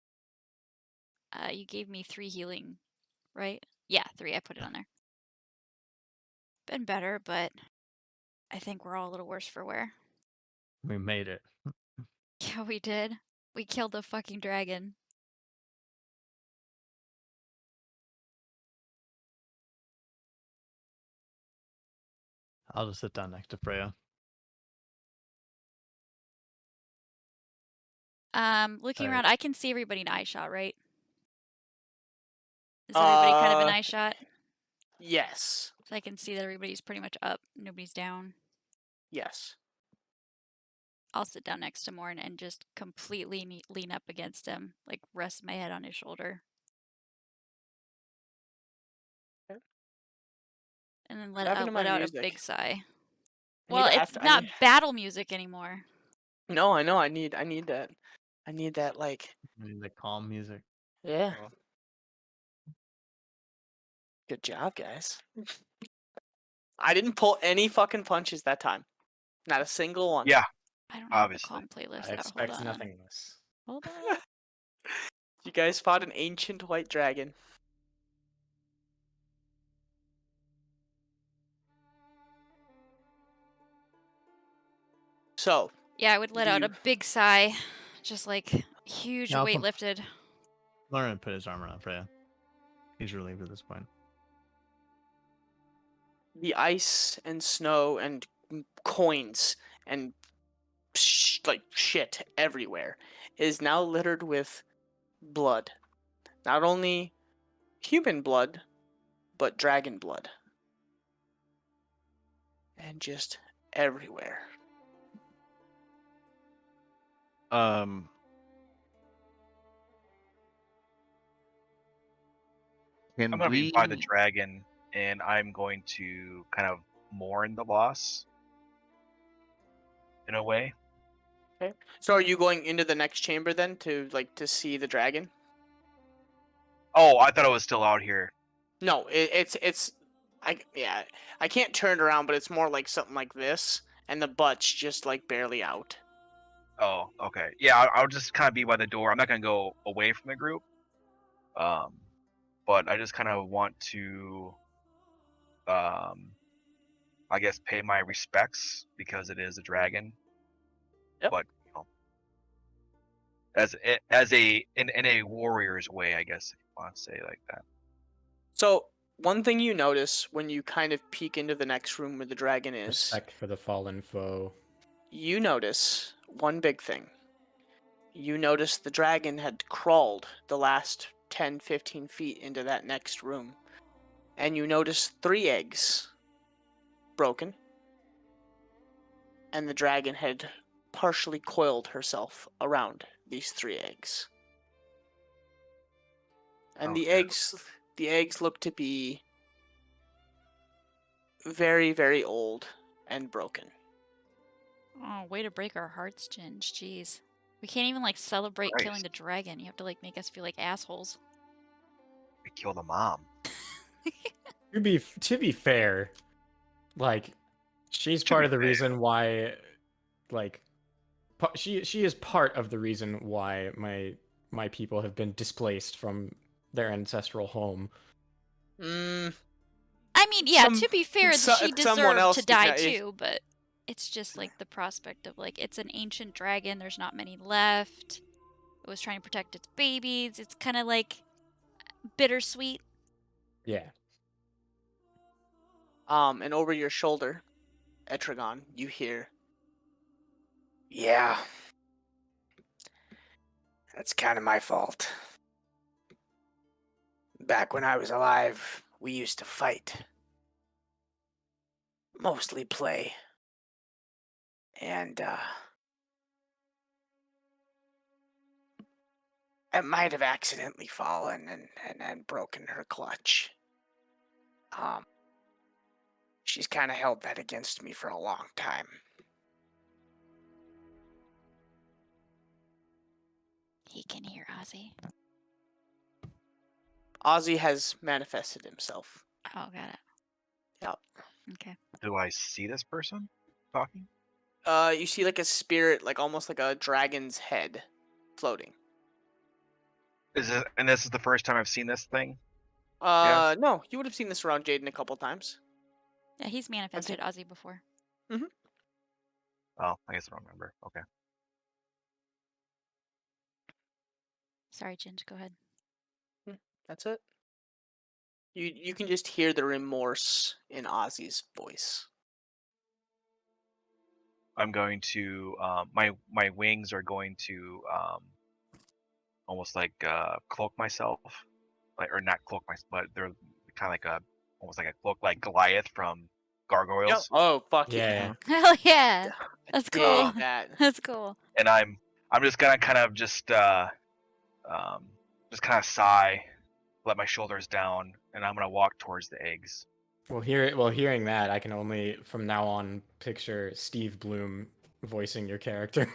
you gave me 3 healing, right? Yeah, 3. I put it on there. Been better, but I think we're all a little worse for wear. We made it. Yeah, we did. We killed the fucking dragon. I'll just sit down next to Freya. Looking Alright. around, I can see everybody in eye shot, right? Is everybody kind of in eye shot? Yes. So I can see that everybody's pretty much up. Nobody's down. Yes. I'll sit down next to Morn and just completely lean up against him, like rest my head on his shoulder. Okay. And then What happened to my let out a music? big sigh. I need Well, to it's I not need- battle music anymore. No, I know. I need that. I need that. Like, The calm music. yeah. Oh. Good job, guys. I didn't pull any fucking punches that time. Not a single one. Yeah. I don't have Obviously. a calm playlist. I out. expect Hold on. nothing less. Hold on. You guys fought an ancient white dragon. So, Yeah, I would let out a You- big sigh. Just like huge Yeah, I'll weight come- lifted. Lauren put his armor on Freya. He's relieved at this point. the ice and snow and coins and like shit everywhere is now littered with blood. Not only human blood, but dragon blood. And just everywhere. Can I'm gonna we? be by the dragon, and I'm going to kind of mourn the loss in a way. So are you going into the next chamber then to see the dragon? Oh, I thought it was still out here. No, it's I can't turn it around, but it's more like something like this, and the butt's just like barely out. Oh, okay. Yeah, I'll just kind of be by the door. I'm not gonna go away from the group. But I just kind of want to, I guess, pay my respects because it is a dragon. Yep. But you know, in a warrior's way, I guess, if you want to say it like that. So one thing you notice when you kind of peek into the next room where the dragon is, Respect for the fallen foe. you notice one big thing. You notice the dragon had crawled the last 10-15 feet into that next room. And you notice 3 eggs broken. And the dragon had partially coiled herself around these 3 eggs. And the Okay. eggs look to be very, very old and broken. Oh, way to break our hearts, Ginge. Jeez. We can't even like celebrate Christ. killing the dragon. You have to like make us feel like assholes. We kill the mom. To be fair, like she's To part be of the fair. reason why, like, she is part of the reason why my people have been displaced from their ancestral home. Mm, I mean, yeah, Some- to be fair, she someone deserved else to did die not- too, but it's just like the prospect of like it's an ancient dragon, there's not many left. It was trying to protect its babies. It's kind of like bittersweet. Yeah. and over your shoulder, Etrigon, you hear, "Yeah, that's kind of my fault. Back when I was alive, we used to fight. Mostly play. And, I might have accidentally fallen and broken her clutch. She's kind of held that against me for a long time. He can hear Ozzy. Ozzy has manifested himself. Oh, got it. Yep. Okay. Do I see this person talking? You see like a spirit, like almost like a dragon's head floating. And this is the first time I've seen this thing? No, you would have seen this around Jaden a couple times. Yeah, he's manifested Ozzy before. Oh, I guess I don't remember. Okay. Sorry, Ginge, go ahead. That's it. You can just hear the remorse in Ozzy's voice. I'm going to my wings are going to almost like cloak myself, like, or not cloak myself, but they're kind of like a almost like a cloak, like Goliath from Gargoyles. Oh fuck Yeah. Hell yeah. That's Dig cool. that. That's cool. And I'm just gonna kind of just kind of sigh, let my shoulders down, and I'm gonna walk towards the eggs. Well, hearing that, I can only from now on picture Steve Bloom voicing your character.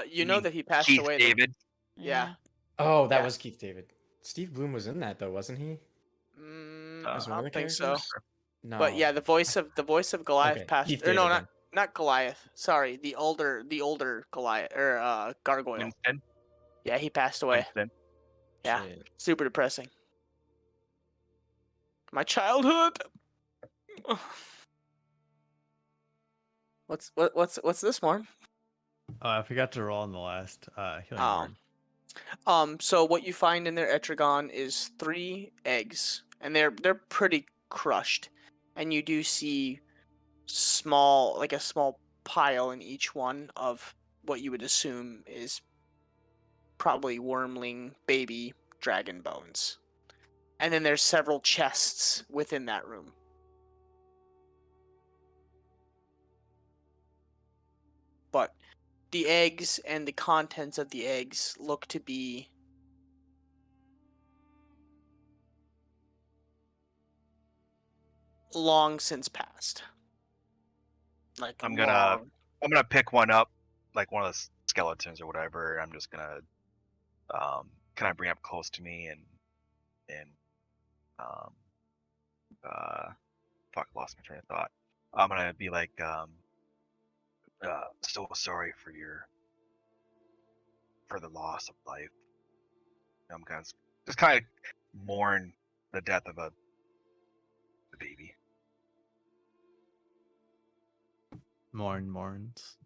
You know that he passed Keith away. though. David. Yeah. Oh, that Yeah. was Keith David. Steve Bloom was in that though, wasn't he? I As one of don't the think so. characters? No. But yeah, the voice of Goliath Okay, passed. Keith Or no, David not Goliath. Sorry, the older Goliath or Gargoyle. Winston. Yeah, he passed away. Winston. Yeah, Shit. super depressing. My childhood. What's this one? Oh, I forgot to roll on the last healing Oh. word. So what you find in their Etrigon is 3 eggs, and they're pretty crushed, and you do see a small pile in each one of what you would assume is probably wormling baby dragon bones. And then there's several chests within that room. But the eggs and the contents of the eggs look to be long since passed. Like I'm gonna pick one up, like one of the skeletons or whatever. And I'm just gonna kind of bring it up close to me and fuck, lost my train of thought. I'm gonna be like so sorry for the loss of life. I'm gonna just kind of mourn the death of the baby. Mourns.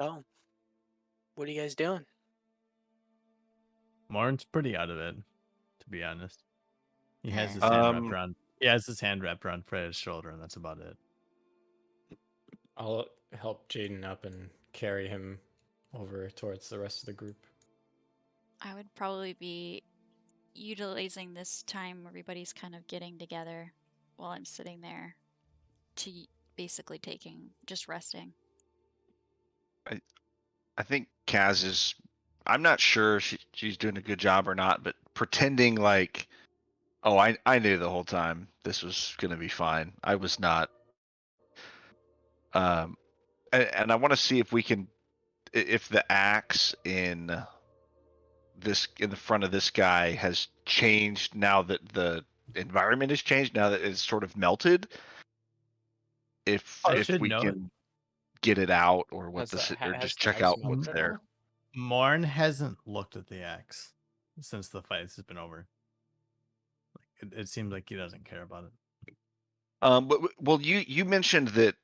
Oh. What are you guys doing? Mourn's pretty out of it, to be honest. He has his Yeah. hand wrapped around. He has his hand wrapped around Freya's shoulder, and that's about it. I'll help Jaden up and carry him over towards the rest of the group. I would probably be utilizing this time everybody's kind of getting together while I'm sitting there to basically just resting. I think Kaz is. I'm not sure she's doing a good job or not, but pretending like, oh, I knew the whole time this was gonna be fine. I was not. And I want to see if we can, if the axe in the front of this guy has changed now that the environment has changed, now that it's sort of melted. If I if should we note- can get it out, or what or Has just the check axe out melted what's at there. all? Morn hasn't looked at the axe since the fight has been over. It seems like he doesn't care about it. But well, you mentioned that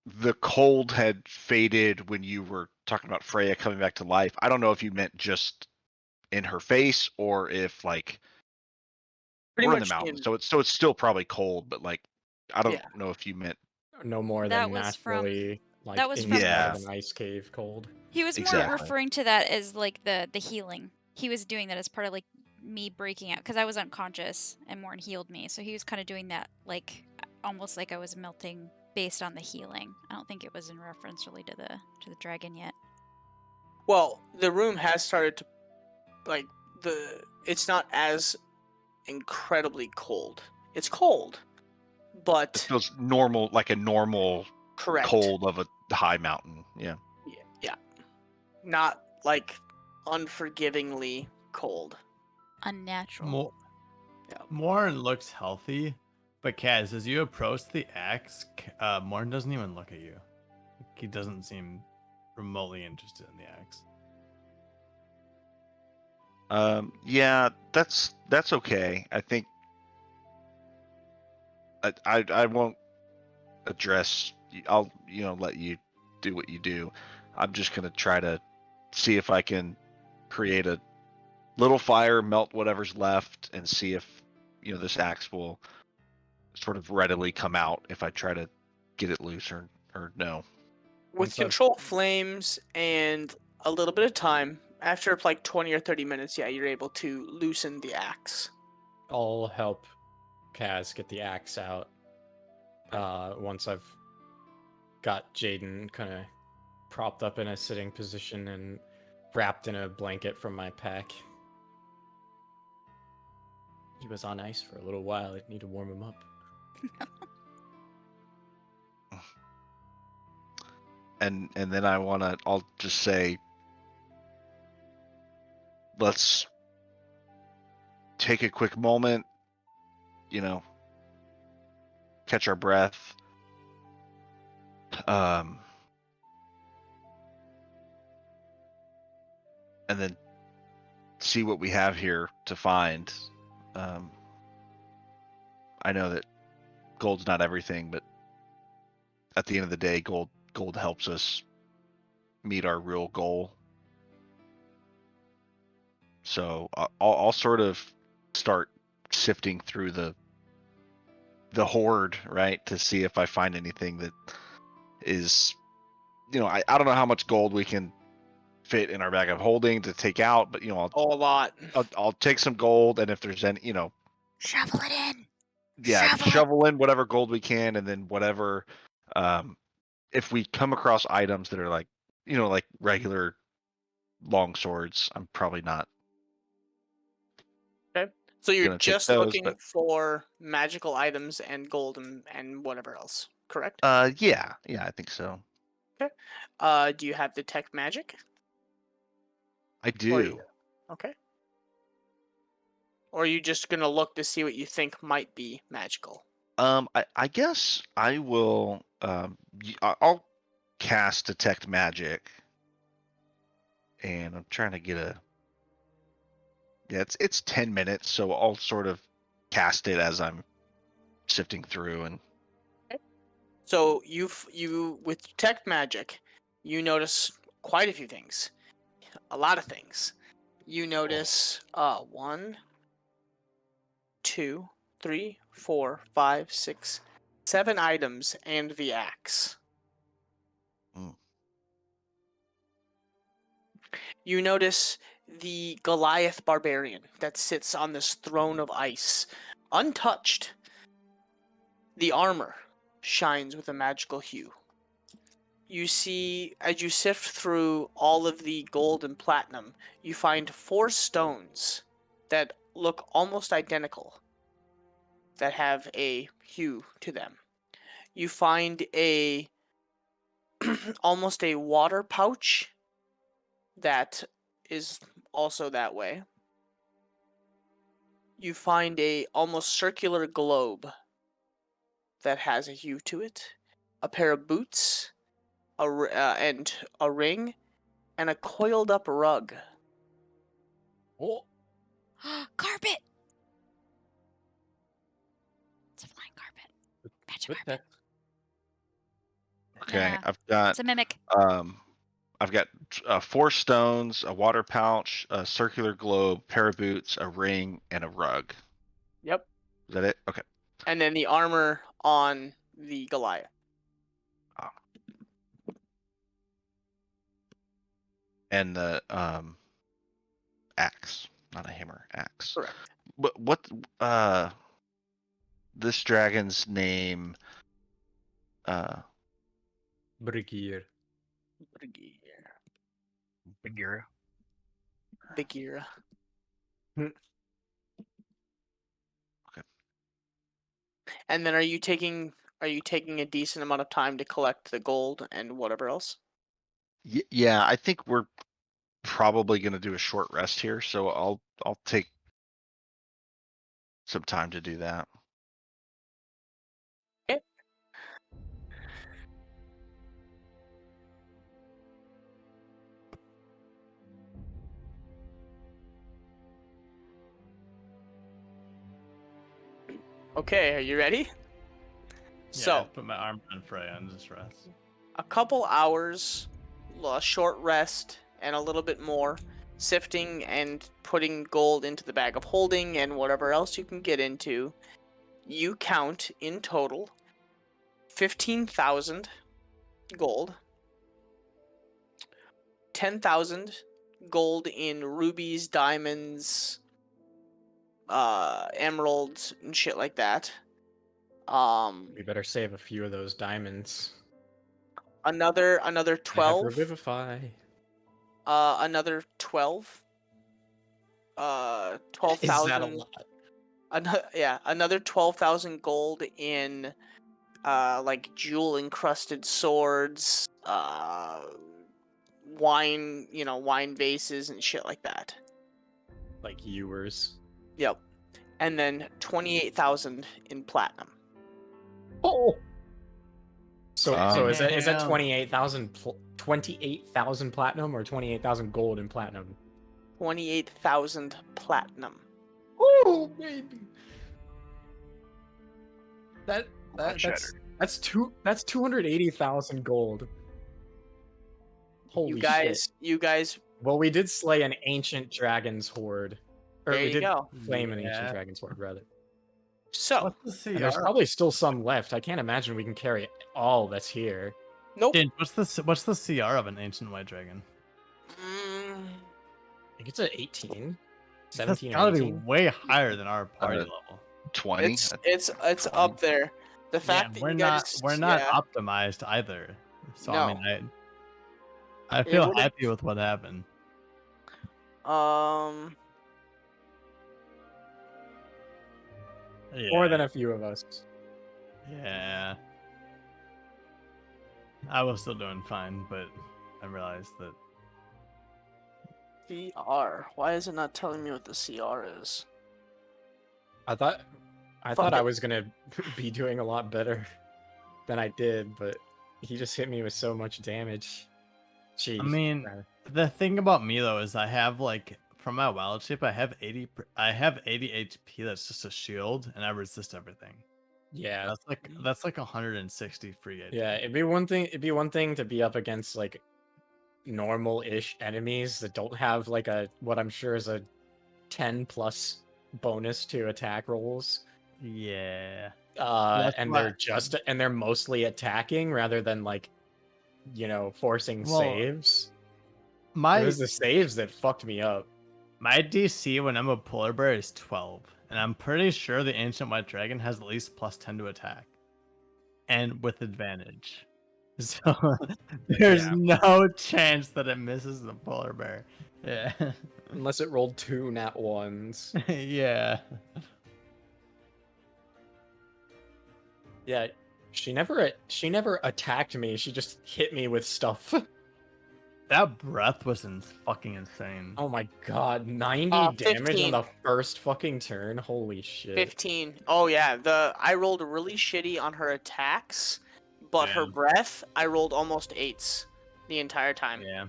the cold had faded when you were talking about Freya coming back to life. I don't know if you meant just in her face or if like Pretty we're in the much mountains, so it's still probably cold, but like I don't Yeah. know if you meant No more That than was from- naturally, like that was from inside the- an ice cave cold. He was more Exactly. referring to that as like the healing. He was doing that as part of like me breaking out because I was unconscious and Morn healed me. So he was kind of doing that like almost like I was melting based on the healing. I don't think it was in reference really to the dragon yet. Well, the room has started to, like, it's not as incredibly cold. It's cold, it but feels normal, like a normal correct. cold of a high mountain. Yeah. Yeah. Not like unforgivingly cold. Unnatural. Morn looks healthy, but Kaz, as you approach the axe, Morn doesn't even look at you. He doesn't seem remotely interested in the axe. Yeah, that's okay. I think I won't address. I'll let you do what you do. I'm just gonna try to see if I can create a little fire, melt whatever's left, and see if this axe will sort of readily come out if I try to get it loose or no. With Once I've- control flames and a little bit of time, after like 20 or 30 minutes, yeah, you're able to loosen the axe. I'll help Kaz get the axe out. Once I've got Jaden kind of propped up in a sitting position and wrapped in a blanket from my pack. He was on ice for a little while. I'd need to warm him up. And then I'll just say, let's take a quick moment, catch our breath. And then see what we have here to find. I know that gold's not everything, but at the end of the day, gold helps us meet our real goal. So I'll sort of start sifting through the hoard, right, to see if I find anything that is, I don't know how much gold we can fit in our bag of holding to take out, but A lot. I'll take some gold, and if there's any, Shovel it in. yeah, Shovel it. shovel in whatever gold we can, and then whatever. If we come across items that are like, like regular long swords, I'm probably not. So you're Gonna take just those, looking but- for magical items and gold and whatever else, correct? Yeah, I think so. Do you have detect magic? I Or do. Okay. Or are you just gonna look to see what you think might be magical? I guess I will. I'll cast detect magic, and I'm trying to get a. Yeah, it's 10 minutes, so I'll sort of cast it as I'm sifting through, and So you with detect magic, you notice quite a few things, a lot of things. You notice 1, 2, 3, 4, 5, 6, 7 items and the axe. Mm. You notice the Goliath barbarian that sits on this throne of ice, untouched. The armor shines with a magical hue. You see, as you sift through all of the gold and platinum, you find 4 stones that look almost identical, that have a hue to them. You find a almost a water pouch that is also that way. You find a almost circular globe that has a hue to it, a pair of boots, and a ring, and a coiled up rug. Oh, Carpet! It's a flying carpet. Magic with carpet. that. Okay, Yeah. I've got It's a mimic. I've got 4 stones, a water pouch, a circular globe, pair of boots, a ring, and a rug. Yep. Is that it? Okay. And then the armor on the Goliath. And the axe, not a hammer, axe. Correct. What this dragon's name Brigaar. Brigaar. Brigaar. Okay. And then are you taking a decent amount of time to collect the gold and whatever else? Yeah, I think we're probably going to do a short rest here, so I'll take some time to do that. Okay, are you ready? Yeah, So, I put my arm on Freya and just rest. a couple hours, a short rest, and a little bit more, sifting and putting gold into the bag of holding and whatever else you can get into. You count in total 15,000 gold, 10,000 gold in rubies, diamonds, emeralds, and shit like that. We better save a few of those diamonds. Another I have 12. Revivify. Another 12. Is that a 12,000. lot? Another 12,000 gold in like jewel encrusted swords, wine vases and shit like that. Like Ewers. Yep. And then 28,000 in platinum. Oh. So is that Damn. 28,000 platinum or 28,000 gold in platinum? 28,000 platinum. Oh baby. That's Shattered. that's 280,000 gold. Holy shit. You guys, Well, we did slay an ancient dragon's horde. Or there we you did go. flame an ancient Yeah. dragon's horde, rather. So, What's the And there's CR? probably still some left. I can't imagine we can carry all that's here. nope. Dude, what's the CR of an ancient white dragon? Mm, I think it's at 18. That's 17 or gotta be 18. way higher than our party Uh, level. 20. it's up there. The fact that we're you not guys, we're not yeah, optimized either. So I mean, I It feel would've- happy with what happened. More Yeah. than a few of us. Yeah. I was still doing fine, but I realized that CR. Why is it not telling me what the CR is? I thought Fuck I it. was gonna be doing a lot better than I did, but he just hit me with so much damage. Jeez. I mean, the thing about me though is I have like from my wild shape I have 80 HP that's just a shield and I resist everything. yeah, That's like 160 free HP. yeah. It'd be one thing to be up against like normal-ish enemies that don't have like what I'm sure is a 10 plus bonus to attack rolls. Yeah. That's And they're mostly attacking rather than like, forcing Well, saves. It was the saves that fucked me up. My DC when I'm a polar bear is 12, and I'm pretty sure the ancient white dragon has at least +10 to attack, and with advantage. So there's Yeah. no chance that it misses the polar bear. Yeah, Unless it rolled 2 nat ones. yeah. Yeah, she never attacked me. She just hit me with stuff. That breath was fucking insane. Oh my god, 90 damage on 15. the first fucking turn. Holy shit. 15. Oh yeah, I rolled really shitty on her attacks, but her Yeah. breath, I rolled almost 8s the entire time. Yeah.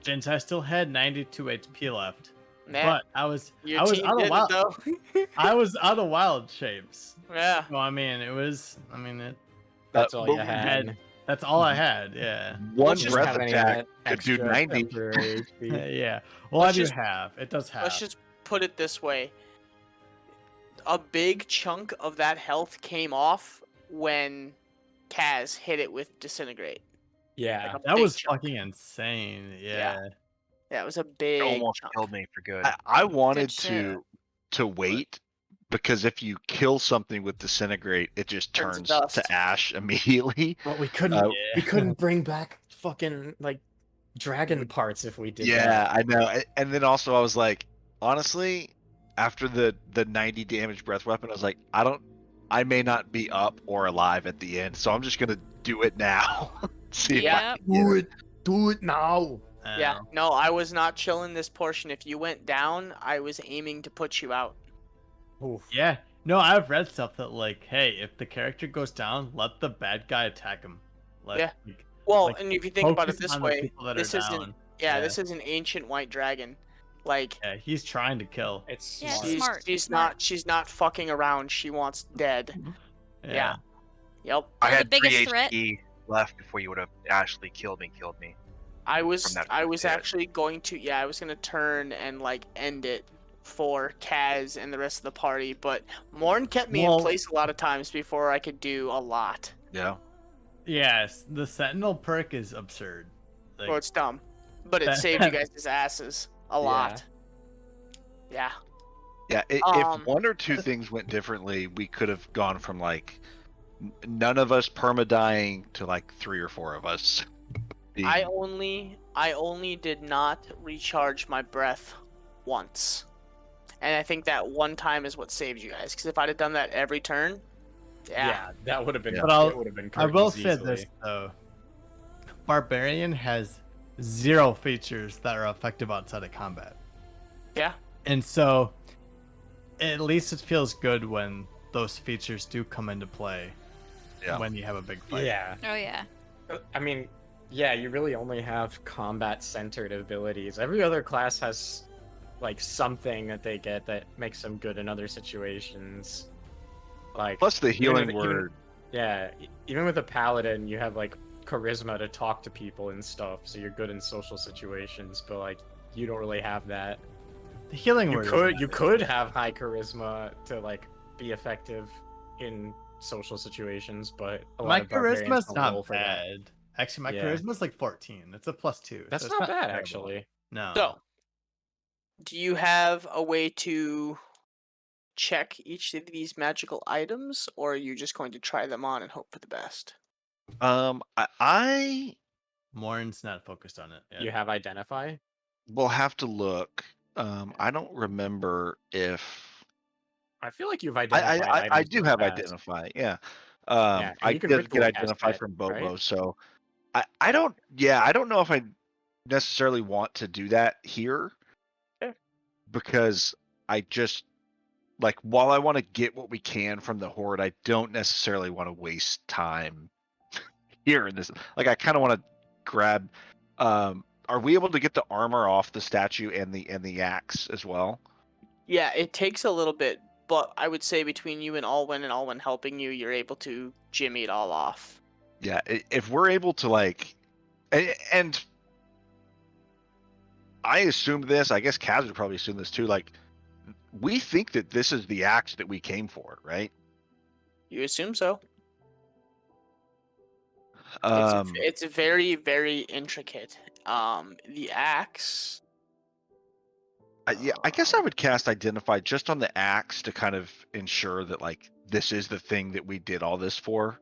Gents, I still had 92 HP left, Yeah, but I was your out team of did it, wild. though. I was out of wild shapes. Yeah. So I mean, That's all but you we had. that's all I had. Yeah. One just breath have any attack could do extra 90. temporary HP. Yeah. Well, Let's I do just- have. It does have. Let's just put it this way. A big chunk of that health came off when Kaz hit it with Disintegrate. Yeah. Like a That big was chunk. fucking insane. Yeah. Yeah. Yeah, it was a It big almost chunk. killed me for good. I wanted shit. to wait because if you kill something with disintegrate, it just Turns to turns dust. to ash immediately. But we couldn't Yeah. we couldn't bring back fucking like dragon parts if we did Yeah, that. I know. And then also I was like, honestly, after the 90 damage breath weapon, I was like, I may not be up or alive at the end, so I'm just gonna do it now. See if I Yep. can get it. Do it now. Yeah, no, I was not chilling this portion. If you went down, I was aiming to put you out. Oof. Yeah. No, I've read stuff that like, hey, if the character goes down, let the bad guy attack him. Yeah. Well, Like, and if you think about it focus this on the way, people that this are isn't. down. Yeah, this is an ancient white dragon. Like, Yeah, he's trying to kill. It's Yeah, smart. she's smart, she's smart. not she's not fucking around. She wants dead. Yeah. Yep. I Well, the had 3 biggest threat- HP left before you would have actually killed me. I was From that I first was hit. actually going to I was gonna turn and like end it for Kaz and the rest of the party, but Morn kept me Well- in place a lot of times before I could do a lot. Yeah. Yes, the Sentinel perk is absurd. Like, Well, it's dumb, but it that- saved you guys' asses a lot. Yeah. Yeah, Um, if one or two things went differently, we could have gone from like none of us perma-dying to like 3 or 4 of us. being- I only did not recharge my breath once. And I think that one time is what saved you guys. Because if I'd have done that every turn, Yeah, that would have been. Yeah. But it would have been. I will curtains say easily. this though. Barbarian has 0 features that are effective outside of combat. Yeah. And so at least it feels good when those features do come into play Yeah. when you have a big fight. Yeah. Oh yeah. I mean, yeah, you really only have combat-centered abilities. Every other class has like something that they get that makes them good in other situations. Like Plus the healing even- word. yeah, even with a paladin, you have like charisma to talk to people and stuff, so you're good in social situations. But like, you don't really have that. The healing You word. could have high charisma to like be effective in social situations, but a lot My of barbarians charisma's don't roll not for that. bad. Actually, my Yeah. charisma's like 14. It's a +2. That's so it's not bad terrible. actually. No. So, do you have a way to check each of these magical items, or are you just going to try them on and hope for the best? I Morin's not focused on it. Yet. You have identify. will have to look. I don't remember if I feel like you've identified. I items do in the have past. identify. Yeah. and I you can did ritual get cast identify that, from Bobo, right? so I don't. Yeah, I don't know if I necessarily want to do that here. Yeah. Because I just like while I want to get what we can from the horde, I don't necessarily want to waste time here in this. Like I kind of want to grab. Are we able to get the armor off the statue and the axe as well? Yeah, it takes a little bit, but I would say between you and Alwyn helping you, you're able to jimmy it all off. Yeah, if we're able to like, and I assumed this. I guess Kaz would probably assume this too. Like, we think that this is the axe that we came for, right? You assume so. Um, It's very, very intricate. The axe. Yeah, I guess I would cast Identify just on the axe to kind of ensure that like this is the thing that we did all this for.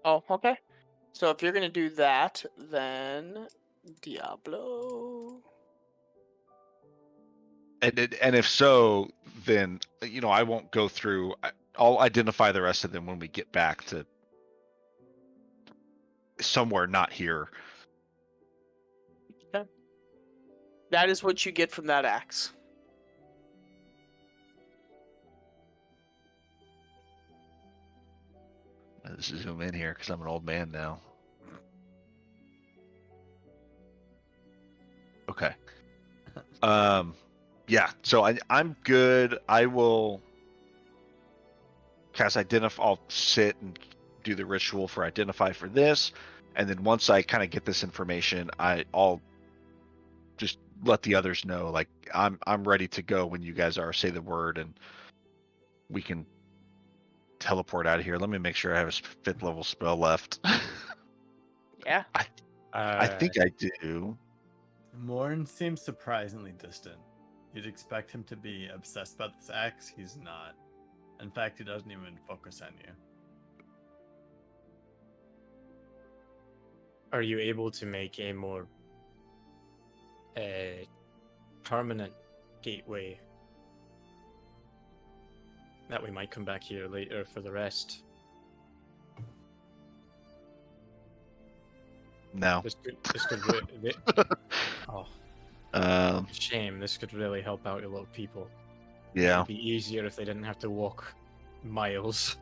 Oh, okay. So if you're gonna do that, then Diablo. And if so, then I won't go through. I'll identify the rest of them when we get back to somewhere not here. That is what you get from that axe. Let's zoom in here because I'm an old man now. Okay. Yeah. So I'm good. I will cast Identify. I'll sit and do the ritual for Identify for this, and then once I kind of get this information, I'll just let the others know. Like I'm ready to go when you guys are. Say the word, and we can teleport out of here. Let me make sure I have a 5th level spell left. Yeah. I think I do. Morn seems surprisingly distant. You'd expect him to be obsessed about this axe. He's not. In fact, he doesn't even focus on you. Are you able to make a more permanent gateway that we might come back here later for the rest? No. This could oh, shame. This could really help out your little people. Yeah. It'd be easier if they didn't have to walk miles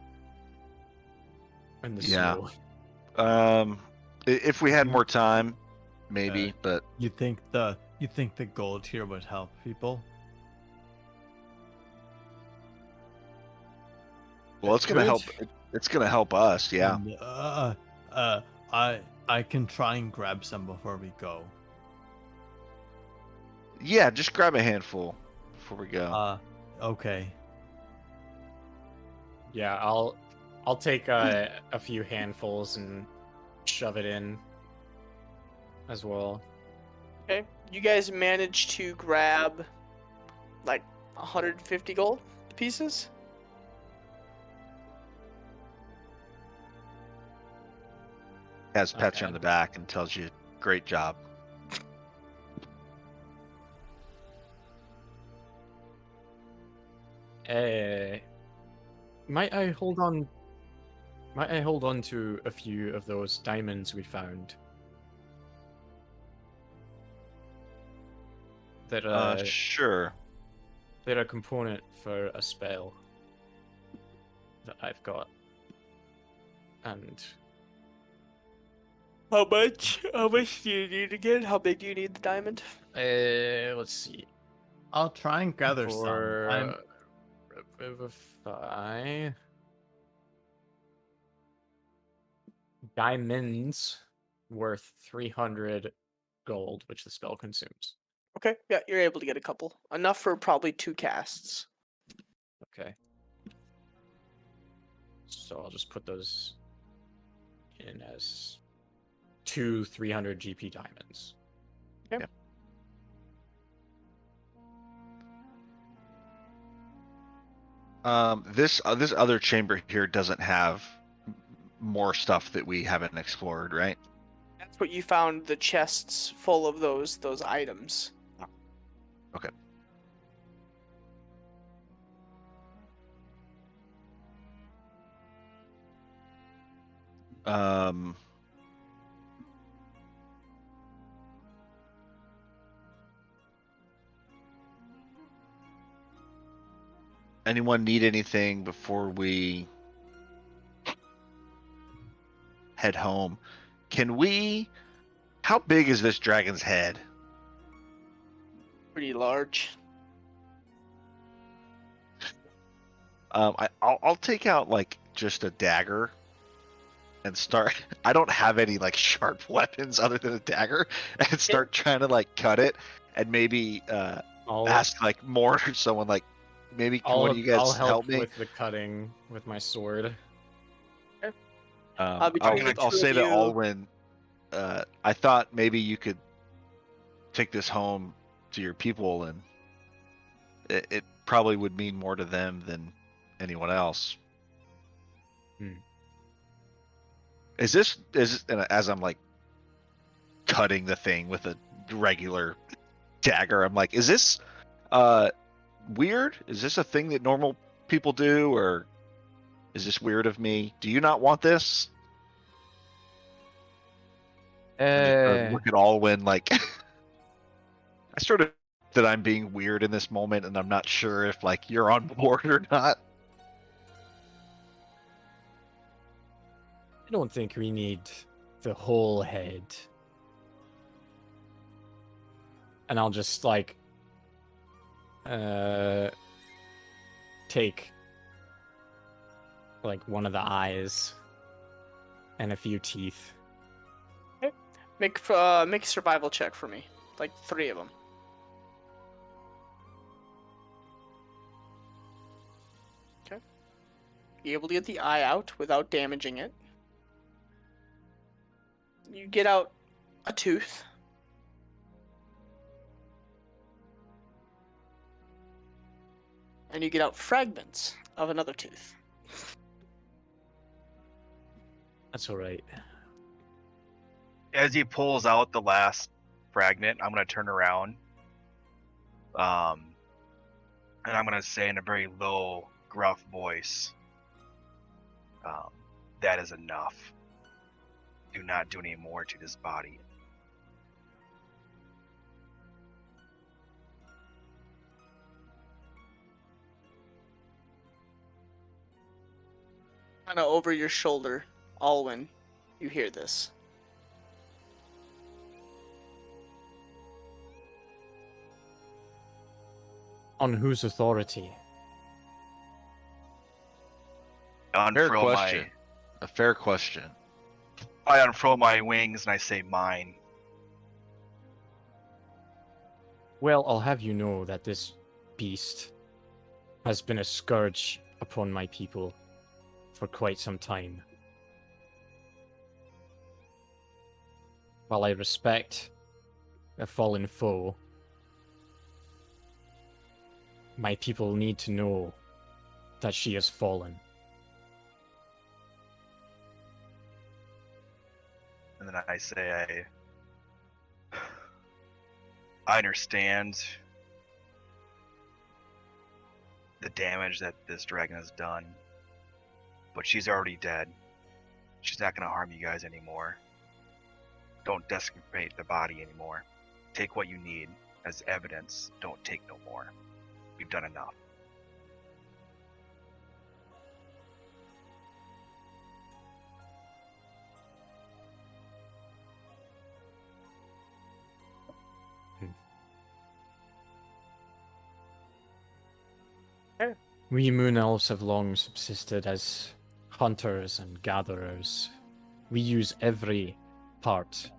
in the Yeah. snow. If we had more time, maybe, but You think the gold here would help people? well, it's gonna help. Could. It's gonna help us. Yeah. I can try and grab some before we go. Yeah. Just grab a handful before we go. Okay. Yeah, I'll take a few handfuls and shove it in as well. Okay. You guys managed to grab like 150 gold pieces? Has pats you Okay. on the back and tells you, "Great job." Might I hold on? Might I hold on to a few of those diamonds we found? Sure. They're a component for a spell that I've got, and How much? How much do you need again? How big do you need the diamond? let's see. I'll try and gather For some. Revivify diamonds worth 300 gold, which the spell consumes. Okay, yeah, you're able to get a couple. Enough for probably 2 casts. Okay. So I'll just put those in as 2 300 GP diamonds. Okay. This other chamber here doesn't have more stuff that we haven't explored, right? That's what you found, the chests full of those items. Okay. Anyone need anything before we head home? How big is this dragon's head? Pretty large. I'll take out like just a dagger and start. I don't have any like sharp weapons other than a dagger, and start trying to like cut it, and maybe ask like Mort or someone like, maybe can one of you guys I'll help me? with the cutting with my sword. Between the I'll two say of to you- Alwyn, I thought maybe you could take this home to your people and it probably would mean more to them than anyone else. Hmm. Is and as I'm like cutting the thing with a regular dagger, I'm like, is this weird? Is this a thing that normal people do, or is this weird of me? Do you not want this? And they sort of look at Alwyn like I sort of that I'm being weird in this moment, and I'm not sure if like you're on board or not. I don't think we need the whole head. And I'll just like take like one of the eyes and a few teeth. Make a survival check for me, like 3 of them. Okay. You able to get the eye out without damaging it. You get out a tooth. And you get out fragments of another tooth. That's all right. As he pulls out the last fragment, I'm gonna turn around, and I'm gonna say in a very low, gruff voice, "That is enough. Do not do any more to this body." Kind of over your shoulder, Alwyn, you hear this. On whose authority? Fair question. A fair question. I unfurl my wings and I say, "Mine." Well, I'll have you know that this beast has been a scourge upon my people for quite some time. While I respect a fallen foe, my people need to know that she has fallen. And then I say, I understand the damage that this dragon has done, but she's already dead. She's not going to harm you guys anymore. Don't desecrate the body anymore. Take what you need as evidence. Don't take no more. We've done enough. We Moon Elves have long subsisted as hunters and gatherers. We use every part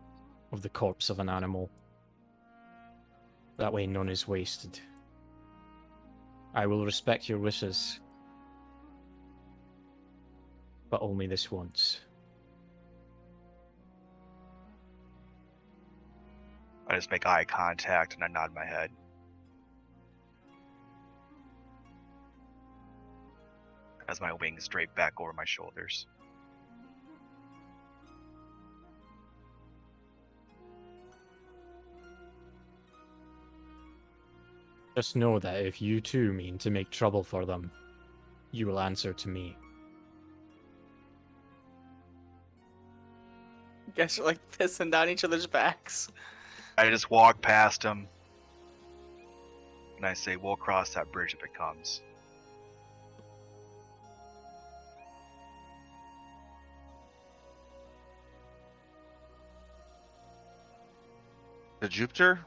of the corpse of an animal. That way none is wasted. I will respect your wishes, but only this once. I just make eye contact and I nod my head. As my wings drape back over my shoulders. Just know that if you too mean to make trouble for them, you will answer to me. You guys are like pissing down each other's backs. I just walk past him and I say, "We'll cross that bridge if it comes." The Jupiter?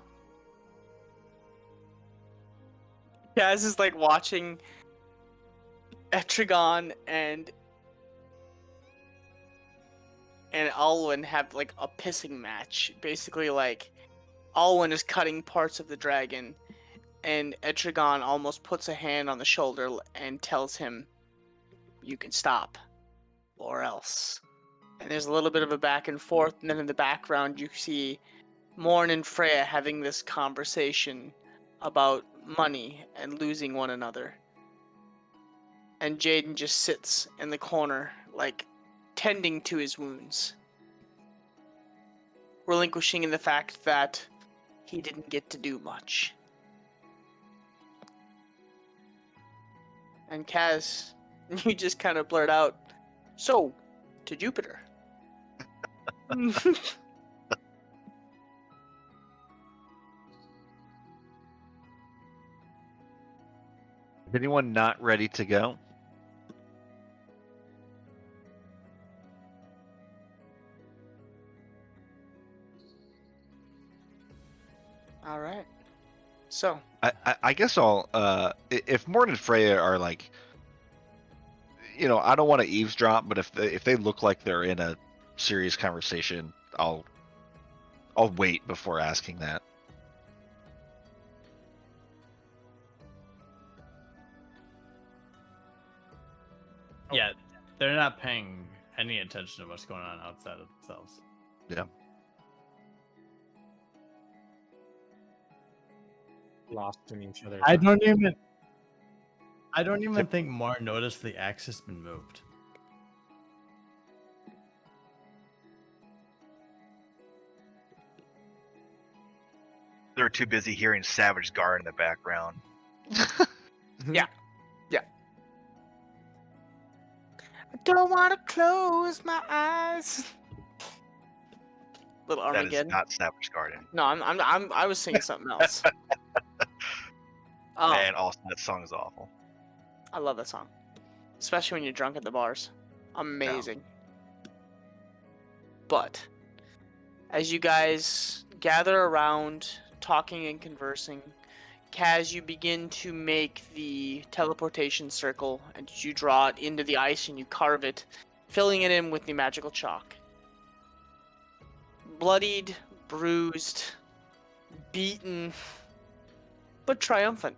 Kaz is like watching Etrigan and Alwyn have like a pissing match. Basically, like Alwyn is cutting parts of the dragon, and Etrigan almost puts a hand on the shoulder and tells him, "You can stop, or else." And there's a little bit of a back and forth, and then in the background you see Morn and Freya having this conversation about money and losing one another. And Jaden just sits in the corner, like, tending to his wounds. Relinquishing in the fact that he didn't get to do much. And Kaz, you just kind of blurt out, "So, to Jupiter." Is anyone not ready to go? All right. So, I guess I'll if Morn and Freya are like, I don't want to eavesdrop, but if they look like they're in a serious conversation, I'll wait before asking that. Yeah, they're not paying any attention to what's going on outside of themselves. Yeah. Lost in each other. I don't even think Mar noticed the axe has been moved. They're too busy hearing Savage Guard in the background. I don't want to close my eyes. Little That is Armageddon. not Savage Garden. No, I was singing something else. Oh, And also, that song is awful. I love that song, especially when you're drunk at the bars. Amazing. But as you guys gather around, talking and conversing, Kaz, you begin to make the teleportation circle, and you draw it into the ice and you carve it, filling it in with the magical chalk. Bloodied, bruised, beaten, but triumphant.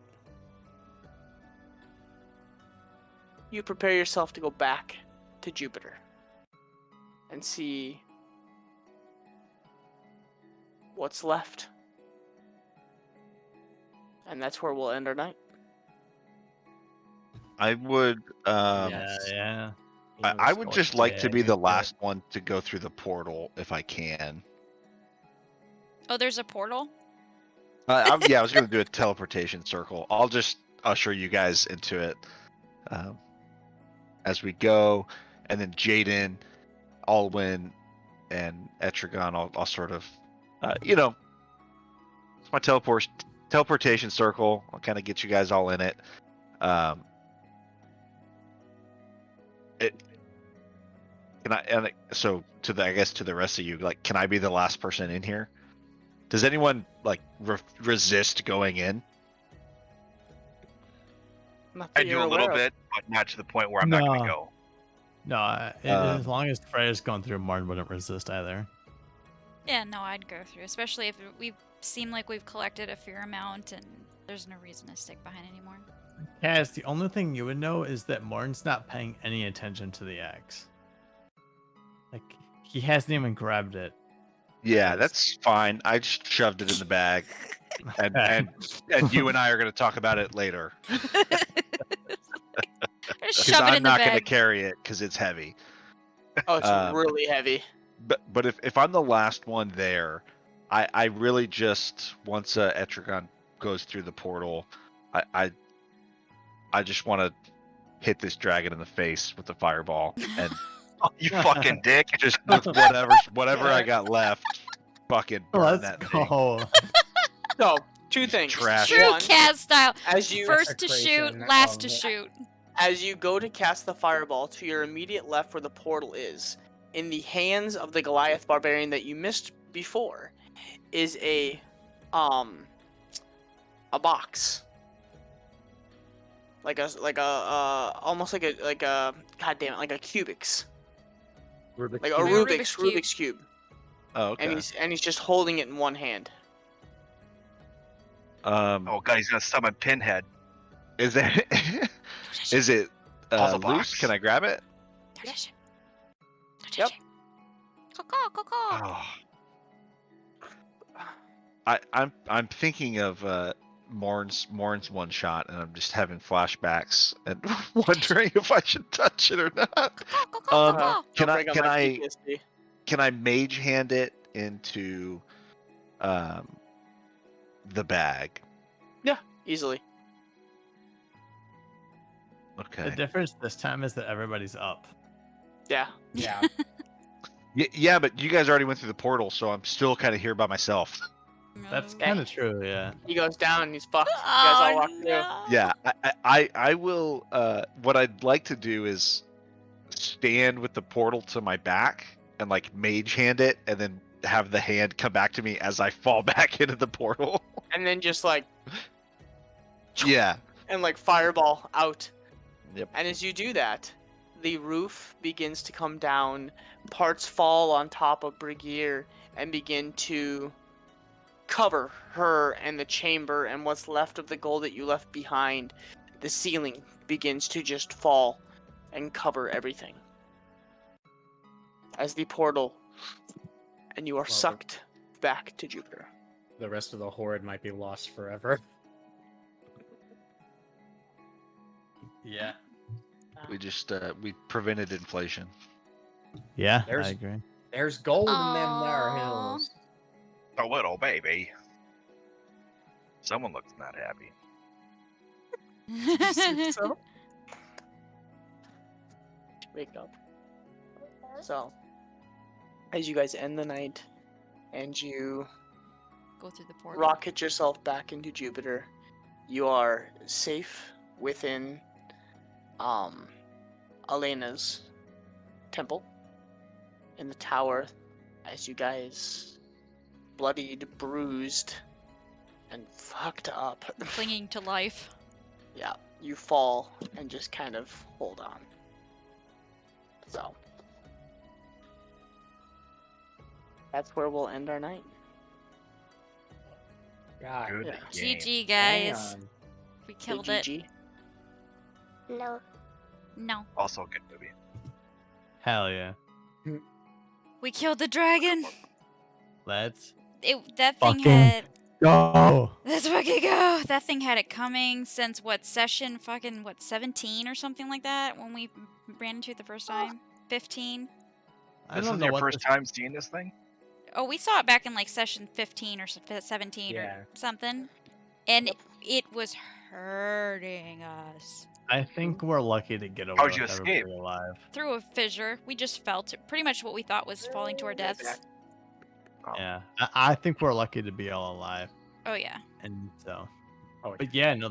You prepare yourself to go back to Jupiter and see what's left. And that's where we'll end our night. I would Yeah. I would just like to be the last one to go through the portal if I can. Oh, there's a portal? I was going to do a teleportation circle. I'll just usher you guys into it as we go, and then Jaden, Alwyn, and Etrigan. I'll sort of, it's my teleportation circle. I'll kind of get you guys all in it. So to the rest of you, like, can I be the last person in here? Does anyone like resist going in? Not I that do you're a little aware of. bit, but not to the point where I'm not going to No. go. No, as long as Freya's going through, Martin wouldn't resist either. Yeah, no, I'd go through, especially if we seem like we've collected a fair amount and there's no reason to stick behind anymore. Cass, the only thing you would know is that Martin's not paying any attention to the axe. Like, he hasn't even grabbed it. Yeah, that's fine. I just shoved it in the bag, and you and I are going to talk about it later. Just Because shove it I'm in the not going to bag. carry it because it's heavy. Oh, it's really heavy. But if I'm the last one there, I really just, once Etrigan goes through the portal, I just want to hit this dragon in the face with the fireball and You fucking dick. just with whatever I got left, fucking burn that thing. So, two things. Trash. True One, Kaz style. as you First to shoot, Desecration last of to it. shoot. As you go to cast the fireball to your immediate left where the portal is, in the hands of the Goliath barbarian that you missed before, is a box. Like a almost like a goddamn it, like a Cubix. Rubik's Like a Cube. Rubik's Cube. Oh, okay. And he's just holding it in one hand. Oh god, he's gonna summon Pinhead. Is it Puzzle loose? box. Can I grab it? Yep. Oh, I'm thinking of Morn's one shot, and I'm just having flashbacks and wondering if I should touch it or not. Can Don't I bring up can my I PTSD. can I mage hand it into the bag? Easily. The Okay. difference this time is that everybody's up. Yeah. Yeah. Yeah, but you guys already went through the portal, so I'm still kind of here by myself. That's No. kind of true, yeah. He goes down and he's fucked. You guys all Oh, walk through. no. Yeah, I will. What I'd like to do is stand with the portal to my back and like mage hand it, and then have the hand come back to me as I fall back into the portal. And then just like Yeah. and like fireball out. Yep. And as you do that, the roof begins to come down, parts fall on top of Brigaar and begin to cover her and the chamber and what's left of the gold that you left behind. The ceiling begins to just fall and cover everything. As the portal, and you are sucked back to Jupiter. The rest of the horde might be lost forever. Yeah. We just we prevented inflation. Yeah, There's- I agree. There's gold in them there Aw. hills. A little baby. Someone looks not happy. So, wake up. So, as you guys end the night and you Go through the portal. rocket yourself back into Jupiter, you are safe within Elena's temple in the tower as you guys bloodied, bruised, and fucked up. Clinging to life. Yeah, you fall and just kind of hold on. So that's where we'll end our night. God. Good Yeah. game. GG, guys. damn. We Say killed it. GG. No. No. Also a good movie. Hell yeah. We killed the dragon. Let's That thing Fucking had. go. Let's fucking go. That thing had it coming since session 17 or something like that when we ran into it the first time. 15. I This don't is know your what first this- time seeing this thing? Oh, we saw it back in like session 15 or 17 Yeah. or something. And it was hurting us. I think we're lucky to get away How'd with you everybody escape? alive. Through a fissure. We just felt it. Pretty much what we thought was falling to our deaths. Oh. Yeah, I think we're lucky to be all alive, Oh, yeah. and so. Oh, But yeah, no,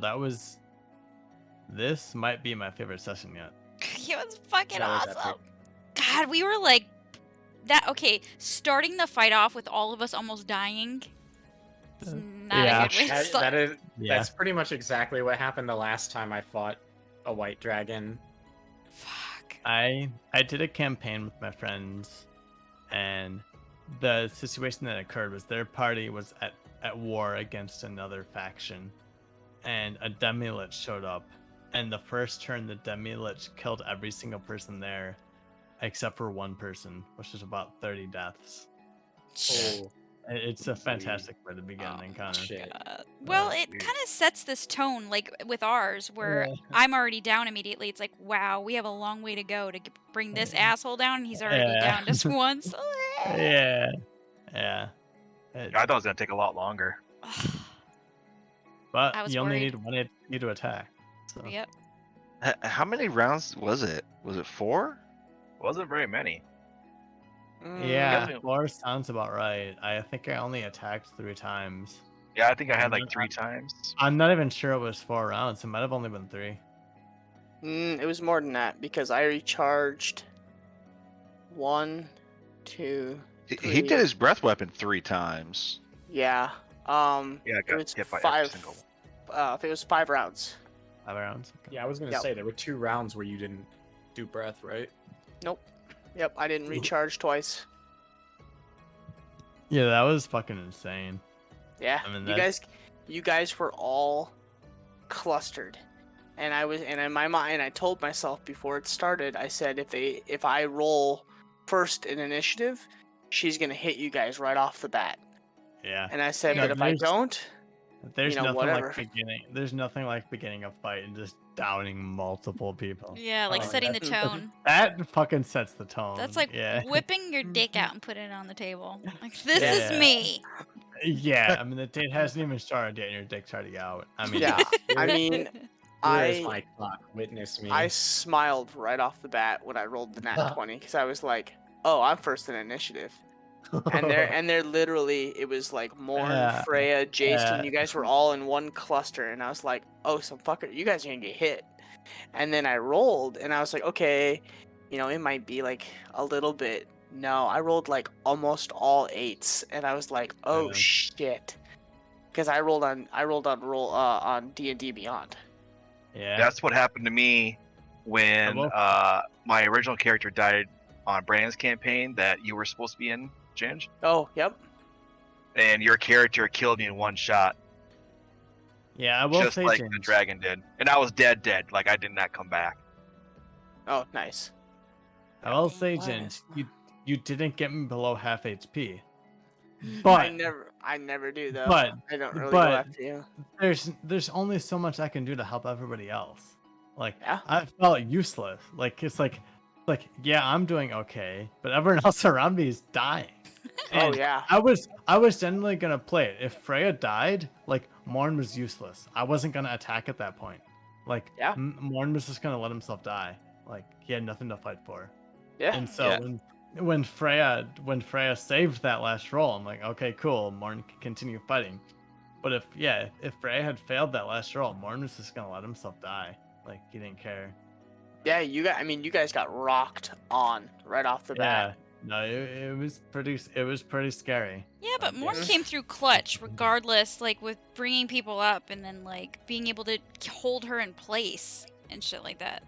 this might be my favorite session yet. It was fucking That was awesome. epic. God, we were like that. Okay, starting the fight off with all of us almost dying. Is not Yeah. a good way to That, start. that is Yeah. that's pretty much exactly what happened the last time I fought a white dragon. Fuck. I did a campaign with my friends, and the situation that occurred was their party was at war against another faction, and a demi-lich showed up, and the first turn the demi-lich killed every single person there except for one person, which is about 30 deaths. Oh, It's a fantastic way to begin Oh, an encounter. shit. Well, Oh, it sweet. kind of sets this tone, like with ours, where I'm already down immediately. It's like, wow, we have a long way to go to bring this asshole down, and he's already Yeah. down just once. Yeah. Yeah. I thought it was gonna take a lot longer. But I was you only worried. need one HP to attack. So. Yep. How many rounds was it? Was it 4? Wasn't very many. Yeah, Yeah. 4 sounds about right. I think I only attacked 3 times. Yeah, I think I had I'm like not- 3 times. I'm not even sure it was 4 rounds. It might have only been 3. It was more than that because I recharged 1, 2. He did his breath weapon 3 times. Yeah. Yeah, I It got was hit by every 5. single. I think it was 5 rounds. 5 rounds. Yeah, I was gonna Yep. say there were 2 rounds where you didn't do breath, right? Yep, I didn't recharge twice. Yeah, that was fucking insane. Yeah, I mean, you guys were all clustered, and in my mind, I told myself before it started, I said if I roll first in initiative, she's gonna hit you guys right off the bat. Yeah. And I said, No, but if I there's- don't, There's you know, nothing whatever. like beginning. There's nothing like beginning a fight and just downing multiple people. Yeah, like Oh, setting the that's- tone. That fucking sets the tone. That's like yeah, whipping your dick out and putting it on the table. Like, this Yeah. is me. yeah. I mean, the date hasn't even started yet, and your dick's already out. I mean, Yeah, I Here- mean, Here is I my clock. Witness me. I smiled right off the bat when I rolled the nat 20 because I was like, "Oh, I'm first in initiative." And they're literally, it was like Morn, Yeah, Freya, Jason, yeah. you guys were all in one cluster, and I was like, "Oh, some fucker, you guys are gonna get hit." And then I rolled, and I was like, "Okay, you know, it might be like a little bit." No, I rolled like almost all 8s, and I was like, "Oh Yeah. shit," because I rolled on on D&D Beyond. yeah. That's what happened to me when will- my original character died on Brandon's campaign that you were supposed to be in, Ginge. Oh, yep. And your character killed me in one shot, Yeah, I will just say, like the James, dragon did. And I was dead. Like, I did not come back. Oh, nice. I will say, What? James, you didn't get me below half HP. I But never do though. but- I don't really but- go after you. there's only so much I can do to help everybody else. Like Yeah. I felt useless. Like it's like yeah, I'm doing okay, but everyone else around me is dying. Oh And yeah. I was generally gonna play it. If Freya died, like Morn was useless. I wasn't gonna attack at that point. Like Yeah. Morn was just gonna let himself die. Like he had nothing to fight for. Yeah. And so Yeah. when Freya saved that last roll, I'm like, okay, cool. Morn can continue fighting. But if Freya had failed that last roll, Morn was just gonna let himself die. Like he didn't care. Yeah, you guys got rocked on right off the Yeah. bat. No, it was pretty scary. Yeah, but Morn Yeah. came through clutch, regardless, like with bringing people up and then like being able to hold her in place and shit like that.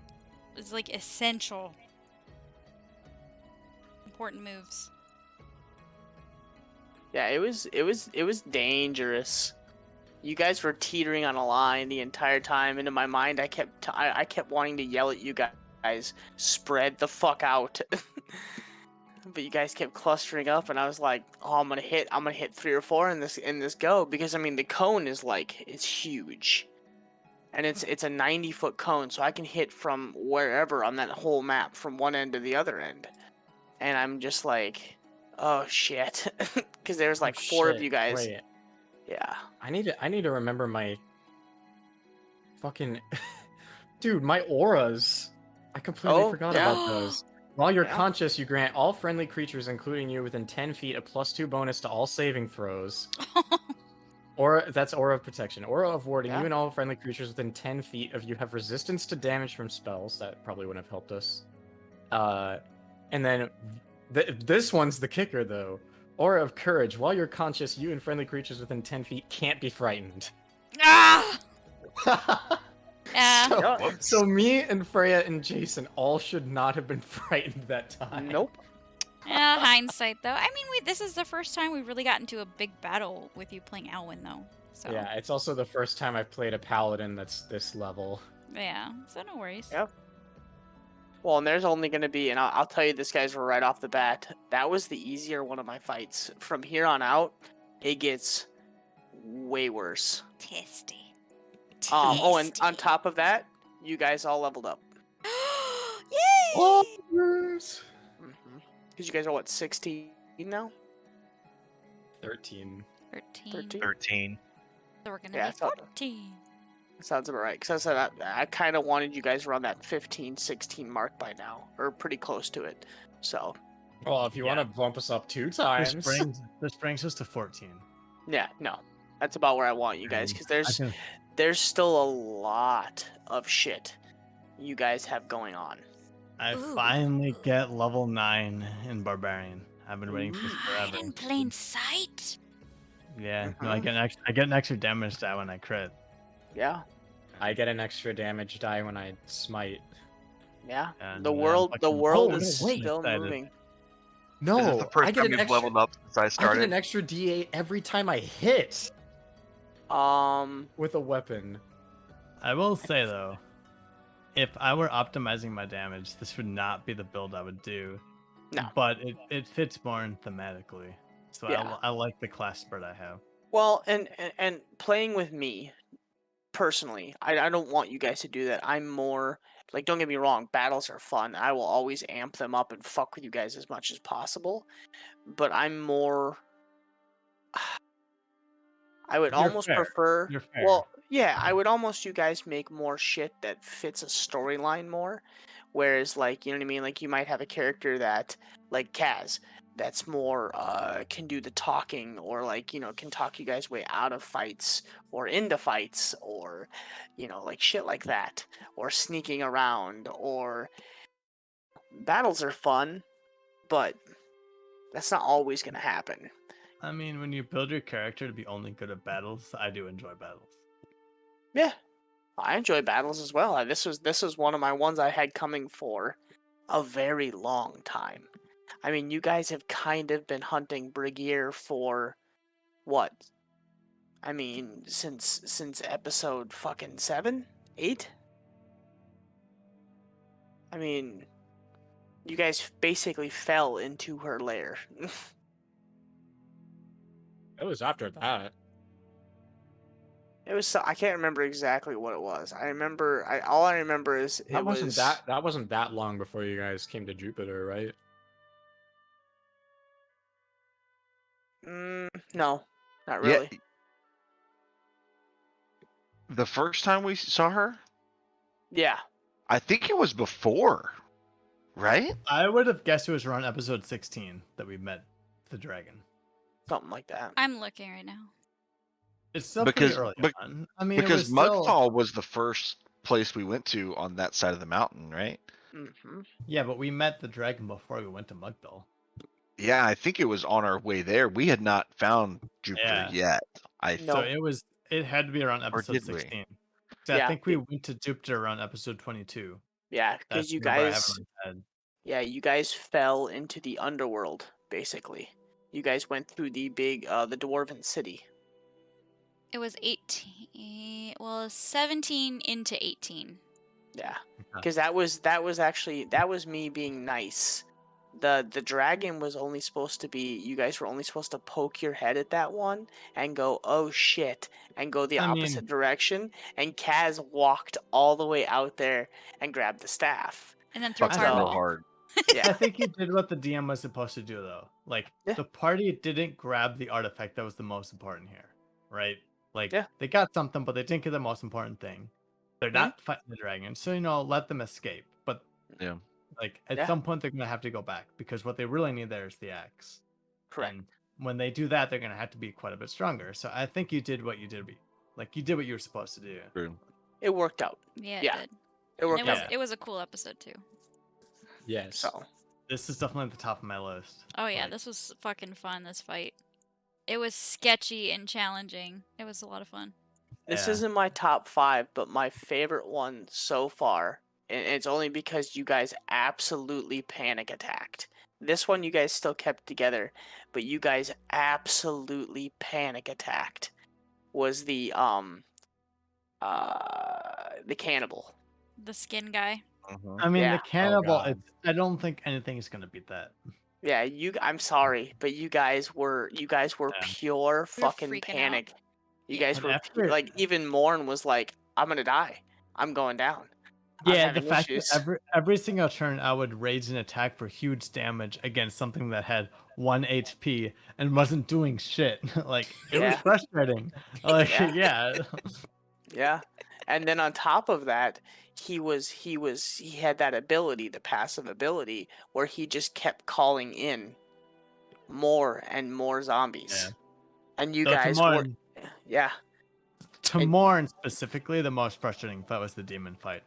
It was like essential. Important moves. Yeah, it was dangerous. You guys were teetering on a line the entire time, and in my mind, I kept wanting to yell at you guys, "Spread the fuck out!" But you guys kept clustering up, and I was like, "Oh, I'm gonna hit 3 or 4 in this go," because I mean the cone is like it's huge, and it's a 90-foot cone, so I can hit from wherever on that whole map, from one end to the other end, and I'm just like, "Oh shit," because there's like 4 of Shit, you guys. Wait, Yeah. I need to remember my fucking dude, my auras. I completely Oh, forgot yeah. about those. While you're Yeah. conscious, you grant all friendly creatures, including you, within 10 feet, a +2 bonus to all saving throws. Or that's Aura of Protection. Aura of Warding. Yeah. You and all friendly creatures within 10 feet of you have resistance to damage from spells. That probably wouldn't have helped us. And then this one's the kicker, though. Aura of Courage. While you're conscious, you and friendly creatures within 10 feet can't be frightened. Ah! Yeah. So, so me and Freya and Jason all should not have been frightened that time. Nope. Yeah, hindsight though. I mean, this is the first time we've really gotten to a big battle with you playing Alwyn though. So Yeah, it's also the first time I've played a paladin that's this level. yeah, so no worries. Yep. Well, and there's only going to be, and I'll tell you this, guys, were right off the bat. That was the easier one of my fights. From here on out, it gets way worse. Tasty. Oh, and on Tasty. top of that, you guys all leveled up. Yay! Because you guys are what, 16 now? 13. 13. 13. So we're gonna Yeah, I be thought- 14. Sounds about right. Because I said I kind of wanted you guys around that 15, 16 mark by now, or pretty close to it. So Well, if you Yeah. want to bump us up 2 times. This brings us to 14. yeah, no, that's about where I want you guys. Because there's still a lot of shit you guys have going on. I Ooh. finally get level 9 in Barbarian. I've been waiting for forever. In plain sight. Yeah, no, I get an extra damage die when I crit. Yeah, I get an extra damage die when I smite. yeah. And The I'm world fucking- is no, wait. still Excited. moving. No, This is the first I get time an you've extra, leveled up since I I get started. an extra D8 every time I hit with a weapon. I will say though, if I were optimizing my damage, this would not be the build I would do. No. But it fits more thematically. So Yeah. I like the class spread I have. Well, and playing with me personally, I don't want you guys to do that. I'm more like, don't get me wrong, battles are fun. I will always amp them up and fuck with you guys as much as possible. But I'm more. I would You're almost fair. prefer. You're fair. Well, yeah, I would almost you guys make more shit that fits a storyline more. Whereas, like, you know what I mean? Like, you might have a character that, like Kaz, that's more can do the talking, or like, you know, can talk you guys way out of fights or into fights, or, you know, like shit like that, or sneaking around, or battles are fun, but that's not always gonna happen. I mean, when you build your character to be only good at battles, I do enjoy battles. Yeah, I enjoy battles as well. This was one of my ones I had coming for a very long time. I mean, you guys have kind of been hunting Brigaar for what? I mean, since episode fucking 7, 8. I mean, you guys basically fell into her lair. It was after that. It was I can't remember exactly what it was. All I remember is That it wasn't was that wasn't that long before you guys came to Jupiter, right? no, not Yeah, really. the first time we saw her, Yeah. I think it was before, right? I would have guessed it was around episode 16 that we met the dragon. Something like that. I'm looking right now. It's still Because- pretty early bec- on. I mean, Because it was still... Mugfall was the first place we went to on that side of the mountain, right? hmm Yeah, but we met the dragon before we went to Mugdal. Yeah, I think it was on our way there. We had not found Jupiter Yeah. yet. I No. So it had to be around episode did we? 16. So Yeah, I think we went to Jupiter around episode 22. Yeah, That's because you the number I have guys, in my head. yeah, you guys fell into the underworld basically. You guys went through the the dwarven city. It was 18. Well, 17 into 18. Yeah, Okay. because that was me being nice. The dragon was only supposed to be, you guys were only supposed to poke your head at that one and go, oh shit, and go the I mean- opposite direction. And Kaz walked all the way out there and grabbed the staff. And then threw a Fucked Fuck real fireball. hard. Yeah, I think you did what the DM was supposed to do, though. Like, Yeah. the party didn't grab the artifact that was the most important here, right? Like, Yeah. they got something, but they didn't get the most important thing. They're not fighting the dragon, so, you know, let them escape. But, Yeah. like, at Yeah. some point, they're going to have to go back, because what they really need there is the axe. correct. And when they do that, they're going to have to be quite a bit stronger. So I think you did what you did. You did what you were supposed to do. True. It worked out. Yeah, Yeah, it did. It And worked it was out. it was a cool episode too. Yes. So This is definitely at the top of my list. Oh yeah, Like, this was fucking fun. This fight. It was sketchy and challenging. It was a lot of fun. this yeah. isn't my top 5, but my favorite one so far, and it's only because you guys absolutely panic attacked. This one you guys still kept together, but you guys absolutely panic attacked. Was the cannibal. The skin guy. I mean, Yeah. the cannibal, God. I don't think anything is going to beat that. Yeah, I'm sorry, but you guys were Yeah. pure We were fucking freaking out. panic. You Yeah. guys But were after- like, even Morn was like, I'm gonna die. I'm going down. I'm Yeah, the having fact issues." that every single turn I would rage and attack for huge damage against something that had 1 HP and wasn't doing shit. Like, it was Yeah. frustrating. Like, Yeah. yeah. Yeah. And then on top of that, he had that ability, the passive ability, where he just kept calling in more and more zombies. Yeah. And you So guys were, Tamorn, yeah. Tamorn specifically, the most frustrating fight was the demon fight.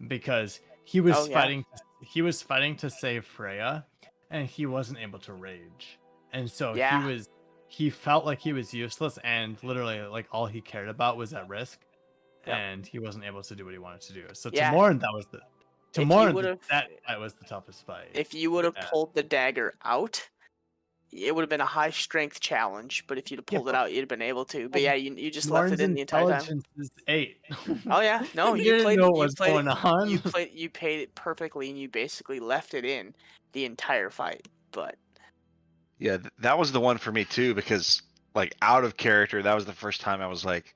Because he was Oh, yeah. fighting to save Freya, and he wasn't able to rage. And so Yeah. he felt like he was useless, and literally like all he cared about was at risk. Yep. And he wasn't able to do what he wanted to do. So Yeah. Tamorn, that would've- that was the toughest fight. If you would have Yeah. pulled the dagger out, it would have been a high strength challenge. But if you'd have Yeah, pulled it but- out, you'd have been able to. But but yeah, you just left Tamorn's it in the entire time. intelligence is 8. Oh yeah, no, you you didn't played know it. what You was played going it. on. You played it perfectly, and you basically left it in the entire fight. But Yeah, that was the one for me too, because like out of character, that was the first time I was like,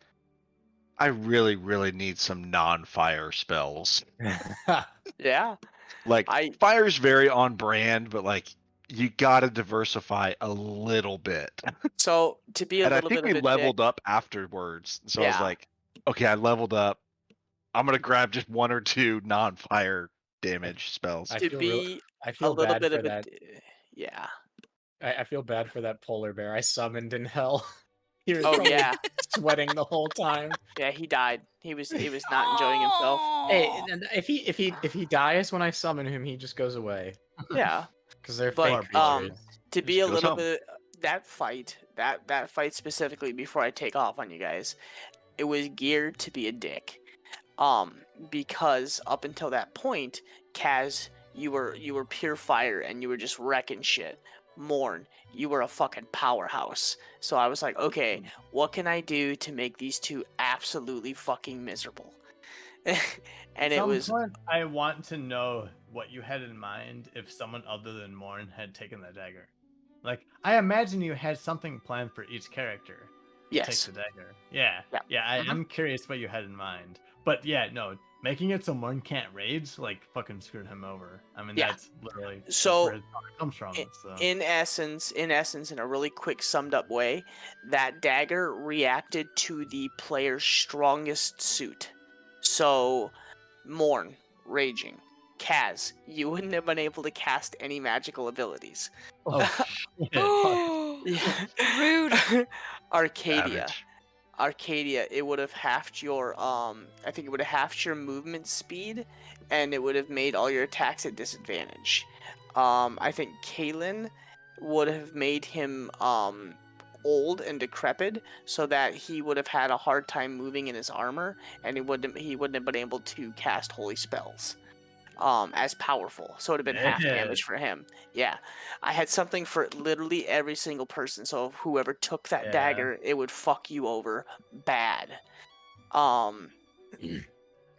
I really, really need some non-fire spells. Yeah. Like I fire's very on brand, but like you gotta diversify a little bit. so to be a And I little think bit we of a dick. leveled up afterwards. So I was Yeah. like, okay, I leveled up. I'm gonna grab just 1 or 2 non-fire damage spells. I To feel real. be I a feel little bad bit for of a that. yeah. I feel bad for that polar bear I summoned in hell. He was Oh probably yeah. sweating the whole time. Yeah, he died. He was not enjoying himself. Hey, Oh. and if he dies when I summon him, he just goes away Yeah. because they're But fake creatures. to be Just a goes little home. bit that fight specifically before I take off on you guys, it was geared to be a dick. Because up until that point, Kaz, you were pure fire and you were just wrecking shit. Morn, you were a fucking powerhouse. So I was like, okay, what can I do to make these two absolutely fucking miserable? And At it some was point, I want to know what you had in mind if someone other than Morn had taken the dagger. Like, I imagine you had something planned for each character to yes. take the dagger. Yeah, Yeah. yeah. I'm curious what you had in mind. But yeah, no, making it so Morn can't rage, like, fucking screwed him over. I mean, Yeah. that's literally So, where his power comes from. So. in essence, in a really quick summed up way, that dagger reacted to the player's strongest suit. So, Morn, raging. Kaz, you wouldn't have been able to cast any magical abilities. Oh, shit. Yeah. Rude. Arcadia. Savage. Arcadia, it would have halved your I think it would have halved your movement speed, and it would have made all your attacks at disadvantage. I think Kalen would have made him old and decrepit, so that he would have had a hard time moving in his armor, and he wouldn't have been able to cast holy spells as powerful. So it would have been half Yeah. damage for him. Yeah. I had something for literally every single person. So if whoever took that Yeah. dagger, it would fuck you over bad.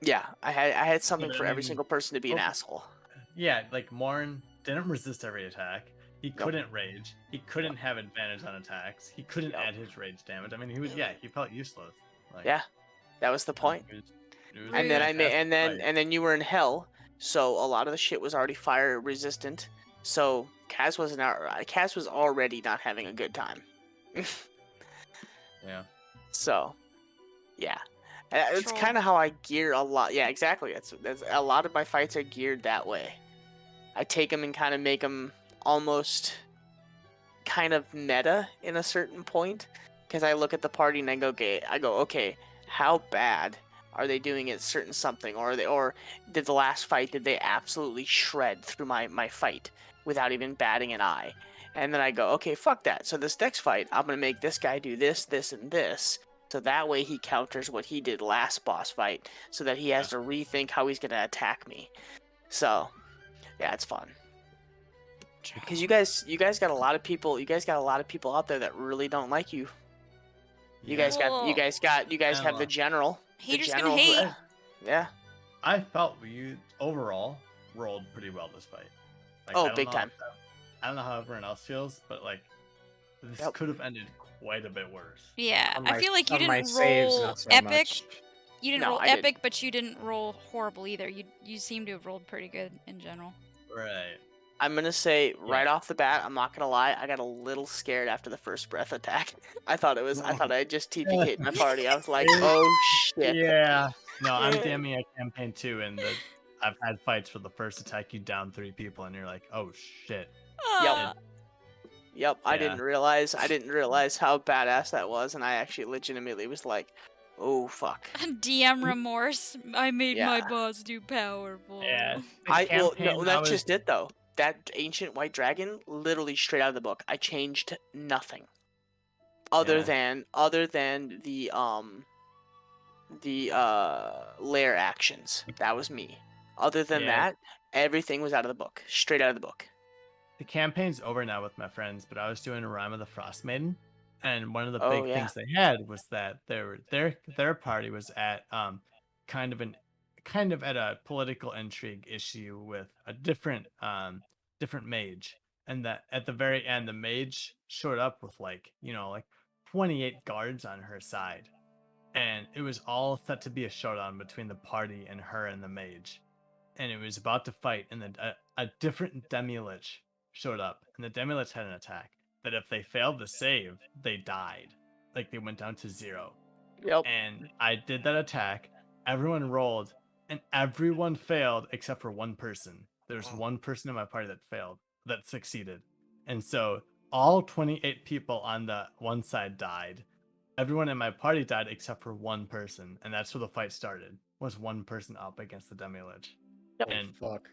Yeah, I had something But for I every mean, single person to be an okay. asshole. Yeah, like Morn didn't resist every attack. He couldn't rage. He couldn't have advantage on attacks. He couldn't Yep. add his rage damage. I mean, he felt useless. Like, Yeah. That was the point. It was And then I made fantastic fight. and then you were in hell, so a lot of the shit was already fire resistant. So Kaz was already not having a good time. Yeah. So, yeah, it's Troll. kind of how I gear a lot. Yeah, exactly. That's a lot of my fights are geared that way. I take them and kind of make them almost kind of meta in a certain point, because I look at the party and I go, okay, how bad are they doing at certain something, or did the last fight, did they absolutely shred through my fight without even batting an eye? And then I go, okay, fuck that. So this next fight, I'm gonna make this guy do this, this, and this. So that way he counters what he did last boss fight, so that he has to rethink how he's gonna attack me. So, yeah, it's fun. Because you guys got a lot of people out there that really don't like you. You guys have the general. Haters the gonna general hate. Yeah. I felt you overall rolled pretty well this fight. Like, Oh, I don't big know time. I don't know how everyone else feels, but like this Yep. could have ended quite a bit worse. Yeah, On I my- feel like you on my didn't saves, roll not so epic. much. You didn't No, roll I didn't. epic, but you didn't roll horrible either. You seem to have rolled pretty good in general. Right. I'm gonna say right off the bat, I'm not gonna lie, I got a little scared after the first breath attack. I thought I just TPK'd my party. I was like, oh shit. Yeah. No, I'm DMing a campaign too, and I've had fights where the first attack you down 3 people, and you're like, oh shit. Ah, Yep, I Yeah. didn't realize how badass that was, and I actually legitimately was like, oh fuck. DM remorse. I made my Yeah. boss too powerful. Yeah. That's just it though. That ancient white dragon, literally straight out of the book. I changed nothing, other Yeah. than the lair actions. That was me. Other than Yeah. that, everything was out of the book, straight out of the book. The campaign's over now with my friends, but I was doing a rhyme of the Frost Maiden, and one of the Oh, big yeah. things they had was that their party was at kind of at a political intrigue issue with a different mage, and that at the very end the mage showed up with like 28 guards on her side. And it was all set to be a showdown between the party and her and the mage. And it was about to fight, and then a different Demi-Lich showed up. And the Demi-Lich had an attack that if they failed the save, they died. Like, they went down to 0. Yep. And I did that attack. Everyone rolled, and everyone failed except for one person. There's one person in my party that failed, that succeeded. And so all 28 people on the one side died. Everyone in my party died except for one person, and that's where the fight started. Was one person up against the Demi-Lich. Yep. And Fuck.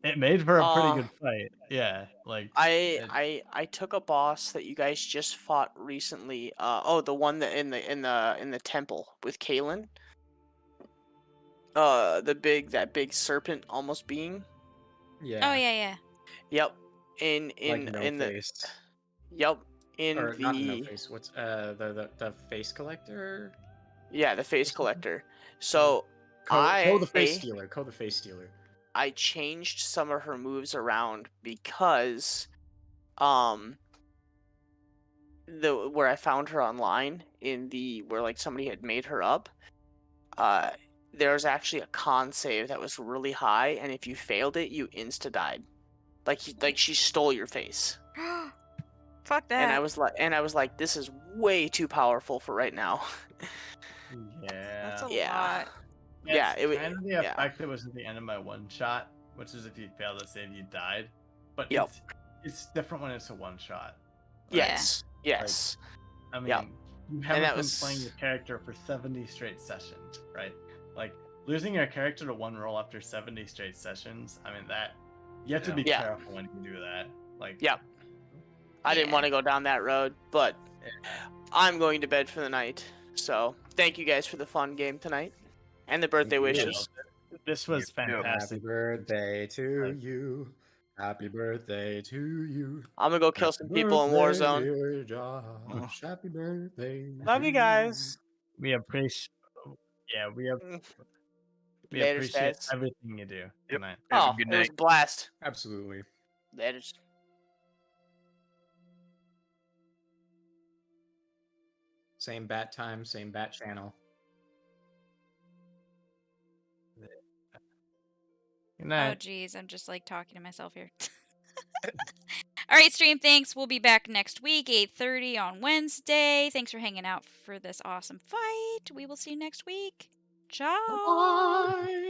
it made for a pretty Uh, good fight. Yeah, like I took a boss that you guys just fought recently. The one that in the temple with Kalen. That big serpent almost being. Yeah. Oh yeah. Yep. In Like no the face. Yep. In Or the not no face. What's the face collector? Yeah, the face something? collector. So Ko the face I stealer. Ko the face stealer. I changed some of her moves around because where I found her online where like somebody had made her up, there was actually a con save that was really high, and if you failed it, you insta died. Like she stole your face. Fuck that. And I was like, this is way too powerful for right now. yeah. That's a Yeah. lot. Yeah, It's kind of the effect that was at the end of my one shot, which is if you fail to save, you died. But Yep. it's different when it's a one shot. Yes. Yes. I mean, Yep. you And haven't that been was playing your character for 70 straight sessions, right? Like losing your character to one roll after 70 straight sessions. I mean, that you have to be Yeah. careful when you do that. Like, Yep. I didn't Yeah. want to go down that road, but I'm going to bed for the night. So thank you guys for the fun game tonight and the birthday you. wishes. this was You too. Happy fantastic. birthday to you. Happy birthday to you. I'm gonna go kill some people in Warzone. Dear Josh. Happy birthday. Love to you guys. We appreciate. Yeah, we Later, appreciate guys. everything you do. Good night. Have a Oh, good it was night. a blast. Absolutely. Later. Same bat time, same bat channel. Good Oh night. geez, I'm just like talking to myself here. All right, stream. Thanks. We'll be back next week, 8:30 on Wednesday. Thanks for hanging out for this awesome fight. We will see you next week. Ciao. Bye.